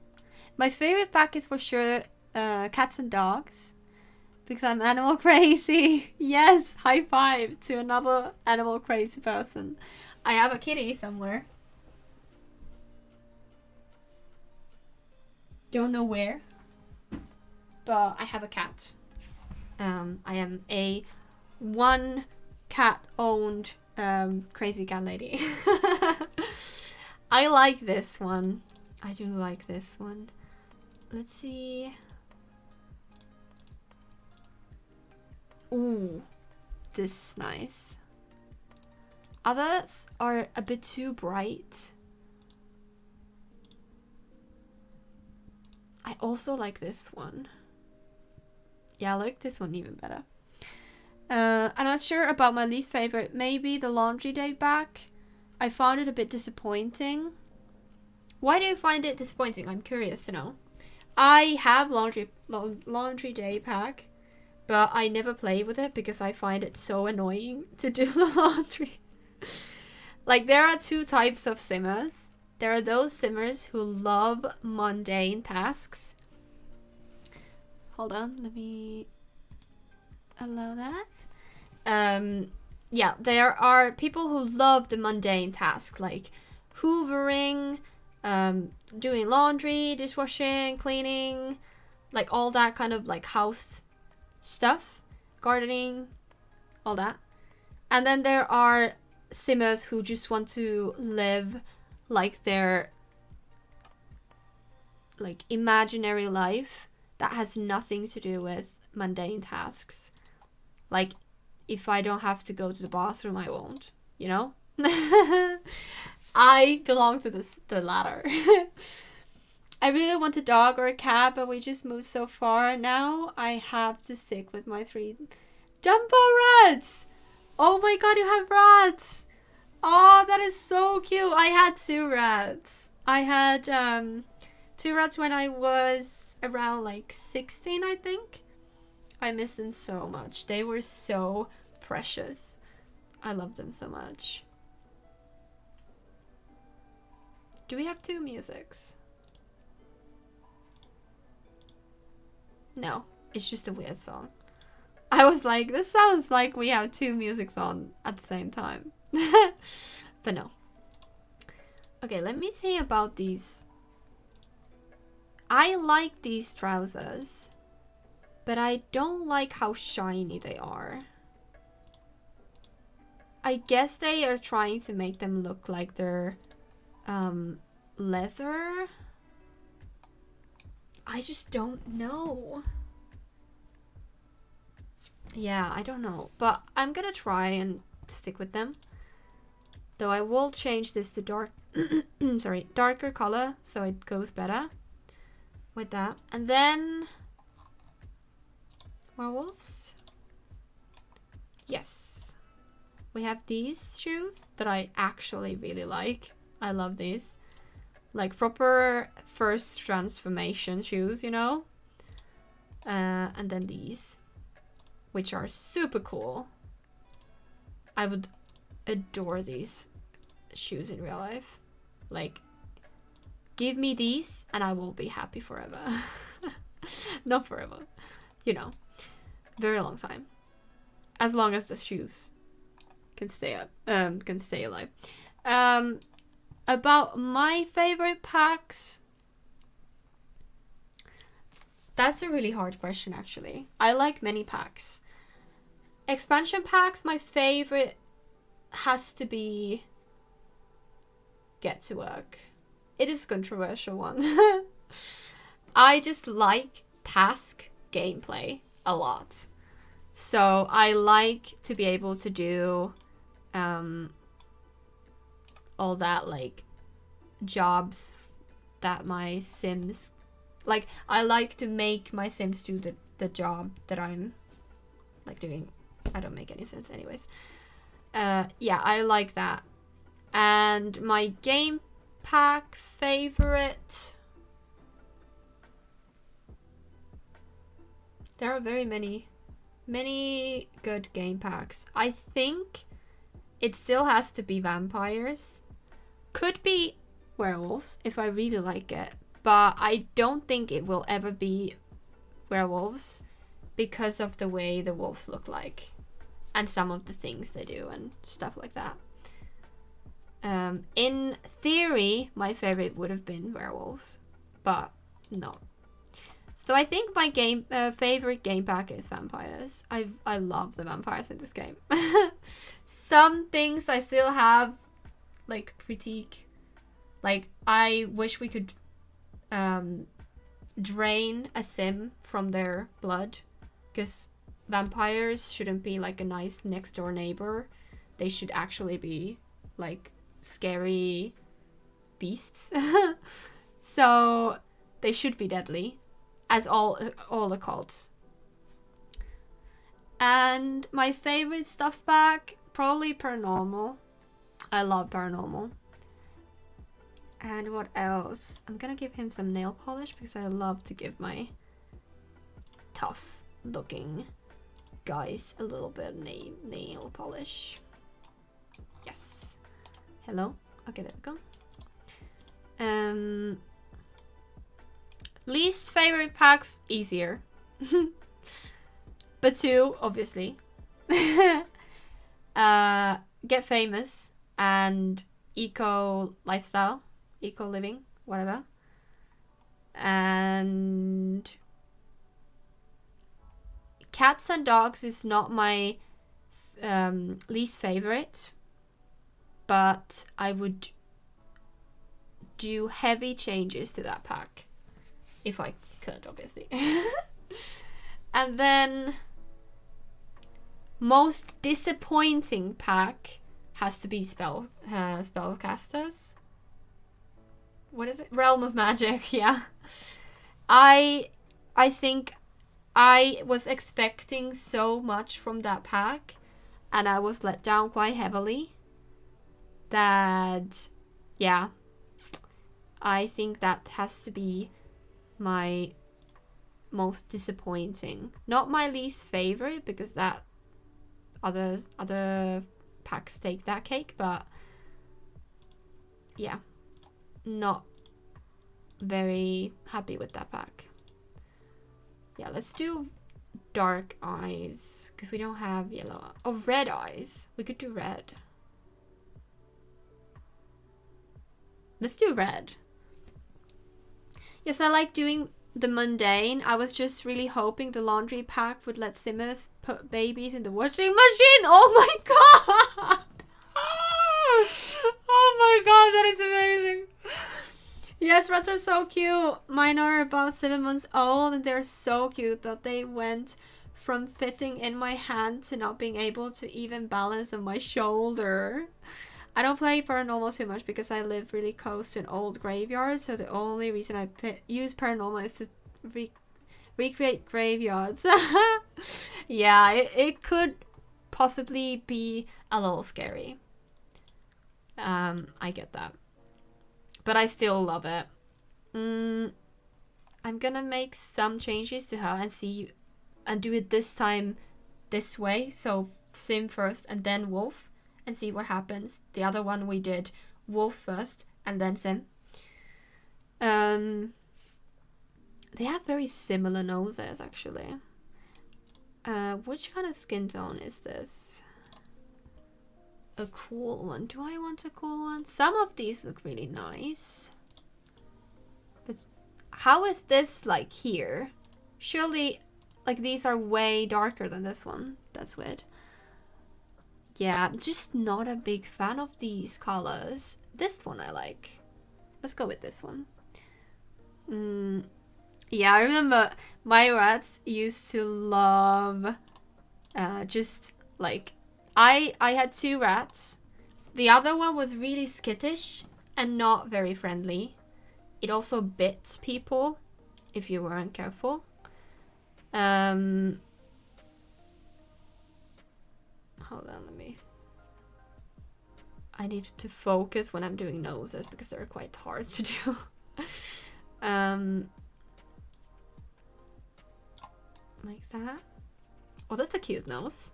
My favorite pack is for sure cats and dogs. Because I'm animal crazy. Yes, high five to another animal crazy person. I have a kitty somewhere. Don't know where. But I have a cat. I am a one cat owned crazy cat lady. I like this one. I do like this one. Let's see. Ooh, this is nice. Others are a bit too bright. I also like this one. Yeah, I like this one even better. I'm not sure about my least favorite. Maybe the laundry day pack. I found it a bit disappointing. Why do you find it disappointing? I'm curious to know. I have laundry day pack, but I never play with it because I find it so annoying to do the laundry. Like, there are two types of simmers. There are those simmers who love mundane tasks. Hold on, let me allow that. Yeah, there are people who love the mundane task, like hoovering, doing laundry, dishwashing, cleaning, like all that kind of like house stuff, gardening, all that. And then there are simmers who just want to live like their like imaginary life that has nothing to do with mundane tasks. Like, if I don't have to go to the bathroom, I won't, you know? I belong to the latter. I really want a dog or a cat, but we just moved so far. Now I have to stick with my 3 Dumbo rats. Oh my god, you have rats. Oh, that is so cute. I had 2 rats. I had 2 rats when I was around like 16, I think. I miss them so much. They were so precious. I love them so much. Do we have 2 musics? No, it's just a weird song. I was like, this sounds like we have 2 musics on at the same time. But no. Okay, let me see about these. I like these trousers, but I don't like how shiny they are. I guess they are trying to make them look like they're leather. I just don't know. Yeah, I don't know. But I'm gonna try and stick with them. Though I will change this to dark sorry, darker color so it goes better with that. And then werewolves. Yes. We have these shoes that I actually really like. I love these. Like proper first transformation shoes, you know? And then these, which are super cool. I would adore these shoes in real life. Like, give me these and I will be happy forever. Not forever. You know, very long time. As long as the shoes can stay up, can stay alive. About my favorite packs. That's a really hard question, actually. I like many packs. Expansion packs, my favorite has to be Get to Work. It is a controversial one. I just like task gameplay a lot. So I like to be able to do all that, like, jobs that my Sims... Like, I like to make my Sims do the job that I'm, like, doing. I don't make any sense anyways. Yeah, I like that. And my game pack favorite... There are very many good game packs. I think it still has to be vampires. Could be werewolves if I really like it. But I don't think it will ever be werewolves because of the way the wolves look like. And some of the things they do and stuff like that. In theory, my favorite would have been werewolves. But no. So I think my favorite game pack is vampires. I love the vampires in this game. Some things I still have, like, critique. Like, I wish we could drain a sim from their blood, because vampires shouldn't be like a nice next door neighbor. They should actually be like scary beasts. So they should be deadly, as all the cults. And my favorite stuff pack, probably paranormal. I love paranormal. And what else? I'm gonna give him some nail polish because I love to give my tough looking guys a little bit of nail polish. Yes. Hello. Okay, there we go. Least favorite packs, easier. But two, obviously. Get Famous and Eco Lifestyle. Eco living, whatever. And Cats and Dogs is not my least favorite, but I would do heavy changes to that pack if I could, obviously. And then most disappointing pack has to be spellcasters. What is it? Realm of Magic, yeah. I think I was expecting so much from that pack, and I was let down quite heavily. That, yeah, I think that has to be my most disappointing. Not my least favorite, because that other packs take that cake, but yeah, not very happy with that pack. Yeah, let's do dark eyes, because we don't have yellow. Oh, red eyes. We could do red. Let's do red. Yes, I like doing the mundane. I was just really hoping the laundry pack would let Simmers put babies in the washing machine. Oh my god! Oh my god, that is amazing. Yes, rats are so cute. Mine are about 7 months old and they're so cute that they went from fitting in my hand to not being able to even balance on my shoulder. I don't play paranormal too much because I live really close to an old graveyard, so the only reason I use paranormal is to recreate graveyards. Yeah, it could possibly be a little scary. I get that. But I still love it. I'm gonna make some changes to her and see, and do it this time this way. So Sim first and then Wolf, and see what happens. The other one we did Wolf first and then Sim. They have very similar noses actually. Which kind of skin tone is this? A cool one. Do I want a cool one? Some of these look really nice. But how is this like here? Surely like these are way darker than this one. That's weird. Yeah, I'm just not a big fan of these colors. This one I like. Let's go with this one. Yeah, I remember my rats used to love just like I had 2 rats. The other one was really skittish and not very friendly. It also bit people if you weren't careful. Hold on, I need to focus when I'm doing noses because they're quite hard to do. Like that. Oh, that's a cute nose.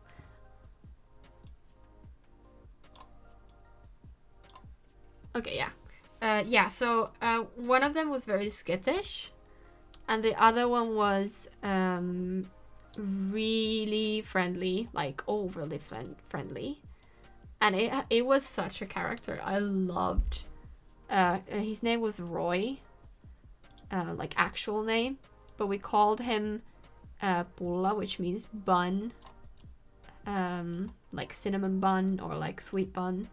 Okay, yeah. Yeah, so one of them was very skittish and the other one was really friendly, like overly friendly. And it was such a character. I loved. His name was Roy, like actual name, but we called him Pulla, which means bun, like cinnamon bun or like sweet bun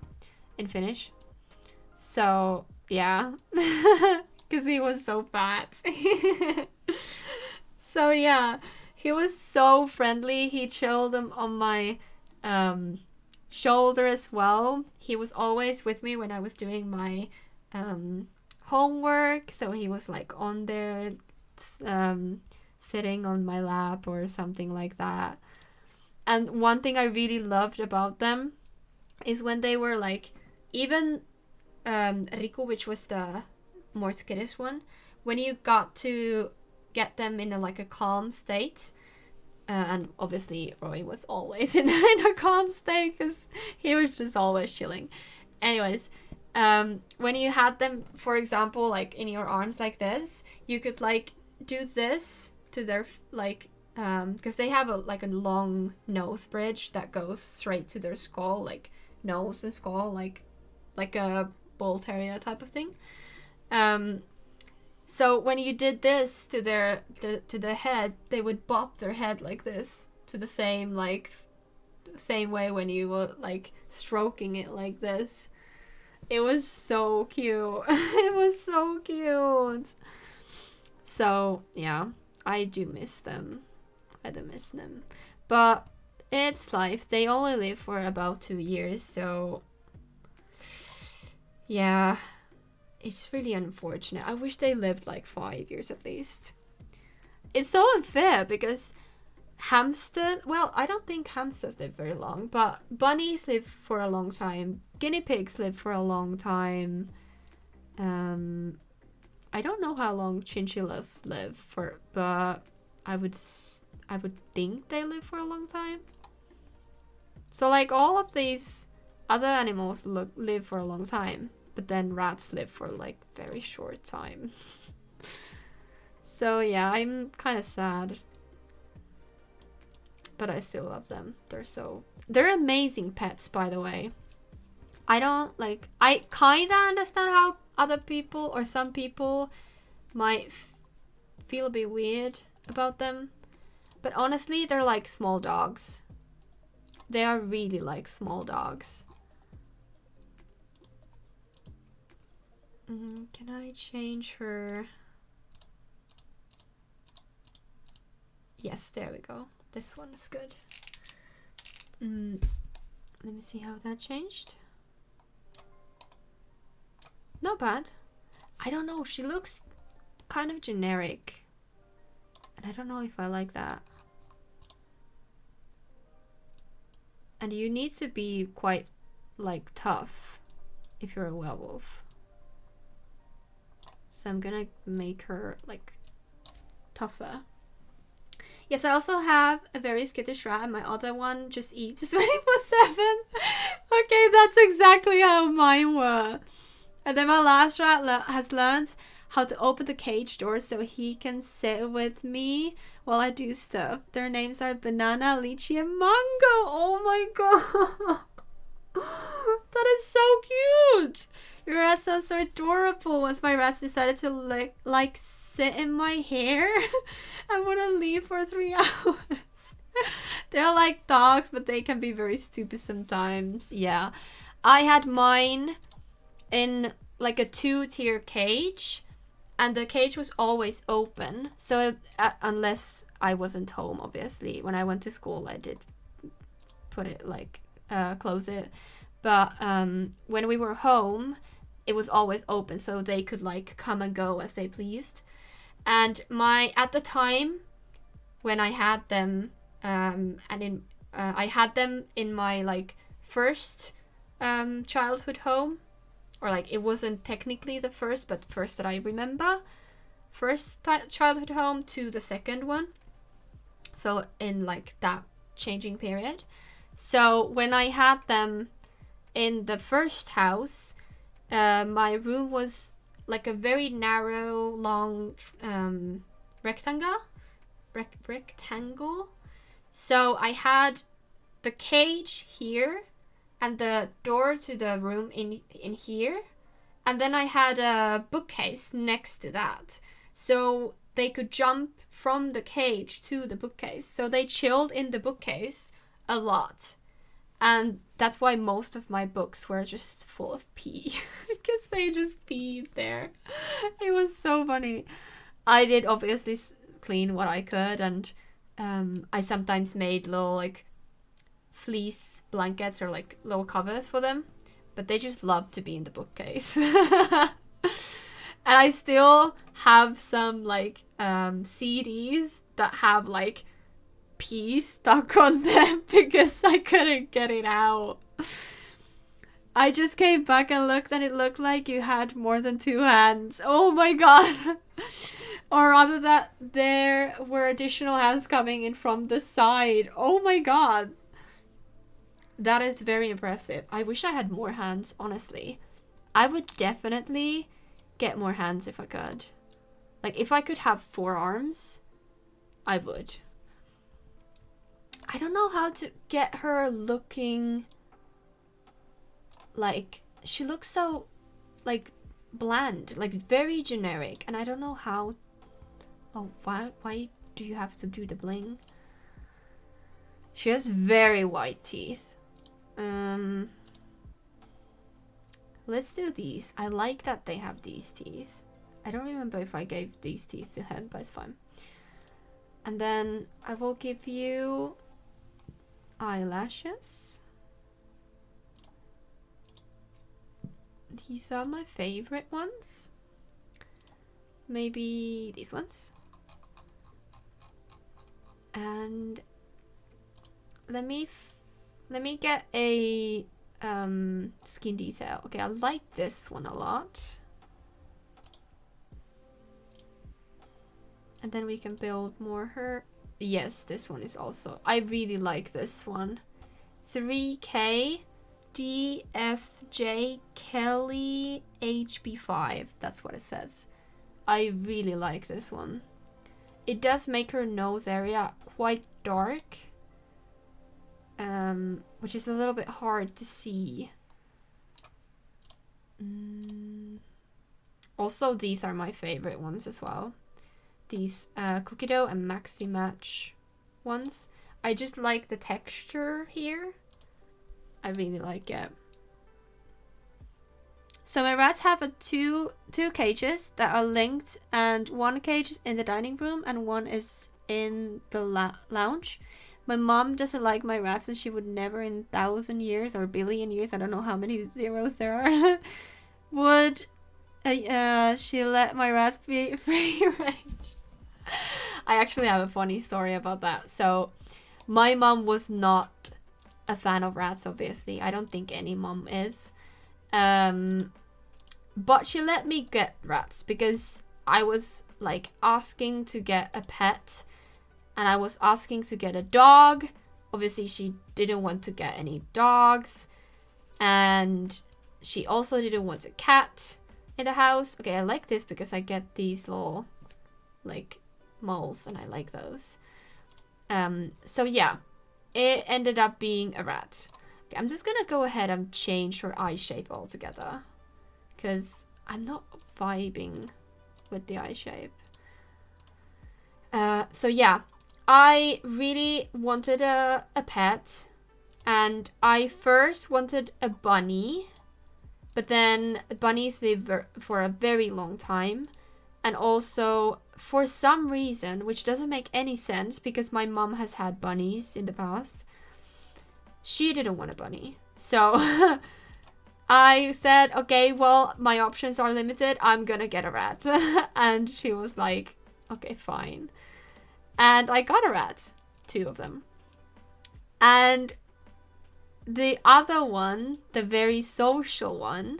in Finnish. So yeah, because he was so fat. So yeah, he was so friendly. He chilled on my shoulder as well. He was always with me when I was doing my homework, so he was like on there sitting on my lap or something like that. And one thing I really loved about them is when they were like, even Riku, which was the more skittish one, when you got to get them in a calm state, and obviously Roy was always in a calm state because he was just always chilling. Anyways, when you had them, for example, like in your arms like this, you could like do this to their like because they have a long nose bridge that goes straight to their skull, like nose and skull, like a bull terrier type of thing. So when you did this to their head, they would bop their head like this to the same way when you were like stroking it like this. It was so cute. It was so cute. So yeah, I do miss them. I do miss them. But it's life. They only live for about 2 years, so yeah. It's really unfortunate. I wish they lived like 5 years at least. It's so unfair because hamsters, well, I don't think hamsters live very long, but bunnies live for a long time. Guinea pigs live for a long time. I don't know how long chinchillas live for, but I would think they live for a long time. So like all of these other animals live for a long time. But then rats live for like very short time. So yeah, I'm kind of sad. But I still love them. They're amazing pets, by the way. I kind of understand how other people or some people might feel a bit weird about them. But honestly, they're like small dogs. They are really like small dogs. Can I change her? Yes, there we go. This one is good. Let me see how that changed. Not bad. I don't know, she looks kind of generic. And I don't know if I like that. And you need to be quite, like, tough if you're a werewolf. So I'm gonna make her, like, tougher. Yes, I also have a very skittish rat. My other one just eats 24/7. Okay, that's exactly how mine were. And then my last rat has learned how to open the cage door so he can sit with me while I do stuff. Their names are Banana, Lychee, and Mango. Oh my god. That is so cute. Your rat sounds so adorable. Once my rats decided to like sit in my hair, I wouldn't leave for 3 hours. They're like dogs, but they can be very stupid sometimes. Yeah. I had mine in like a 2-tier cage, and the cage was always open. So unless I wasn't home, obviously. When I went to school, I did put it like close it. But when we were home, it was always open, so they could like come and go as they pleased. And at the time when I had them, I had them in my like first childhood home, or like it wasn't technically the first, but first that I remember, first childhood home to the second one. So in like that changing period. So when I had them in the first house, my room was like a very narrow, long rectangle. So I had the cage here and the door to the room in here, and then I had a bookcase next to that, so they could jump from the cage to the bookcase. So they chilled in the bookcase a lot. And that's why most of my books were just full of pee. Because they just peed there. It was so funny. I did obviously clean what I could. And I sometimes made little like fleece blankets or like little covers for them. But they just love to be in the bookcase. And I still have some like CDs that have like pee stuck on them because I couldn't get it out. I just came back and looked, and it looked like you had more than 2 hands. Oh my god. Or rather that there were additional hands coming in from the side. Oh my god. That is very impressive. I wish I had more hands, honestly. I would definitely get more hands if I could. Like if I could have 4 arms, I would. I don't know how to get her looking like, she looks so like bland, like very generic, and I don't know how. Oh, why do you have to do the bling? She has very white teeth. Let's do these. I like that they have these teeth. I don't remember if I gave these teeth to him, but it's fine. And then I will give you eyelashes. These are my favorite ones. Maybe these ones. And let me get a skin detail. Okay, I like this one a lot. And then we can build more her. Yes, this one is also. I really like this one. 3K DFJ Kelly HB5. That's what it says. I really like this one. It does make her nose area quite dark. Which is a little bit hard to see. also these are my favorite ones as well. These cookie dough and maxi match ones. I just like the texture here. I really like it. So my rats have two cages that are linked, and one cage is in the dining room and one is in the lounge. My mom doesn't like my rats, and she would never in 1,000 years or billion years, I don't know how many zeros there are, would she let my rats be free range. I actually have a funny story about that. So my mom was not a fan of rats, obviously. I don't think any mom is. But she let me get rats because I was like asking to get a pet, and I was asking to get a dog. Obviously she didn't want to get any dogs, and she also didn't want a cat in the house. Okay, I like this because I get these little like moles and I like those. So yeah, it ended up being a rat. Okay, I'm just gonna go ahead and change her eye shape altogether, because I'm not vibing with the eye shape. So yeah, I really wanted a pet, and I first wanted a bunny, but then bunnies live for a very long time, and also for some reason, which doesn't make any sense because my mom has had bunnies in the past, she didn't want a bunny. So I said, okay, well, my options are limited. I'm gonna get a rat. And she was like, okay, fine. And I got a rat, 2 of them. And the other one, the very social one,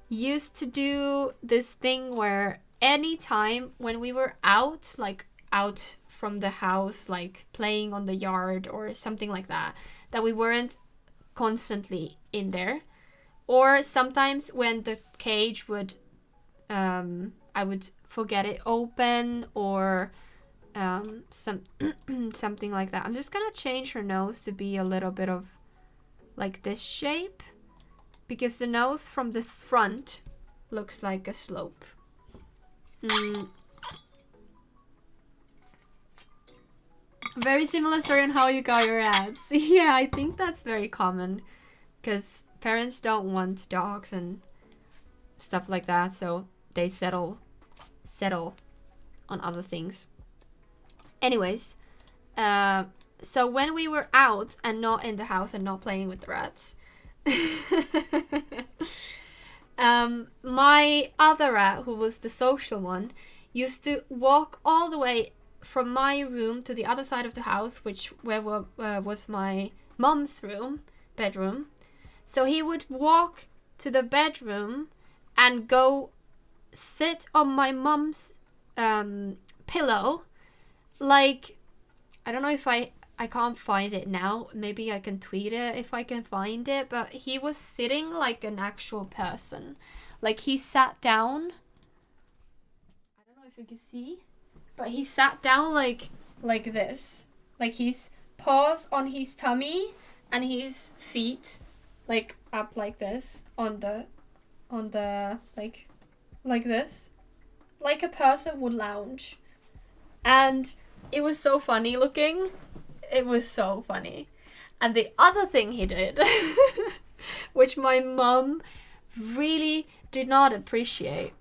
used to do this thing where anytime when we were out, like out from the house, like playing on the yard or something like that, that we weren't constantly in there. Or sometimes when the cage would, I would forget it open, or something like that. I'm just gonna change her nose to be a little bit of like this shape, because the nose from the front looks like a slope. Very similar story on how you got your rats. Yeah, I think that's very common, because parents don't want dogs and stuff like that, so they settle on other things. Anyways, so when we were out and not in the house and not playing with the rats, my other rat, who was the social one, used to walk all the way from my room to the other side of the house, where was my mom's bedroom. So he would walk to the bedroom and go sit on my mom's pillow. Like, I don't know if I can't find it now. Maybe I can tweet it if I can find it. But he was sitting like an actual person. Like, he sat down. I don't know if you can see. But he sat down like this. Like, his paws on his tummy and his feet like up like this on the like this, like a person would lounge. And it was so funny looking. It was so funny. And the other thing he did, which my mom really did not appreciate,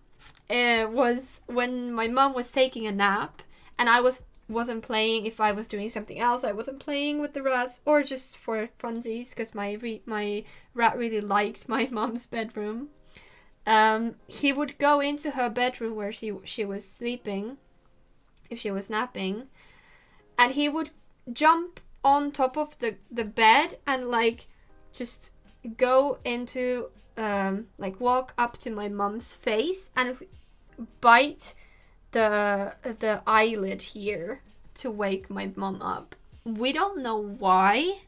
was when my mom was taking a nap and I wasn't playing. If I was doing something else, I wasn't playing with the rats, or just for funsies, because my rat really liked my mom's bedroom. He would go into her bedroom where she was sleeping, if she was napping, and he would jump on top of the bed and like just go into like walk up to my mom's face and bite the eyelid here to wake my mom up. We don't know why.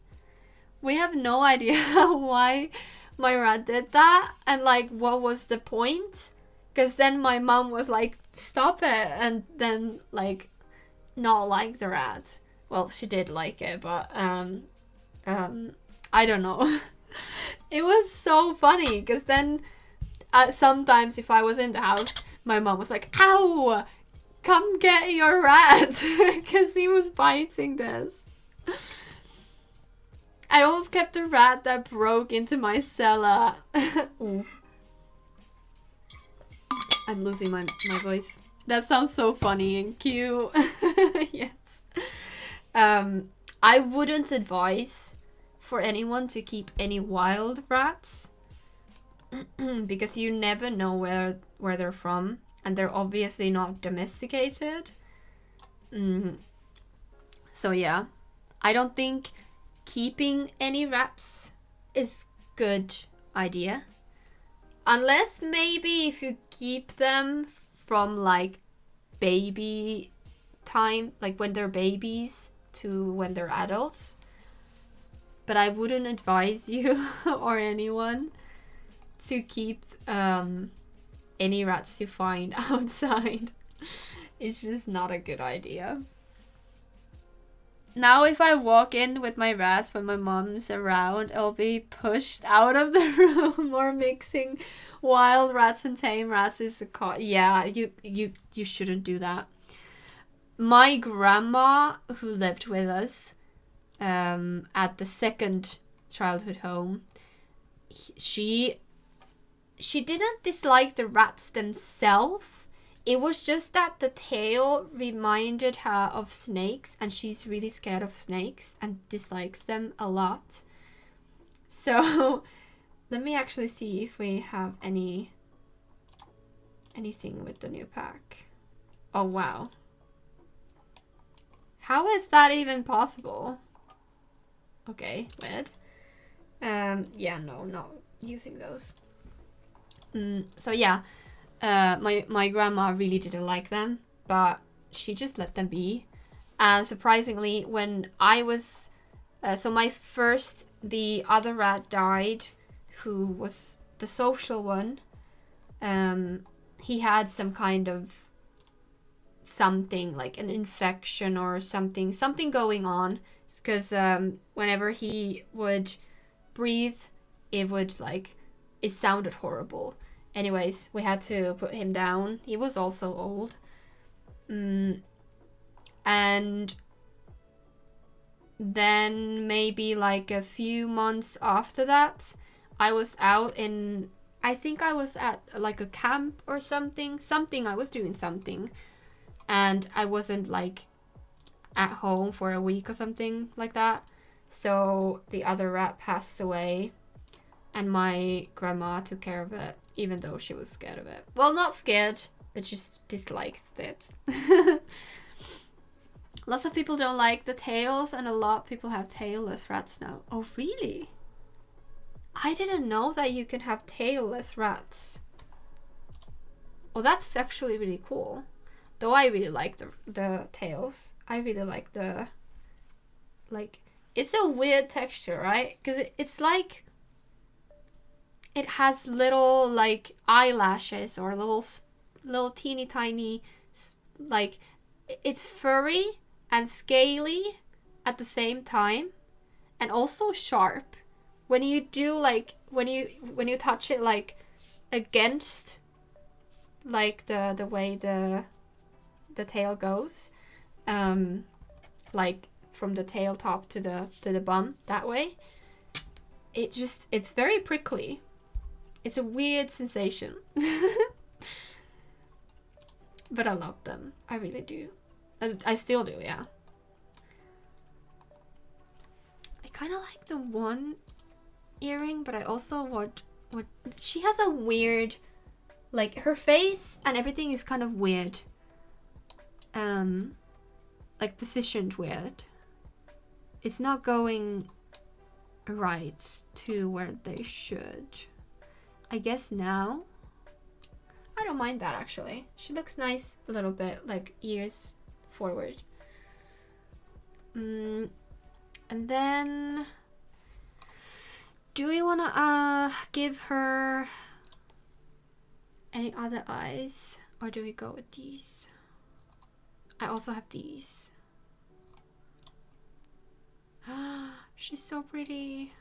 We have no idea why my rat did that, and like what was the point, because then my mom was like, stop it, and then like not like the rat. Well, she did like it, but I don't know. It was so funny, because then sometimes if I was in the house, my mom was like, ow, come get your rat, because he was biting this. I almost kept a rat that broke into my cellar. Oof. I'm losing my voice. That sounds so funny and cute. Yes. I wouldn't advise for anyone to keep any wild rats because you never know where they're from, and they're obviously not domesticated. So yeah, I don't think keeping any rats is good idea, unless maybe if you keep them from like baby time, like when they're babies to when they're adults. But I wouldn't advise you or anyone to keep any rats you find outside. It's just not a good idea. Now if I walk in with my rats when my mom's around, I'll be pushed out of the room, or mixing wild rats and tame rats is a yeah, you shouldn't do that. My grandma, who lived with us at the second childhood home, she didn't dislike the rats themselves. It was just that the tail reminded her of snakes, and she's really scared of snakes and dislikes them a lot. So let me actually see if we have anything with the new pack. Oh wow. How is that even possible? Okay, weird. Yeah, no, not using those. So yeah, my grandma really didn't like them, but she just let them be. And surprisingly, when I was, the other rat died, who was the social one. He had some kind of something, like an infection or something going on, because whenever he would breathe, it sounded horrible. Anyways, we had to put him down. He was also old. And then maybe like a few months after that, I was out in, I think I was at like a camp or something. I was doing something. And I wasn't like at home for a week or something like that. So the other rat passed away, and my grandma took care of it, even though she was scared of it. Well, not scared, but just disliked it. Lots of people don't like the tails, and a lot of people have tailless rats now. Oh, really? I didn't know that you can have tailless rats. Oh, that's actually really cool. Though I really like the tails. I really like the, like, it's a weird texture, right? Because it's like, it has little like eyelashes, or little teeny tiny, like, it's furry and scaly at the same time, and also sharp. When you do like, when you touch it like against like the way the tail goes, like from the tail top to the bum, that way, it's very prickly. It's a weird sensation. But I love them. I really do. I still do, yeah. I kind of like the one earring, but I also what she has a weird, like, her face and everything is kind of weird. Like positioned weird. It's not going right to where they should. I guess now. I don't mind that actually. She looks nice a little bit, like ears forward. And then, do we wanna give her any other eyes, or do we go with these? I also have these. She's so pretty.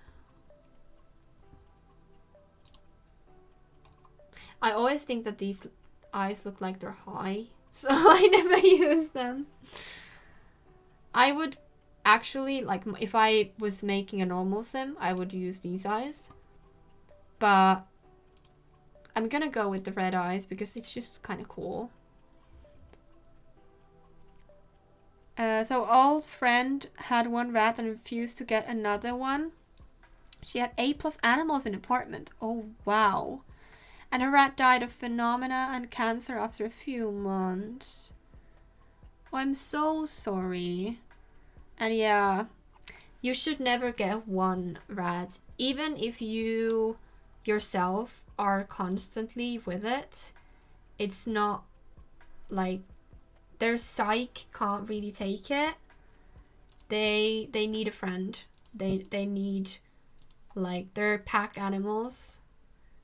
I always think that these eyes look like they're high. So I never use them. I would actually, like, if I was making a normal sim, I would use these eyes. But I'm gonna go with the red eyes because it's just kind of cool. So old friend had one rat and refused to get another one. She had 8+ animals in apartment. Oh, wow. And her rat died of phenomena and cancer after a few months. Oh, I'm so sorry. And yeah, you should never get one rat. Even if you yourself are constantly with it, it's not like their psyche can't really take it. They need a friend. They need, like, they're pack animals,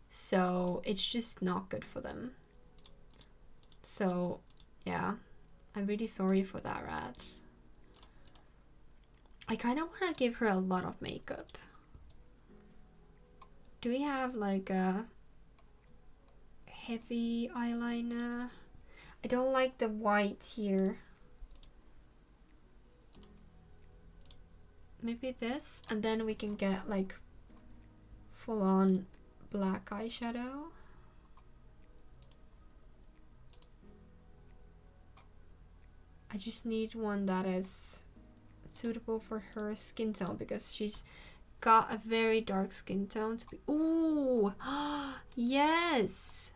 so it's just not good for them. So yeah, I'm really sorry for that rat. I kind of want to give her a lot of makeup. Do we have like a heavy eyeliner? I don't like the white here. Maybe this, and then we can get like full-on black eyeshadow. I just need one that is suitable for her skin tone because she's got a very dark skin tone to be. Ooh, yes,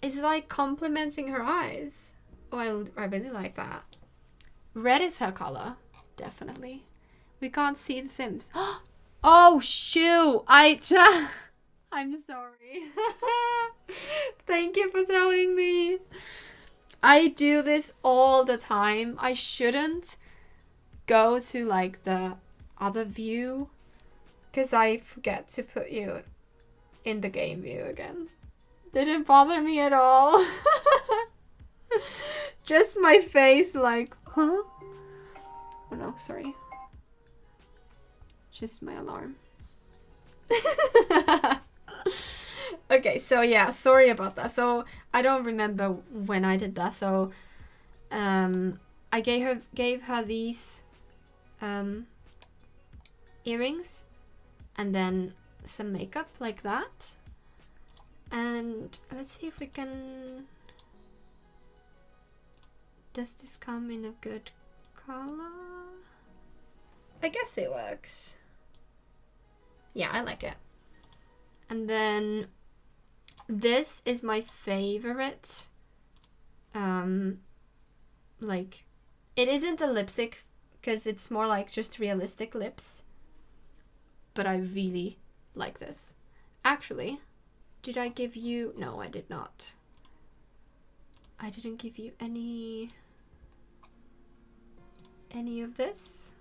it's like complementing her eyes. Oh, I really like that. Red is her color, definitely. We can't see the Sims. Oh shoot! I'm sorry. Thank you for telling me. I do this all the time. I shouldn't go to like the other view because I forget to put you in the game view again. Didn't bother me at all. Just my face like, huh? Oh no, sorry. Just my alarm. Okay, so yeah, sorry about that. So I don't remember when I did that. So I gave her these earrings and then some makeup like that. And let's see if we can. Does this come in a good color? I guess it works. Yeah, I like it. And then this is my favorite. Like, it isn't a lipstick because it's more like just realistic lips. But I really like this. Actually, did I give you? No, I did not. I didn't give you any of this.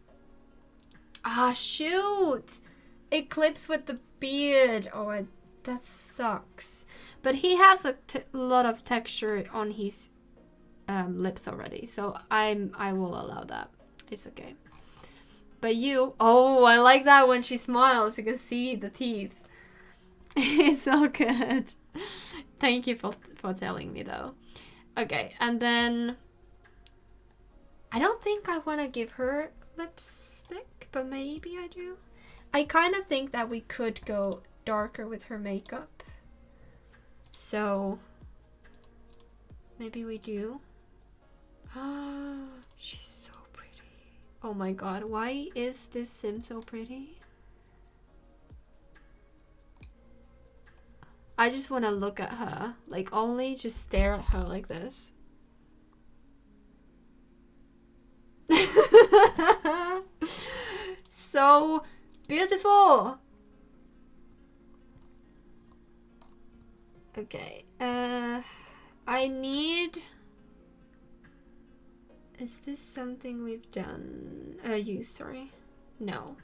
Ah, shoot! It clips with the beard. Oh, that sucks. But he has a lot of texture on his lips already, so I will allow that. It's okay. But you, oh, I like that when she smiles. You can see the teeth. It's so good. Thank you for telling me though. Okay, and then I don't think I want to give her lipstick, but maybe I do. I kind of think that we could go darker with her makeup. So maybe we do. She's so pretty. Oh my god, why is this sim so pretty? I just want to look at her. Like, only just stare at her like this. So beautiful. Okay, I need. Is this something we've done? Used, sorry. No.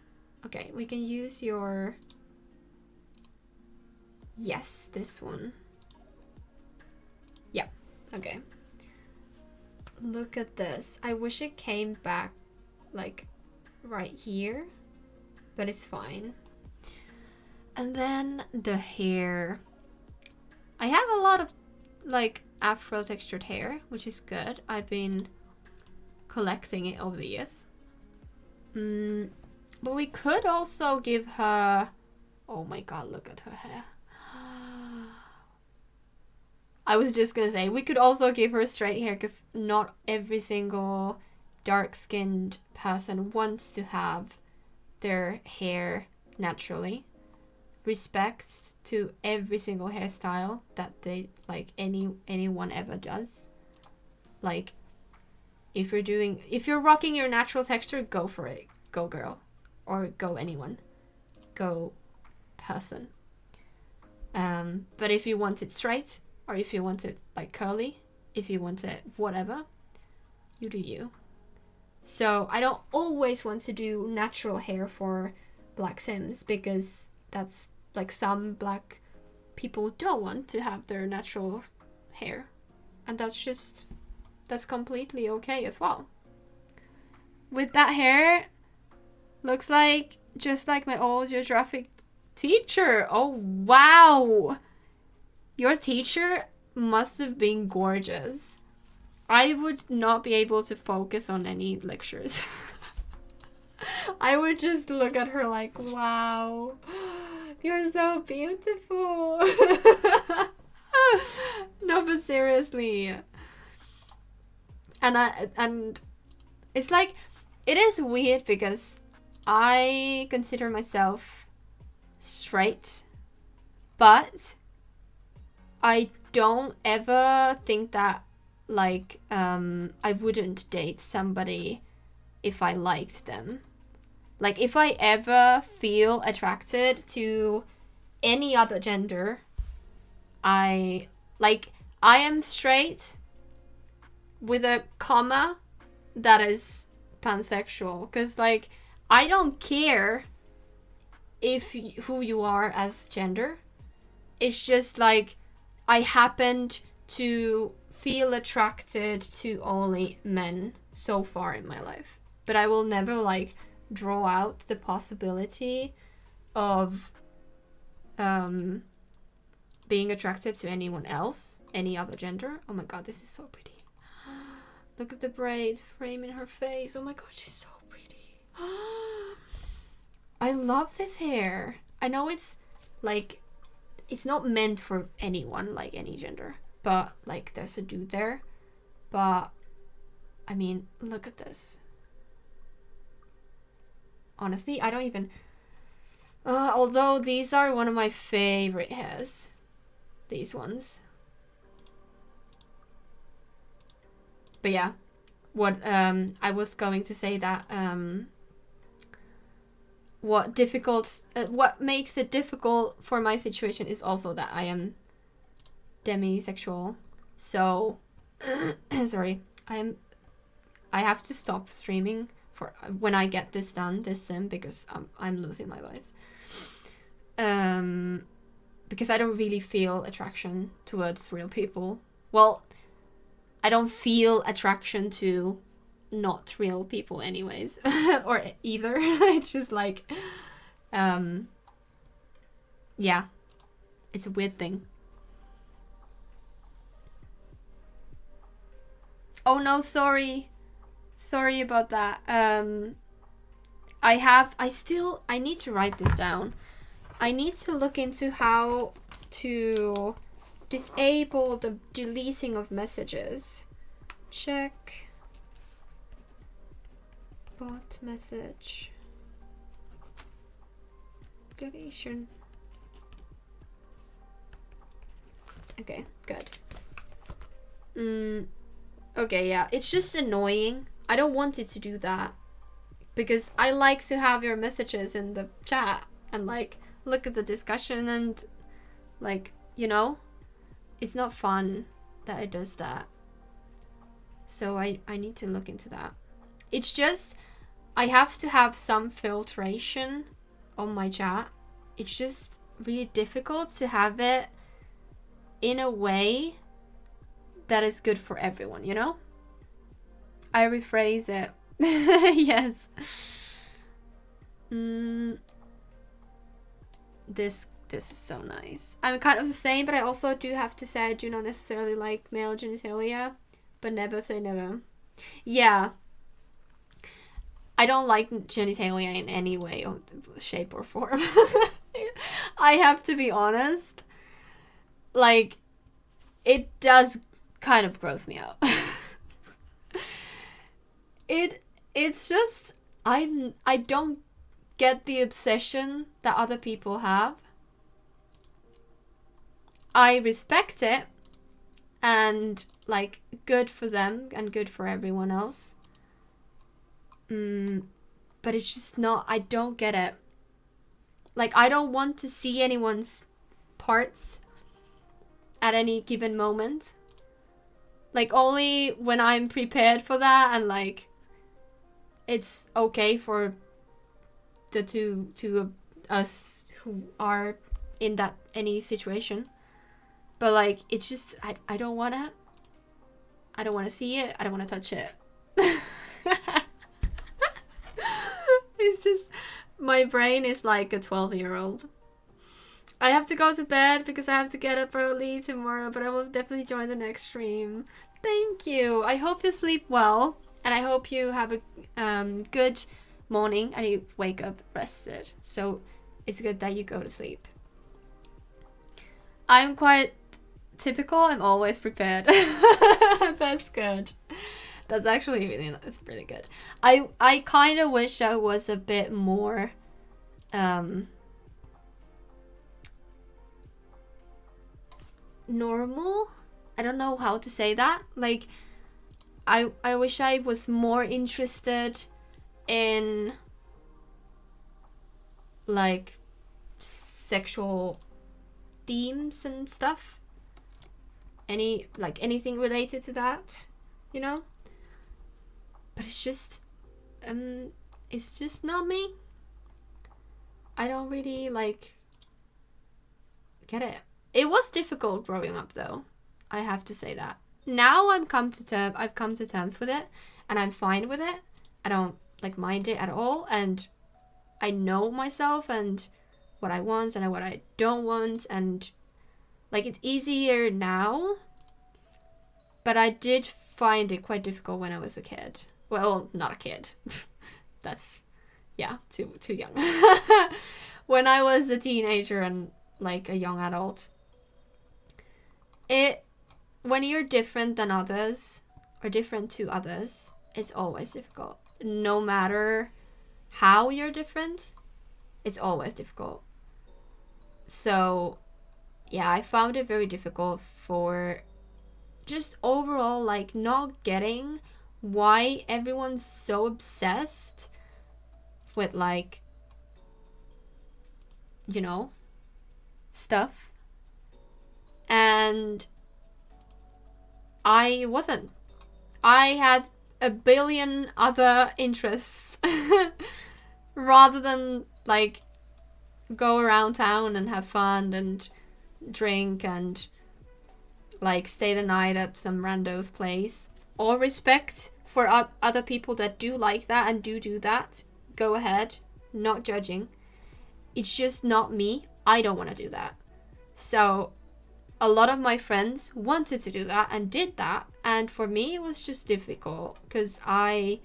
Okay, we can use your. Yes, this one. Yeah, okay. Look at this. I wish it came back like right here, but it's fine. And then the hair. I have a lot of like afro textured hair, which is good. I've been collecting it over the years. But we could also give her... Oh my god, look at her hair. I was just gonna say, we could also give her straight hair, because not every single dark-skinned person wants to have their hair naturally. Respect to every single hairstyle that they, like, anyone ever does. Like, if you're rocking your natural texture, go for it. Go girl. Or go anyone. Go person. But if you want it straight, or if you want it like curly, if you want it whatever, you do you. So I don't always want to do natural hair for Black Sims, because that's like, some Black people don't want to have their natural hair, and that's completely okay as well. With that hair, looks like just like my old geographic teacher. Oh wow, your teacher must have been gorgeous. I would not be able to focus on any lectures. I would just look at her like, wow, you're so beautiful. No, but seriously. And it's like, it is weird because I consider myself straight, but I don't ever think that, like, I wouldn't date somebody if I liked them. Like, if I ever feel attracted to any other gender, I am straight with a comma that is pansexual, because, like, I don't care who you are as gender. It's just like, I happened to feel attracted to only men so far in my life, but I will never, like, draw out the possibility of being attracted to anyone else, any other gender. Oh my god, this is so pretty. Look at the braids framing her face. Oh my god, she's so pretty. I love this hair. I know it's like, it's not meant for anyone, like any gender, but like, there's a dude there. But I mean, look at this. Honestly, I don't even... although these are one of my favorite hairs. These ones. But yeah, what I was going to say that what makes it difficult for my situation is also that I am demisexual. So sorry, I have to stop streaming for when I get this done, this sim, because I'm losing my voice. Because I don't really feel attraction towards real people. Well, I don't feel attraction to not real people anyways. Or either. It's just like, yeah, it's a weird thing. Oh no, sorry about that. I need to write this down. I need to look into how to disable the deleting of messages. Check bot message deletion. Okay, good. Okay, yeah, it's just annoying. I don't want it to do that, because I like to have your messages in the chat and, like, look at the discussion and, like, you know, it's not fun that it does that. So I need to look into that. It's just, I have to have some filtration on my chat. It's just really difficult to have it in a way that is good for everyone, you know? I rephrase it. Yes. This is so nice. I'm kind of the same, but I also do have to say I do not necessarily like male genitalia, but never say never. Yeah. I don't like genitalia in any way or shape or form. I have to be honest. Like, it does kind of gross me out. It's just I don't get the obsession that other people have. I respect it, and like, good for them and good for everyone else. But it's just not, I don't get it. Like, I don't want to see anyone's parts at any given moment. Like, only when I'm prepared for that, and like, it's okay for the two of us who are in that any situation. But like, it's just, I don't wanna see it. I don't wanna touch it. It's just, my brain is like a 12-year-old. I have to go to bed because I have to get up early tomorrow, but I will definitely join the next stream. Thank you. I hope you sleep well, and I hope you have a good morning and you wake up rested. So it's good that you go to sleep. I'm quite typical. I'm always prepared. That's good. That's actually it's really good. I kind of wish I was a bit more normal. I don't know how to say that. Like, I wish I was more interested in like sexual themes and stuff. Anything related to that, you know? But it's just not me. I don't really like get it. It was difficult growing up though. I have to say that. Now I've come to terms with it, and I'm fine with it. I don't like mind it at all, and I know myself and what I want and what I don't want, and like, it's easier now. But I did find it quite difficult when I was a kid. Well, not a kid. That's, yeah, too young. When I was a teenager and like a young adult, when you're different than others or different to others, it's always difficult. No matter how you're different, it's always difficult. So yeah, I found it very difficult for just overall, like, not getting why everyone's so obsessed with, like, you know, stuff. And I wasn't. I had a billion other interests rather than like go around town and have fun and drink and like stay the night at some rando's place. All respect for other people that do like that and do that. Go ahead, not judging. It's just not me. I don't want to do that. So a lot of my friends wanted to do that and did that, and for me it was just difficult because I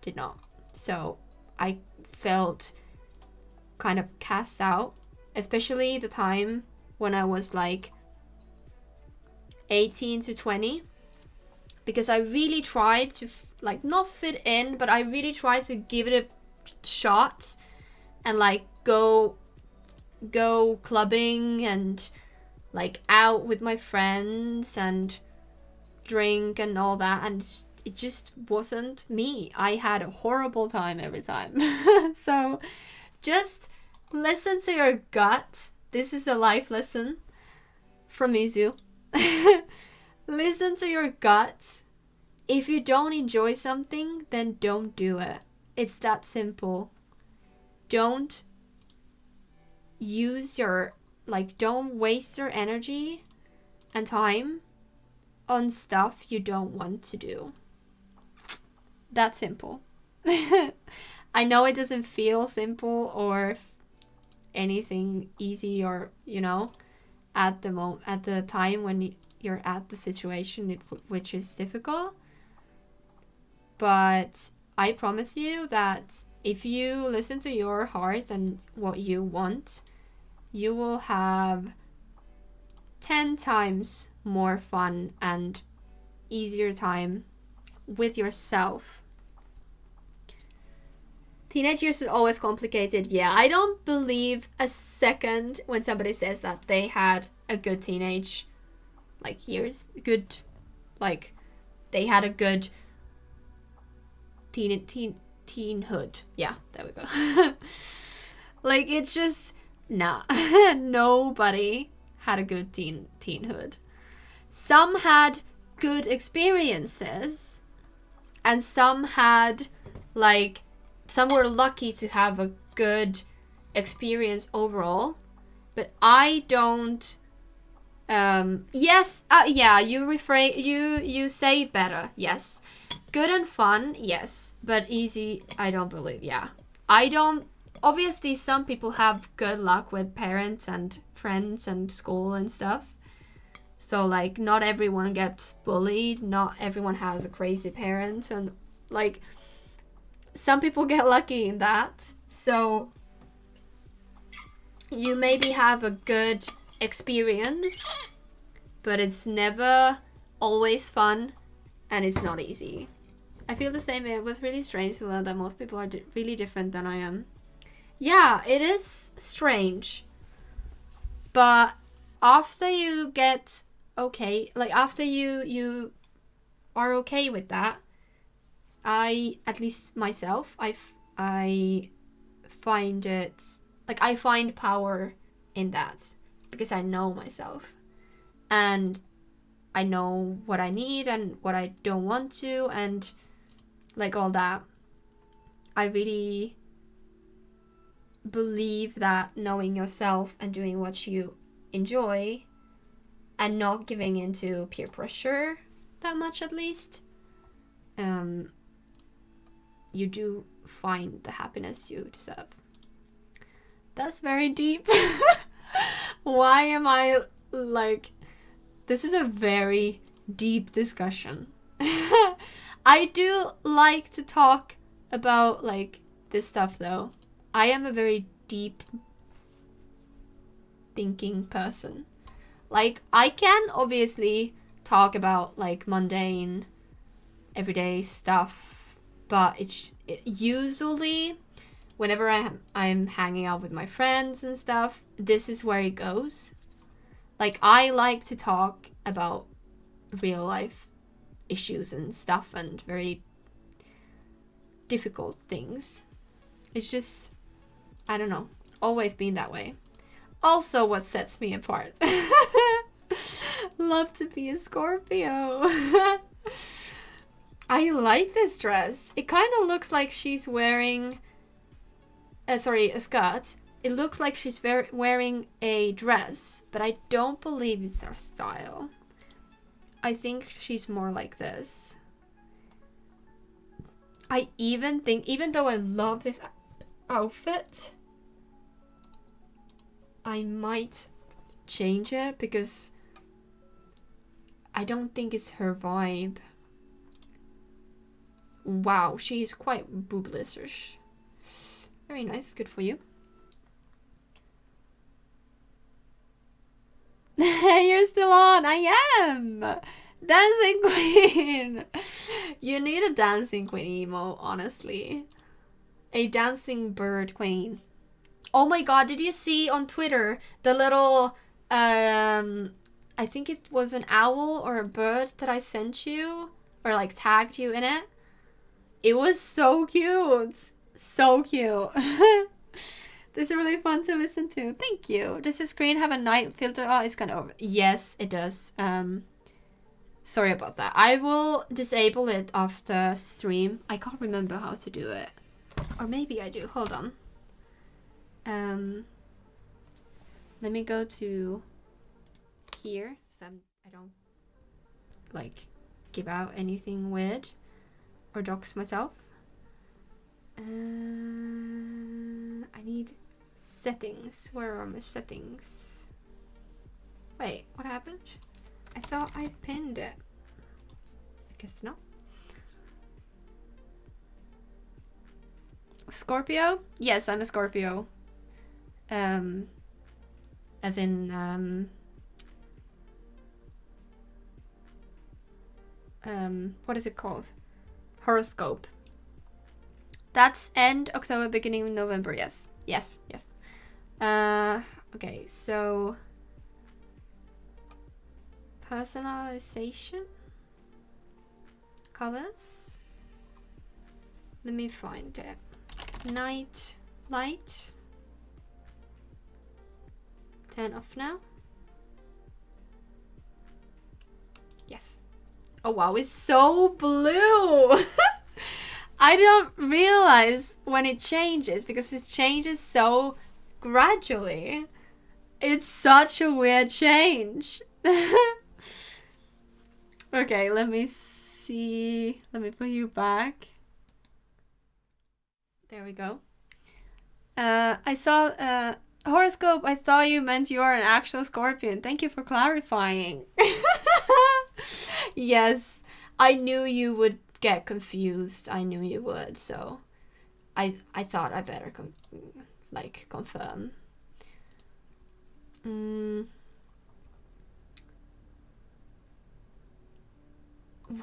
did not. So I felt kind of cast out, especially the time when I was like 18 to 20, because I really tried to like not fit in, but I really tried to give it a shot and like go clubbing and like out with my friends and drink and all that, and it just wasn't me. I had a horrible time every time. So just listen to your gut. This is a life lesson from Izu. Listen to your gut. If you don't enjoy something, then don't do it. It's that simple. Don't use your don't waste your energy and time on stuff you don't want to do. That simple. I know it doesn't feel simple, or anything easy or, you know, at the time when you're at the situation which is difficult. But I promise you that if you listen to your heart and what you want, you will have 10 times more fun and easier time with yourself. Teenage years is always complicated. Yeah, I don't believe a second when somebody says that they had a good teenage, like, years. Good, like, they had a good teenhood. Yeah, there we go. Like, it's just, nah. Nobody had a good teenhood. Some had good experiences, and some had, like, some were lucky to have a good experience overall. But I don't. Yes. Yeah. You say better. Yes. Good and fun. Yes. But easy, I don't believe. Yeah. I don't. Obviously, some people have good luck with parents and friends and school and stuff. So, like, not everyone gets bullied. Not everyone has a crazy parent, and, like, some people get lucky in that. So you maybe have a good experience, but it's never always fun, and it's not easy. I feel the same. It was really strange to learn that most people are really different than I am. Yeah, it is strange. But after you get okay, like, after you are okay with that, at least myself, I find it, like, I find power in that, because I know myself, and I know what I need and what I don't want to, and, like, all that. I really believe that knowing yourself and doing what you enjoy and not giving into peer pressure that much, at least, you do find the happiness you deserve. That's very deep. Why am I, like, this is a very deep discussion. I do like to talk about, like, this stuff, though. I am a very deep thinking person. Like, I can obviously talk about, like, mundane, everyday stuff, but it's usually whenever I'm hanging out with my friends and stuff, this is where it goes. Like, I like to talk about real life issues and stuff and very difficult things. It's just, I don't know, always been that way. Also, what sets me apart. Love to be a Scorpio. I like this dress. It kind of looks like she's wearing a skirt. It looks like she's wearing a dress, but I don't believe it's her style. I think she's more like this. I even think, even though I love this outfit, I might change it because I don't think it's her vibe. Wow, she's quite boobless-ish. Very nice, good for you. You're still on. I am. Dancing queen. You need a dancing queen emo, honestly. A dancing bird queen. Oh my god, did you see on Twitter the little, I think it was an owl or a bird that I sent you? Or, like, tagged you in it? It was so cute. So cute. This is really fun to listen to. Thank you. Does the screen have a night filter? Oh, it's kind of over. Yes, it does. Sorry about that. I will disable it after stream. I can't remember how to do it. Or maybe I do. Hold on. Let me go to here. So I don't, like, give out anything weird or dox myself. I need Settings. Where are my settings? Wait, what happened? I thought I pinned it. I guess not. Scorpio? Yes, I'm a Scorpio. As in, what is it called? Horoscope. That's end October, beginning November. Yes, yes, yes. Okay, so personalization, colors. Let me find it. Night light. Turn off now. Yes. Oh wow, it's so blue. I don't realize when it changes because it changes so gradually. It's such a weird change. Okay, let me see. Let me put you back. There we go. I saw horoscope. I thought you meant you are an actual Scorpion. Thank you for clarifying. Yes, I knew you would get confused. I knew you would, so I thought I better confirm.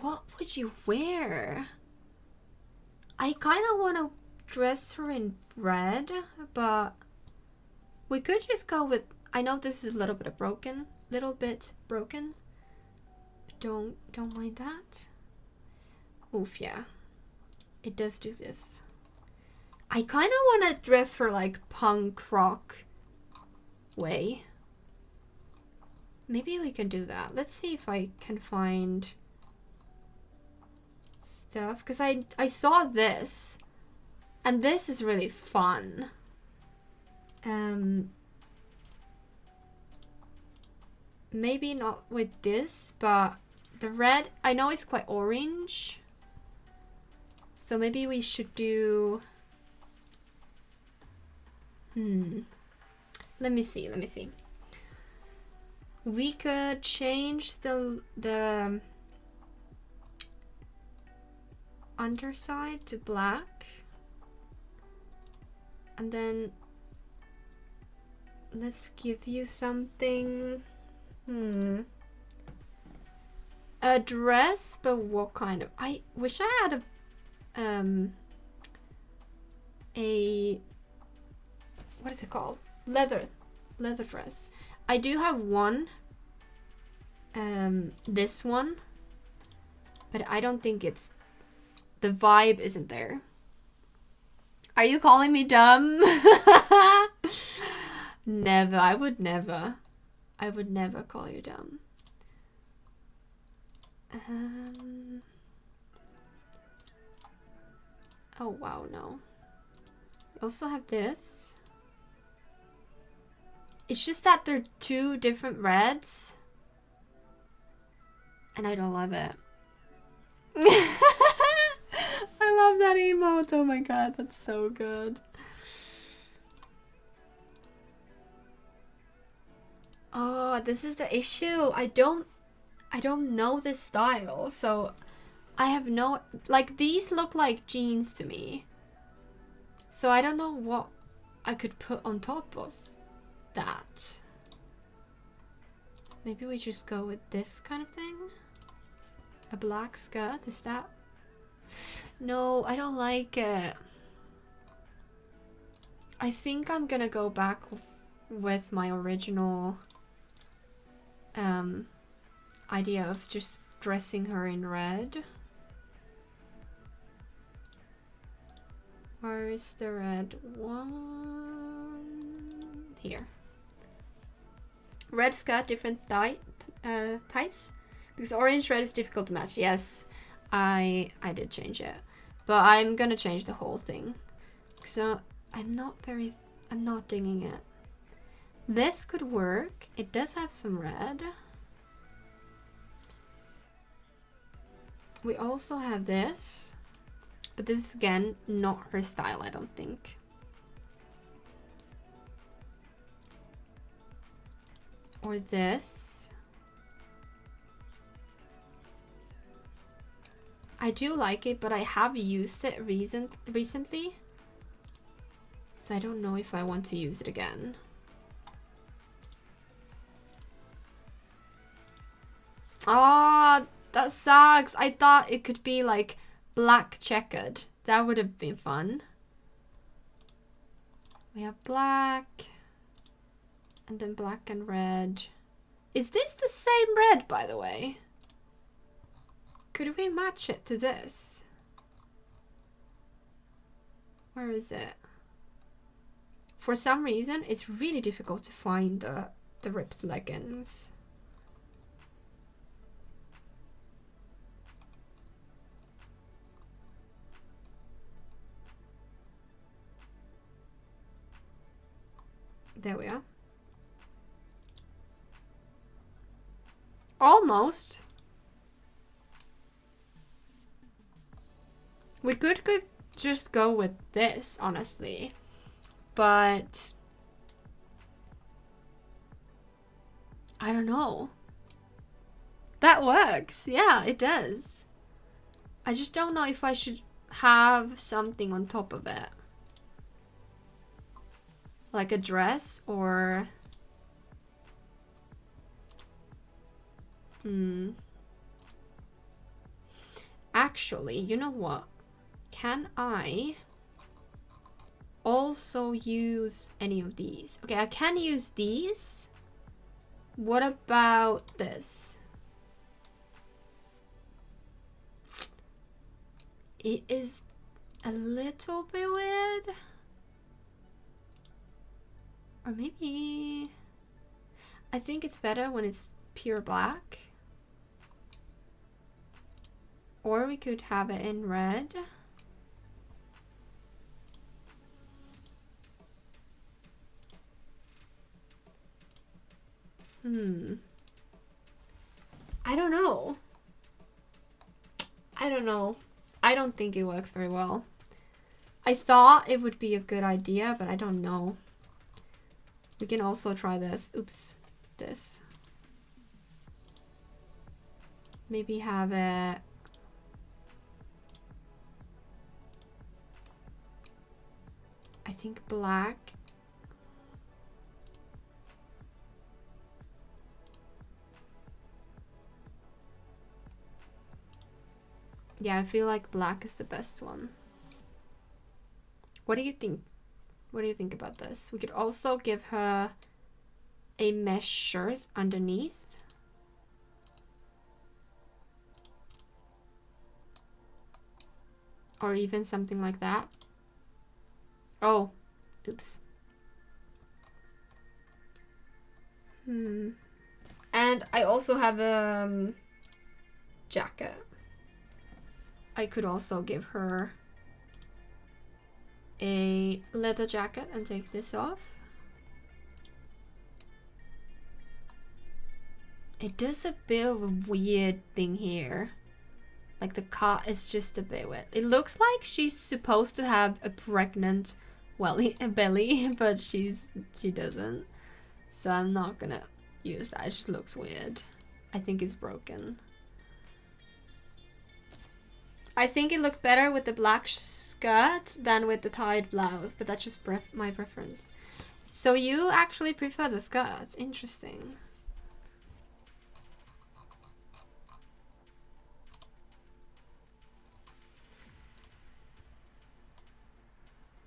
What would you wear? I kind of want to dress her in red, but we could just go with, I know this is a little bit broken, but don't mind that. Oof, yeah, it does do this. I kind of want to dress her like punk rock way. Maybe we can do that. Let's see if I can find stuff, because I saw this and this is really fun. Maybe not with this, but the red, I know it's quite orange, so maybe we should do let me see. We could change the underside to black, and then let's give you something. A dress, but what kind of? I wish I had a what is it called? Leather dress. I do have one, this one, but I don't think it's, the vibe isn't there. Are you calling me dumb? Never. I would never call you dumb. Oh wow, no. You also have this. It's just that they're two different reds, and I don't love it. I love that emote. Oh my god, that's so good. Oh, this is the issue. I don't know this style, so I have no, like, these look like jeans to me, so I don't know what I could put on top of that. Maybe we just go with this kind of thing. A black skirt, is that? No, I don't like it. I think I'm gonna go back with my original idea of just dressing her in red. Where is the red one? Here. Red skirt, different tights. Because orange red is difficult to match. Yes, I did change it, but I'm gonna change the whole thing. So I'm not digging it. This could work. It does have some red. We also have this, but this is again not her style, I don't think. Or this. I do like it, but I have used it recently. So I don't know if I want to use it again. Oh, that sucks. I thought it could be like black checkered. That would have been fun. We have black. And then black and red. Is this the same red, by the way? Could we match it to this? Where is it? For some reason, it's really difficult to find the ripped leggings. There we are. Almost. We could just go with this, honestly. But I don't know. That works. Yeah, it does. I just don't know if I should have something on top of it. Like a dress or... Actually, you know what? Can I also use any of these? Okay, I can use these. What about this? It is a little bit weird. Or maybe... I think it's better when it's pure black. Or we could have it in red. I don't know. I don't know. I don't think it works very well. I thought it would be a good idea, but I don't know. We can also try this. Oops. This. Maybe have it... I think black. Yeah, I feel like black is the best one. What do you think? What do you think about this? We could also give her a mesh shirt underneath. Or even something like that. Oh, oops. And I also have a jacket. I could also give her a leather jacket and take this off. It does a bit of a weird thing here. Like the cut is just a bit weird. It looks like she's supposed to have a pregnant belly, but she doesn't. So I'm not gonna use that. It just looks weird. I think it's broken. I think it looked better with the black skirt than with the tied blouse, but that's just my preference. So you actually prefer the skirt? Interesting.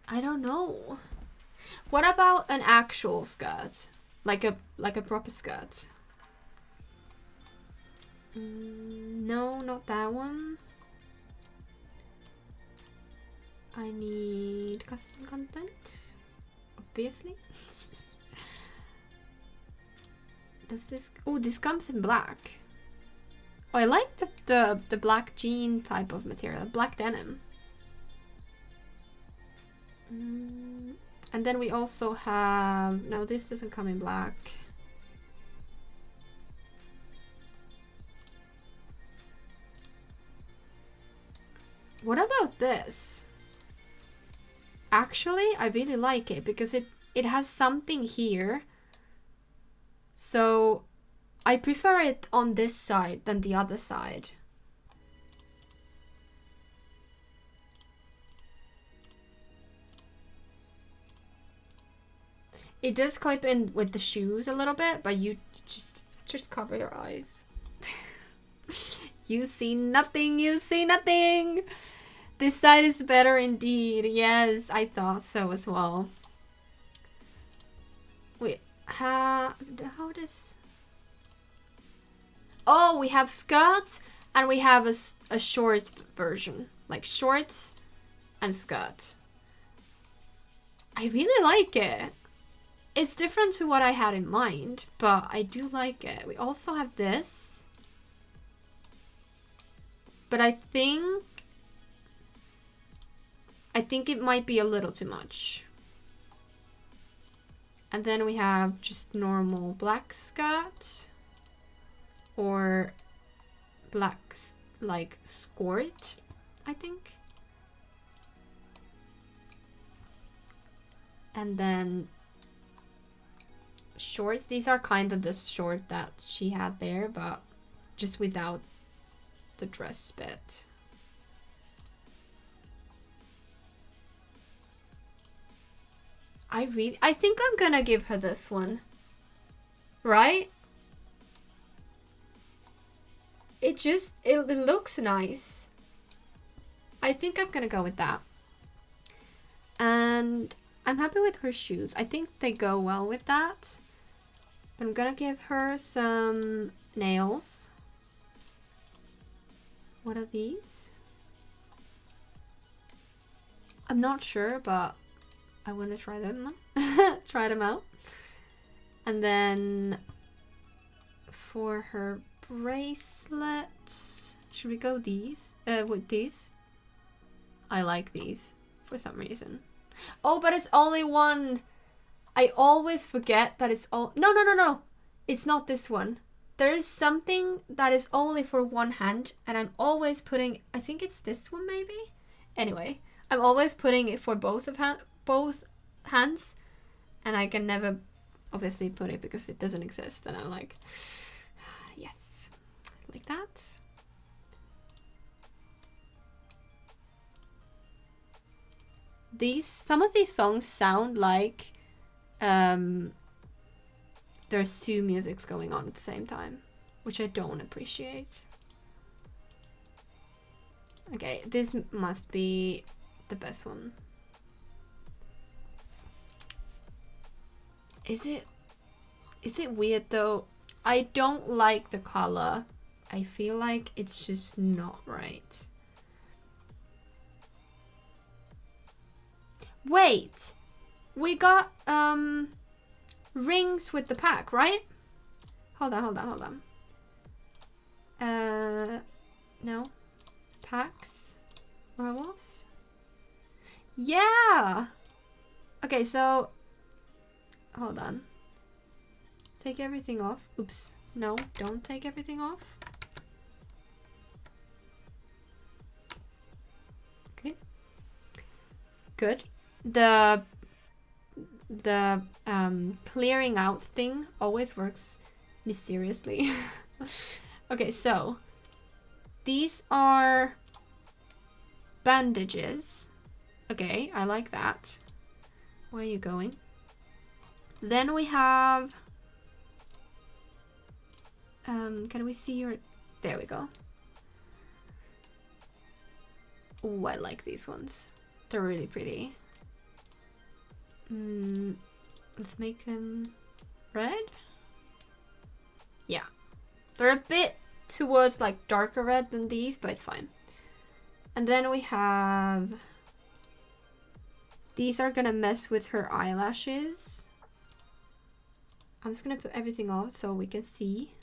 I don't know. What about an actual skirt? Like a proper skirt? No, not that one. I need custom content, obviously. Does this... Oh, this comes in black. Oh, I like the black jean type of material, black denim. And then we also have... No, this doesn't come in black. What about this? Actually, I really like it because it has something here. So I prefer it on this side than the other side. It does clip in with the shoes a little bit, but you just cover your eyes. You see nothing, you see nothing. This side is better indeed. Yes, I thought so as well. Wait, how does... Oh, we have skirts and we have a short version. Like shorts and skirts. I really like it. It's different to what I had in mind, but I do like it. We also have this. But I think it might be a little too much. And then we have just normal black skirt. Or black, like, skirt, I think. And then shorts. These are kind of the short that she had there, but just without the dress bit. I think I'm gonna give her this one. Right? It looks nice. I think I'm gonna go with that. And I'm happy with her shoes. I think they go well with that. I'm gonna give her some nails. What are these? I'm not sure, but I want to try them. Try them out. And then for her bracelets, should we go these? With these? I like these for some reason. Oh, but it's only one. I always forget that it's all. No. It's not this one. There is something that is only for one hand, and I'm always putting. I think it's this one, maybe. Anyway, I'm always putting it for both hands, and I can never, obviously, put it because it doesn't exist. And I'm like, yes, like that. Some of these songs sound like there's two musics going on at the same time, which I don't appreciate. Okay, this must be the best one. Is it weird though? I don't like the color. I feel like it's just not right. Wait, we got rings with the pack, right? Hold on. No. Packs? Werewolves? Yeah! Okay, so... Hold on. Take everything off. Oops. No, don't take everything off. Okay. Good. The clearing out thing always works mysteriously. Okay, so these are bandages. Okay, I like that. Where are you going? Then we have can we see your... There we go. Oh, I like these ones. They're really pretty. Let's make them red. Yeah, they're a bit towards like darker red than these, but it's fine. And then we have these are gonna mess with her eyelashes. I'm just gonna put everything off so we can see.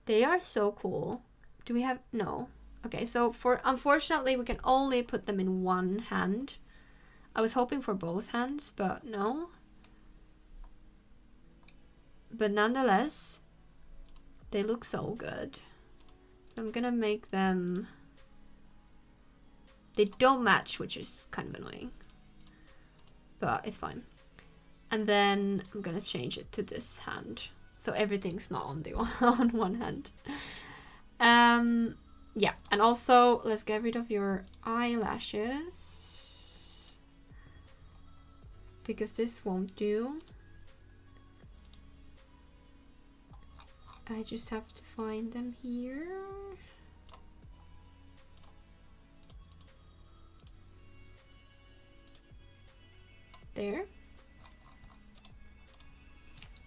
They are so cool. Do we have... No. Okay, so unfortunately we can only put them in one hand. I was hoping for both hands, but no. But nonetheless, they look so good. I'm gonna make them... They don't match, which is kind of annoying. But it's fine. And then I'm gonna change it to this hand. So everything's not on the on one hand. Yeah, and also let's get rid of your eyelashes. Because this won't do. I just have to find them here. There.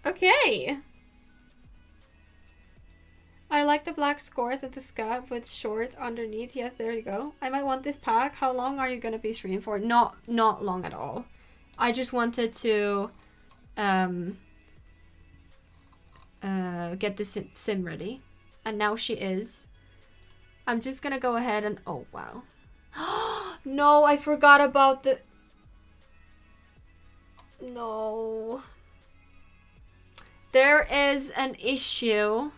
Okay. I like the black skirts and the scarf with short underneath. Yes, there you go. I might want this pack. How long are you gonna be streaming for? Not long at all. I just wanted to get the sim ready, and now she is. I'm just gonna go ahead and oh wow. No, I forgot about the no. There is an issue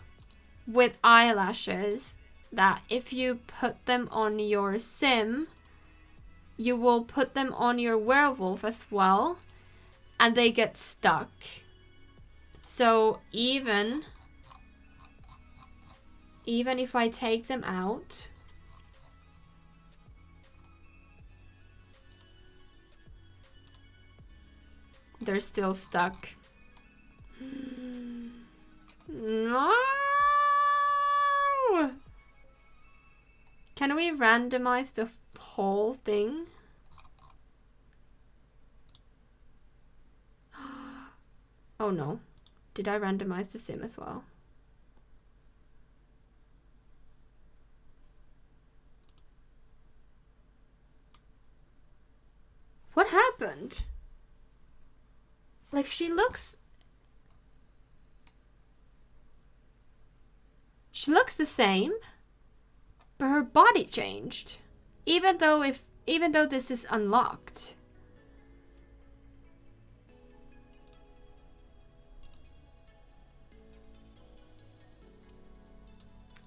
with eyelashes that if you put them on your sim, you will put them on your werewolf as well, and they get stuck. So even if I take them out, they're still stuck. No! Can we randomize the whole thing? Oh no. Did I randomize the sim as well? What happened? Like, she looks the same, but her body changed. Even though this is unlocked.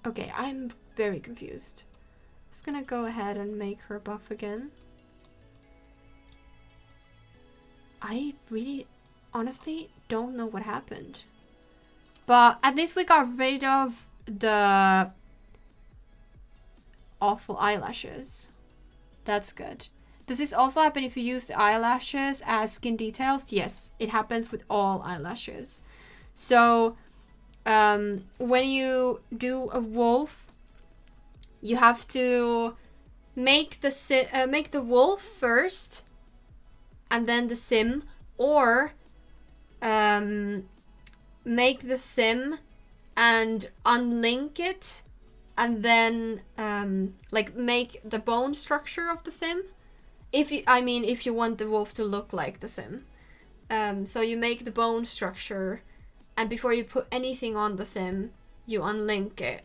Okay, I'm very confused. I'm just gonna go ahead and make her buff again. I really, honestly, don't know what happened. But at least we got rid of the awful eyelashes. That's good. Does this also happen if you use the eyelashes as skin details? Yes, it happens with all eyelashes. So when you do a wolf, you have to make the wolf first, and then the sim, or make the sim and unlink it, and then like make the bone structure of the sim. If you want the wolf to look like the sim, so you make the bone structure, and before you put anything on the sim, you unlink it,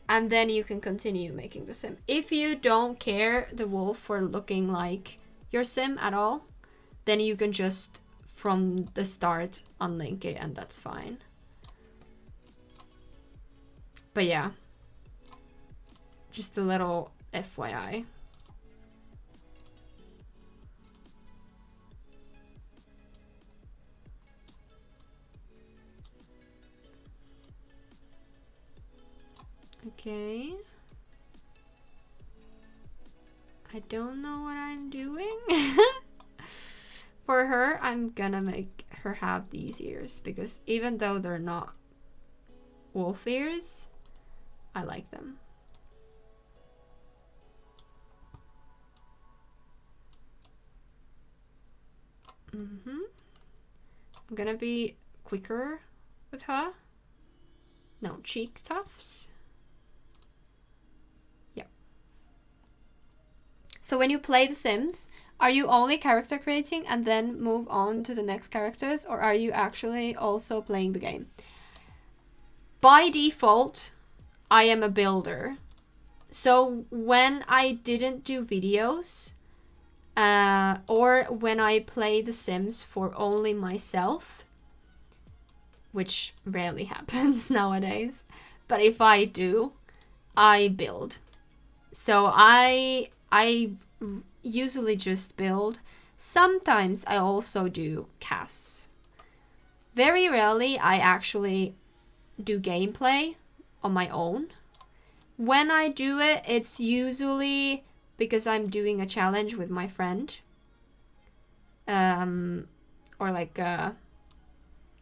and then you can continue making the sim. If you don't care the wolf for looking like your sim at all, then you can just from the start unlink it, and that's fine. But yeah, just a little FYI. Okay. I don't know what I'm doing. For her, I'm gonna make her have these ears, because even though they're not wolf ears, I like them. I'm gonna be quicker with her. No, cheek tufts. Yeah. So when you play The Sims, are you only character creating and then move on to the next characters, or are you actually also playing the game? By default, I am a builder. So when I didn't do videos, or when I play The Sims for only myself, which rarely happens nowadays, but if I do, I build. So I usually just build. Sometimes I also do casts. Very rarely I actually do gameplay on my own. When I do it, it's usually because I'm doing a challenge with my friend. Or like,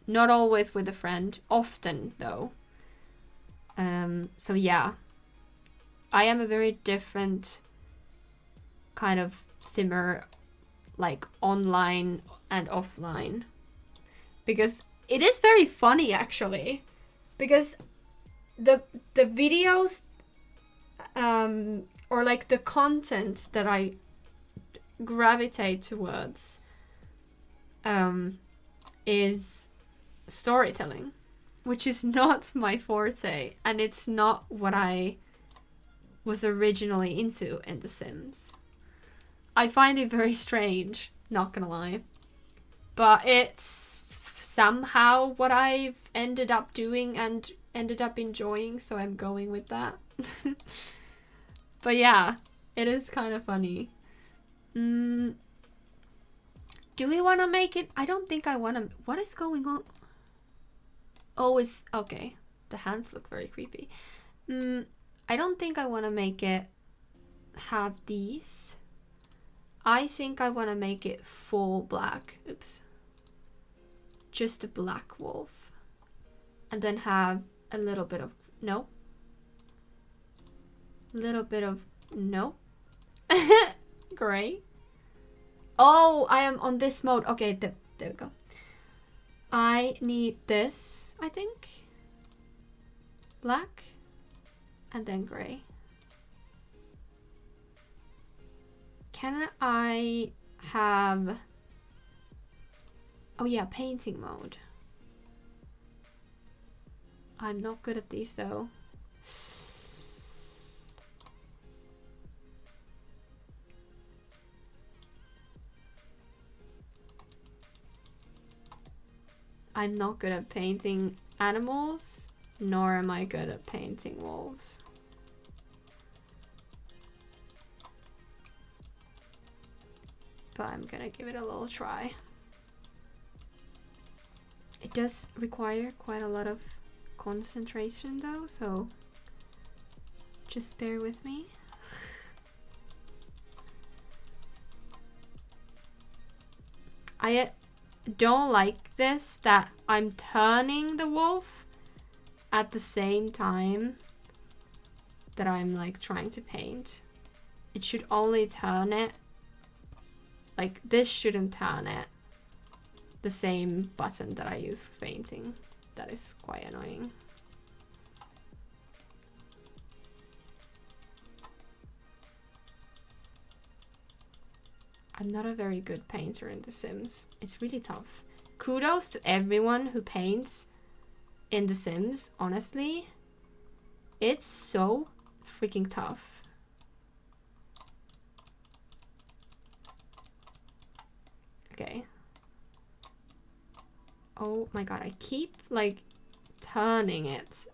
not always with a friend, often though. So yeah, I am a very different kind of simmer, like online and offline, because it is very funny actually, because the videos or like the content that I gravitate towards is storytelling, which is not my forte, and it's not what I was originally into in The Sims. I find it very strange, not gonna lie. But it's somehow what I've ended up doing and ended up enjoying, so I'm going with that. But yeah, it is kind of funny. Do we want to make it? I don't think I want to. What is going on? Oh, it's okay. The hands look very creepy. I don't think I want to make it have these. I think I want to make it full black. Oops. Just a black wolf. And then have a little bit of... No. Little bit of... No. Gray. Oh, I am on this mode. Okay, there we go. I need this, I think. Black. And then gray. Can I have... Oh yeah, painting mode. I'm not good at these though. I'm not good at painting animals, nor am I good at painting wolves. But I'm gonna give it a little try. It does require quite a lot of concentration though, so just bear with me. I don't like this, that I'm turning the wolf at the same time that I'm like trying to paint. It should only turn it, like this shouldn't turn it the same button that I use for painting. That is quite annoying. I'm not a very good painter in The Sims. It's really tough. Kudos to everyone who paints in The Sims, honestly. It's so freaking tough. Okay. Oh my god, I keep like turning it.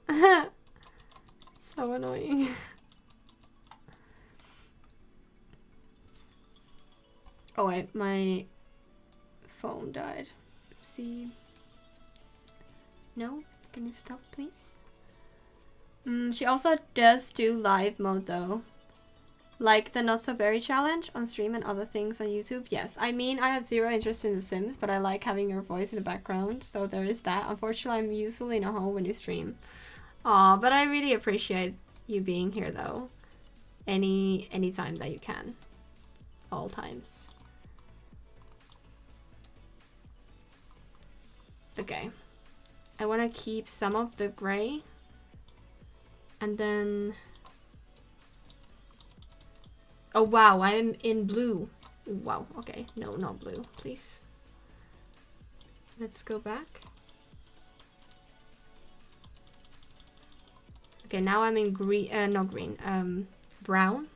So annoying. Oh wait, my phone died. Oopsie. No? Can you stop, please? She also does do live mode though. Like the Not So Berry challenge on stream and other things on YouTube. Yes, I mean, I have zero interest in The Sims, but I like having your voice in the background, so there is that. Unfortunately, I'm usually not home when you stream. Aw, but I really appreciate you being here though. Any time that you can. All times. Okay. I want to keep some of the gray. And then... Oh wow, I'm in blue. Wow, okay. No, not blue, please. Let's go back. Okay, now I'm in green, not green, brown.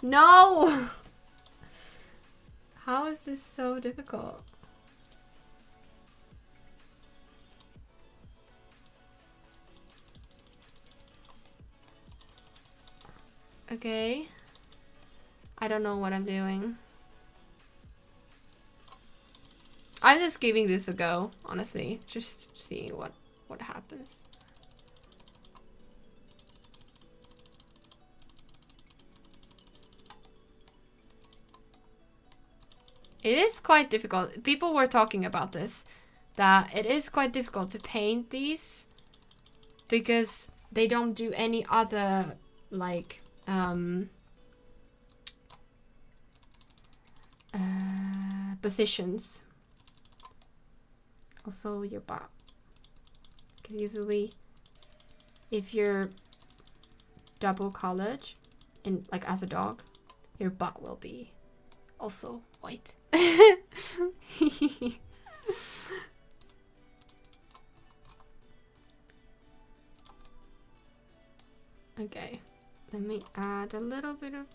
No! How is this so difficult? Okay. I don't know what I'm doing. I'm just giving this a go, honestly. Just seeing what happens. It is quite difficult. People were talking about this, that it is quite difficult to paint these because they don't do any other, like, positions. Also your butt. Because usually if you're double colored, in like as a dog, your butt will be also white. Okay, let me add a little bit of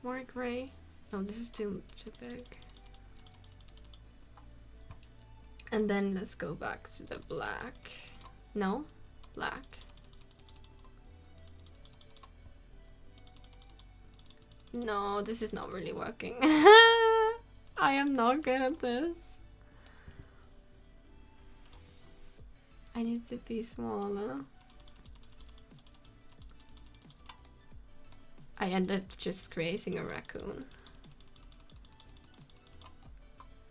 more gray. No, this is too big. And then let's go back to the black. No, black. No, this is not really working. I am not good at this. I need to be smaller. I ended up just creating a raccoon.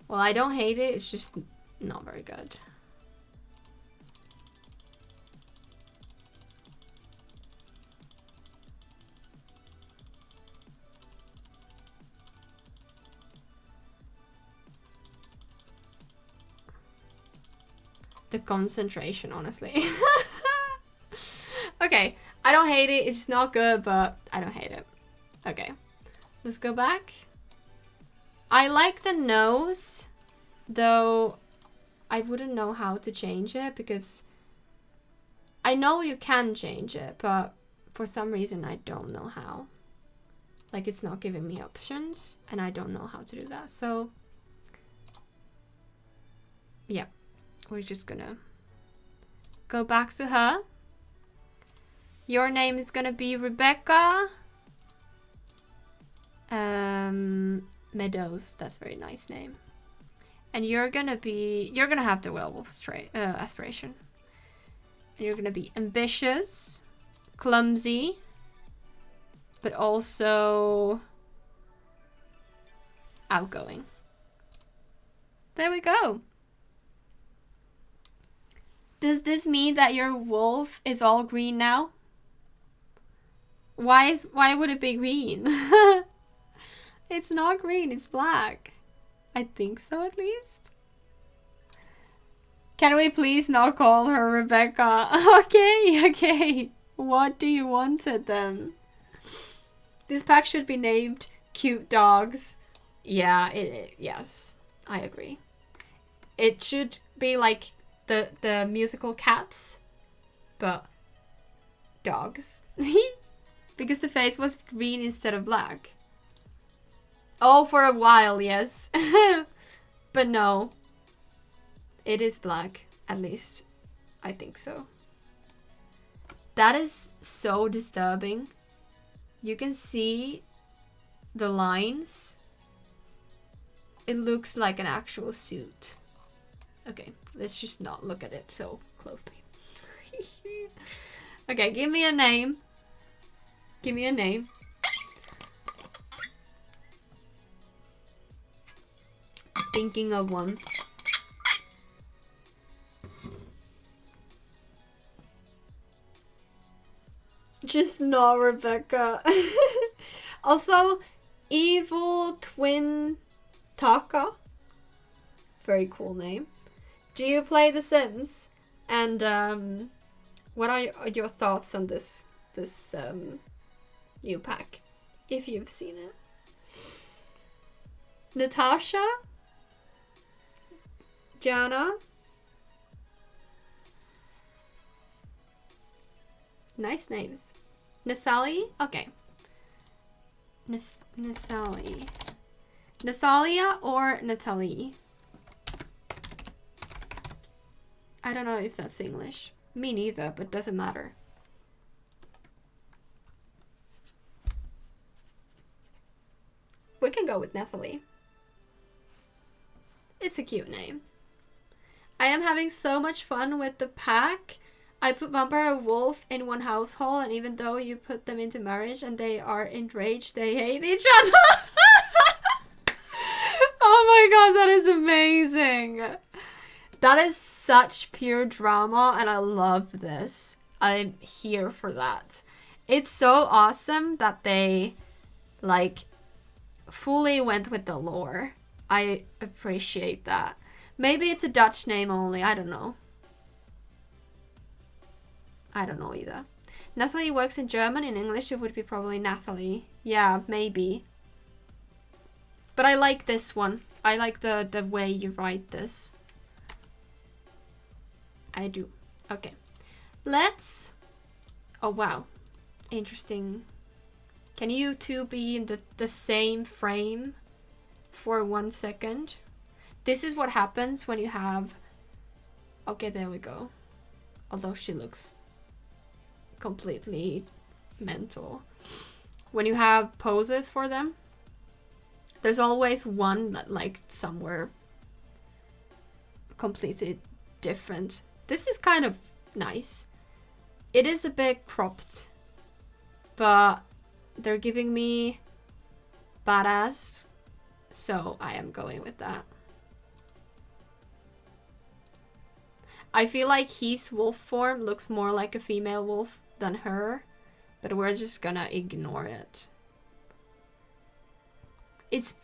Well, I don't hate it, it's just not very good. The concentration, honestly. Okay, I don't hate it, it's not good, but I don't hate it. Okay, let's go back. I like the nose, though I wouldn't know how to change it because I know you can change it, but for some reason I don't know how. Like, it's not giving me options and I don't know how to do that. So yeah, we're just gonna go back to her. Your name is gonna be Rebecca Meadows. That's a very nice name. And you're gonna have the werewolf aspiration. And you're gonna be ambitious, clumsy, but also outgoing. There we go. Does this mean that your wolf is all green now? Why would it be green? It's not green, it's black. I think so, at least. Can we please not call her Rebecca? Okay. What do you want it then? This pack should be named Cute Dogs. Yeah, yes, I agree. It should be like the musical Cats, but dogs. Because the face was green instead of black. Oh, for a while, yes. But no. It is black, at least. I think so. That is so disturbing. You can see the lines. It looks like an actual suit. Okay, let's just not look at it so closely. Okay, give me a name. Give me a name. Thinking of one. Just not Rebecca. Also, Evil Twin Taka. Very cool name. Do you play The Sims? And what are your thoughts on this new pack, if you've seen it? Natasha? Jana? Nice names. Nasali? Okay. Nasali. Nasalia or Natalie? I don't know if that's English. Me neither, but doesn't matter. We can go with Nathalie. It's a cute name. I am having so much fun with the pack. I put vampire and wolf in one household, and even though you put them into marriage and they are enraged, they hate each other. Oh my god, that is amazing. That is such pure drama, and I love this. I'm here for that. It's so awesome that they, like, fully went with the lore. I appreciate that. Maybe it's a Dutch name only, I don't know. I don't know either. Nathalie works in German. In English it would be probably Nathalie. Yeah, maybe. But I like this one. I like the way you write this. I do. Okay. Let's... Oh, wow. Interesting. Can you two be in the same frame for 1 second? This is what happens when you have... Okay, there we go. Although she looks completely mental. When you have poses for them, there's always one that, like, somewhere completely different. This is kind of nice. It is a bit cropped, but they're giving me badass, so I am going with that. I feel like his wolf form looks more like a female wolf than her, but we're just gonna ignore it. It's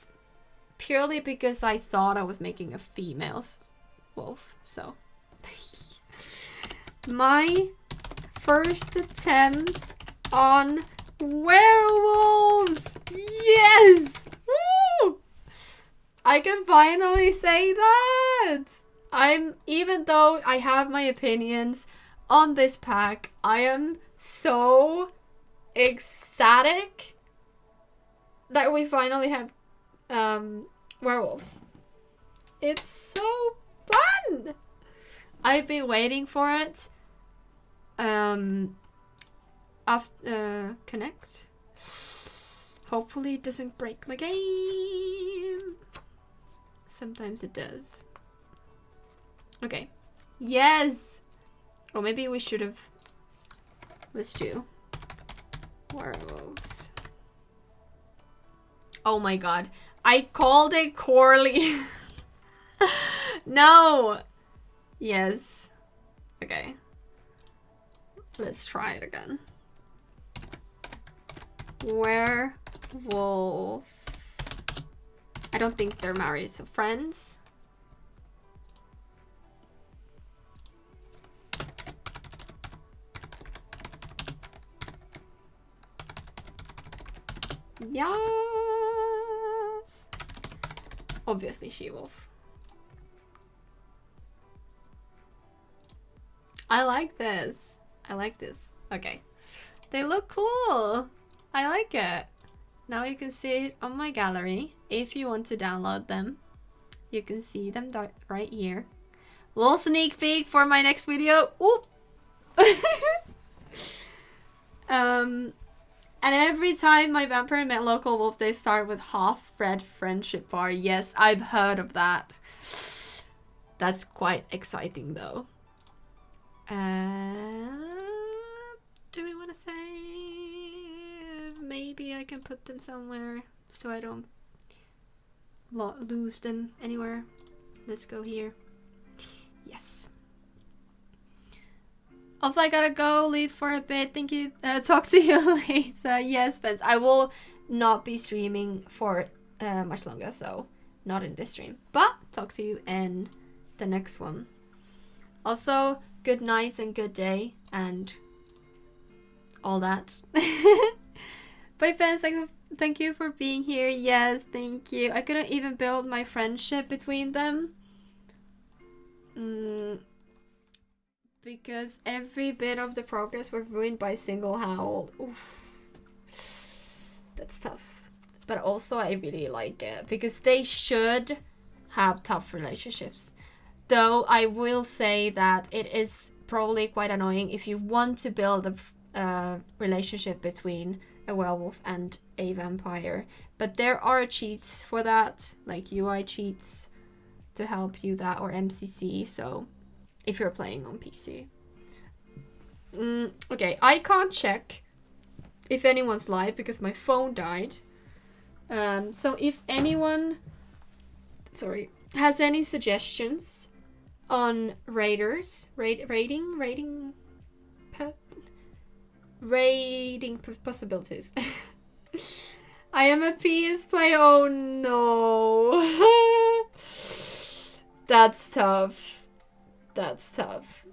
purely because I thought I was making a female wolf, so. My first attempt on werewolves! Yes! Woo! I can finally say that! Even though I have my opinions on this pack, I am so ecstatic that we finally have werewolves. It's so fun! I've been waiting for it. After connect. Hopefully it doesn't break my game. Sometimes it does. Okay. Yes! Or maybe we should have... Let's do werewolves. Oh my god. I called it Corley. No! Yes. Okay. Let's try it again. Werewolf. I don't think they're married, so friends. Yes. Obviously she-wolf. I like this. I like this. Okay. They look cool. I like it. Now you can see it on my gallery. If you want to download them, you can see them right here. Little sneak peek for my next video. Ooh. And every time my vampire met local wolf, they start with half red friendship bar. Yes, I've heard of that. That's quite exciting though. Do we want to say maybe I can put them somewhere so I don't lose them anywhere? Let's go here. Yes. Also, I gotta go, leave for a bit. Thank you. Talk to you later. Yes, Spence. I will not be streaming for much longer, so not in this stream. But talk to you in the next one. Also, good night and good day and all that. Bye, fans. Thank you for being here. Yes, thank you. I couldn't even build my friendship between them. Because every bit of the progress was ruined by a single howl. Oof. That's tough. But also I really like it because they should have tough relationships. Though I will say that it is probably quite annoying if you want to build relationship between a werewolf and a vampire. But there are cheats for that, like UI cheats to help you that, or MCC, so if you're playing on PC. Okay, I can't check if anyone's live because my phone died. So if anyone, has any suggestions on raiding possibilities. I am a PS player. Oh no. That's tough. That's tough.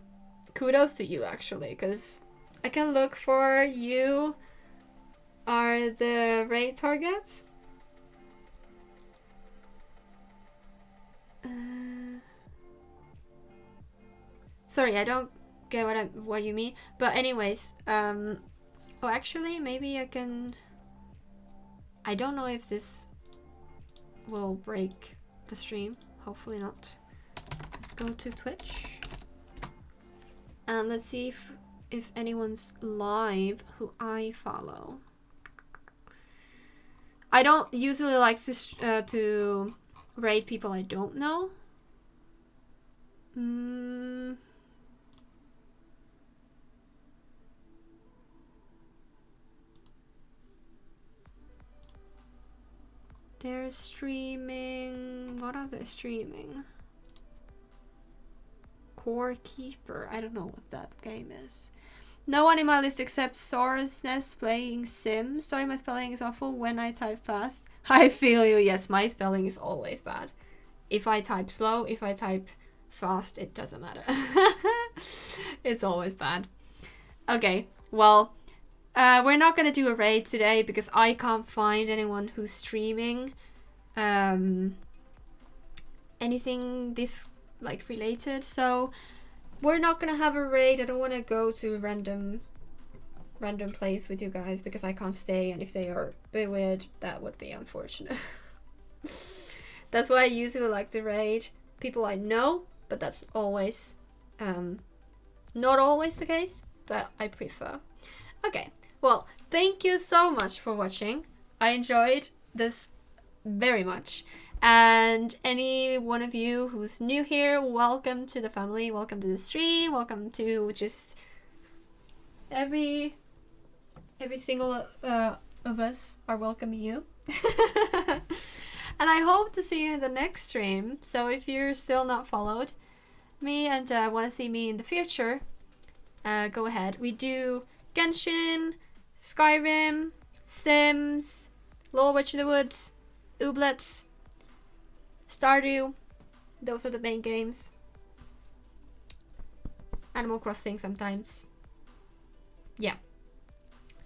Kudos to you, actually, because I can look for you are the raid targets. Sorry, I don't get what you mean. But anyways, oh, actually, maybe I can. I don't know if this will break the stream. Hopefully not. Let's go to Twitch and let's see if anyone's live who I follow. I don't usually like to raid people I don't know. They're streaming. What are they streaming? Core Keeper. I don't know what that game is. No one in my list except Soreness playing Sim. Sorry, my spelling is awful when I type fast. I feel you. Yes, my spelling is always bad. If I type slow, if I type fast, it doesn't matter. It's always bad. Okay, well, we're not gonna do a raid today because I can't find anyone who's streaming anything this like related, so we're not gonna have a raid. I don't want to go to a random place with you guys because I can't stay, and if they are a bit weird, that would be unfortunate. That's why I usually like to raid people I know, but that's always not always the case, but I prefer. Okay, well, thank you so much for watching. I enjoyed this very much. And any one of you who's new here, welcome to the family, welcome to the stream, welcome to just every single of us are welcoming you. And I hope to see you in the next stream. So if you're still not followed me and want to see me in the future, go ahead. We do Genshin, Skyrim, Sims, Little Witch in the Woods, Ooblets, Stardew. Those are the main games. Animal Crossing sometimes. Yeah.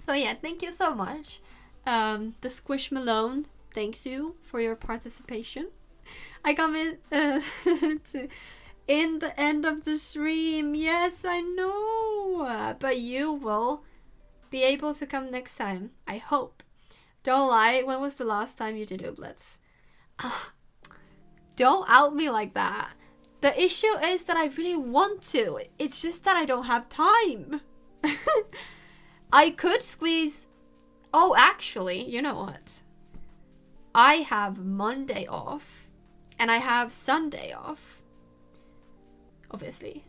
So yeah, thank you so much. The Squishmalone, thanks you for your participation. I come in in the end of the stream. Yes, I know. But you will be able to come next time, I hope. Don't lie, when was the last time you did Ooblets? Don't out me like that. The issue is that I really want to. It's just that I don't have time. I could squeeze... Oh, actually, you know what? I have Monday off. And I have Sunday off. Obviously.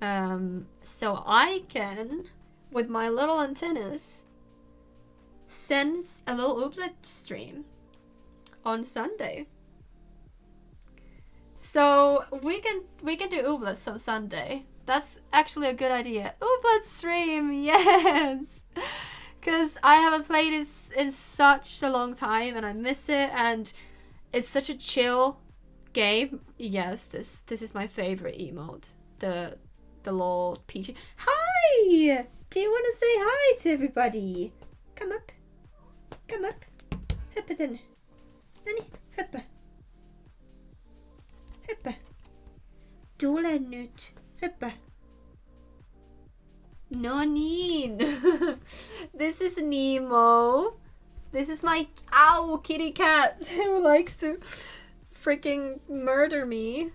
So I can, with my little antennas, send a little Ooblet stream on Sunday. So we can do Ooblets on Sunday. That's actually a good idea. Ooblet stream, yes! Because I haven't played it in such a long time and I miss it, and it's such a chill game. Yes, this is my favorite emote. The little peachy. Hi! Do you want to say hi to everybody? Come up. Come up. Hoppa then. Nani? Hoppa. Hoppa. Tule nyt. Hoppa. No need. This is Nemo. This is my kitty cat who likes to freaking murder me.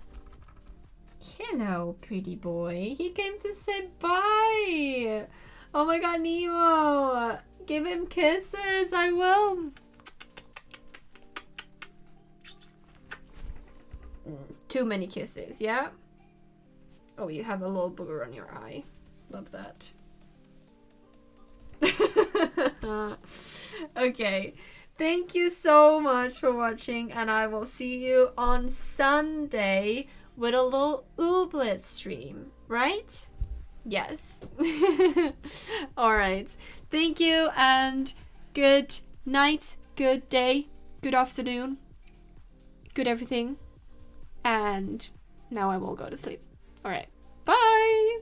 Hello, pretty boy. He came to say bye. Oh my god, Nemo! Give him kisses, I will. Too many kisses, yeah? Oh, you have a little booger on your eye. Love that. Okay. Thank you so much for watching, and I will see you on Sunday with a little ooblet stream, right? Yes. Alright. Thank you, and good night, good day, good afternoon, good everything. And now I will go to sleep. Alright. Bye!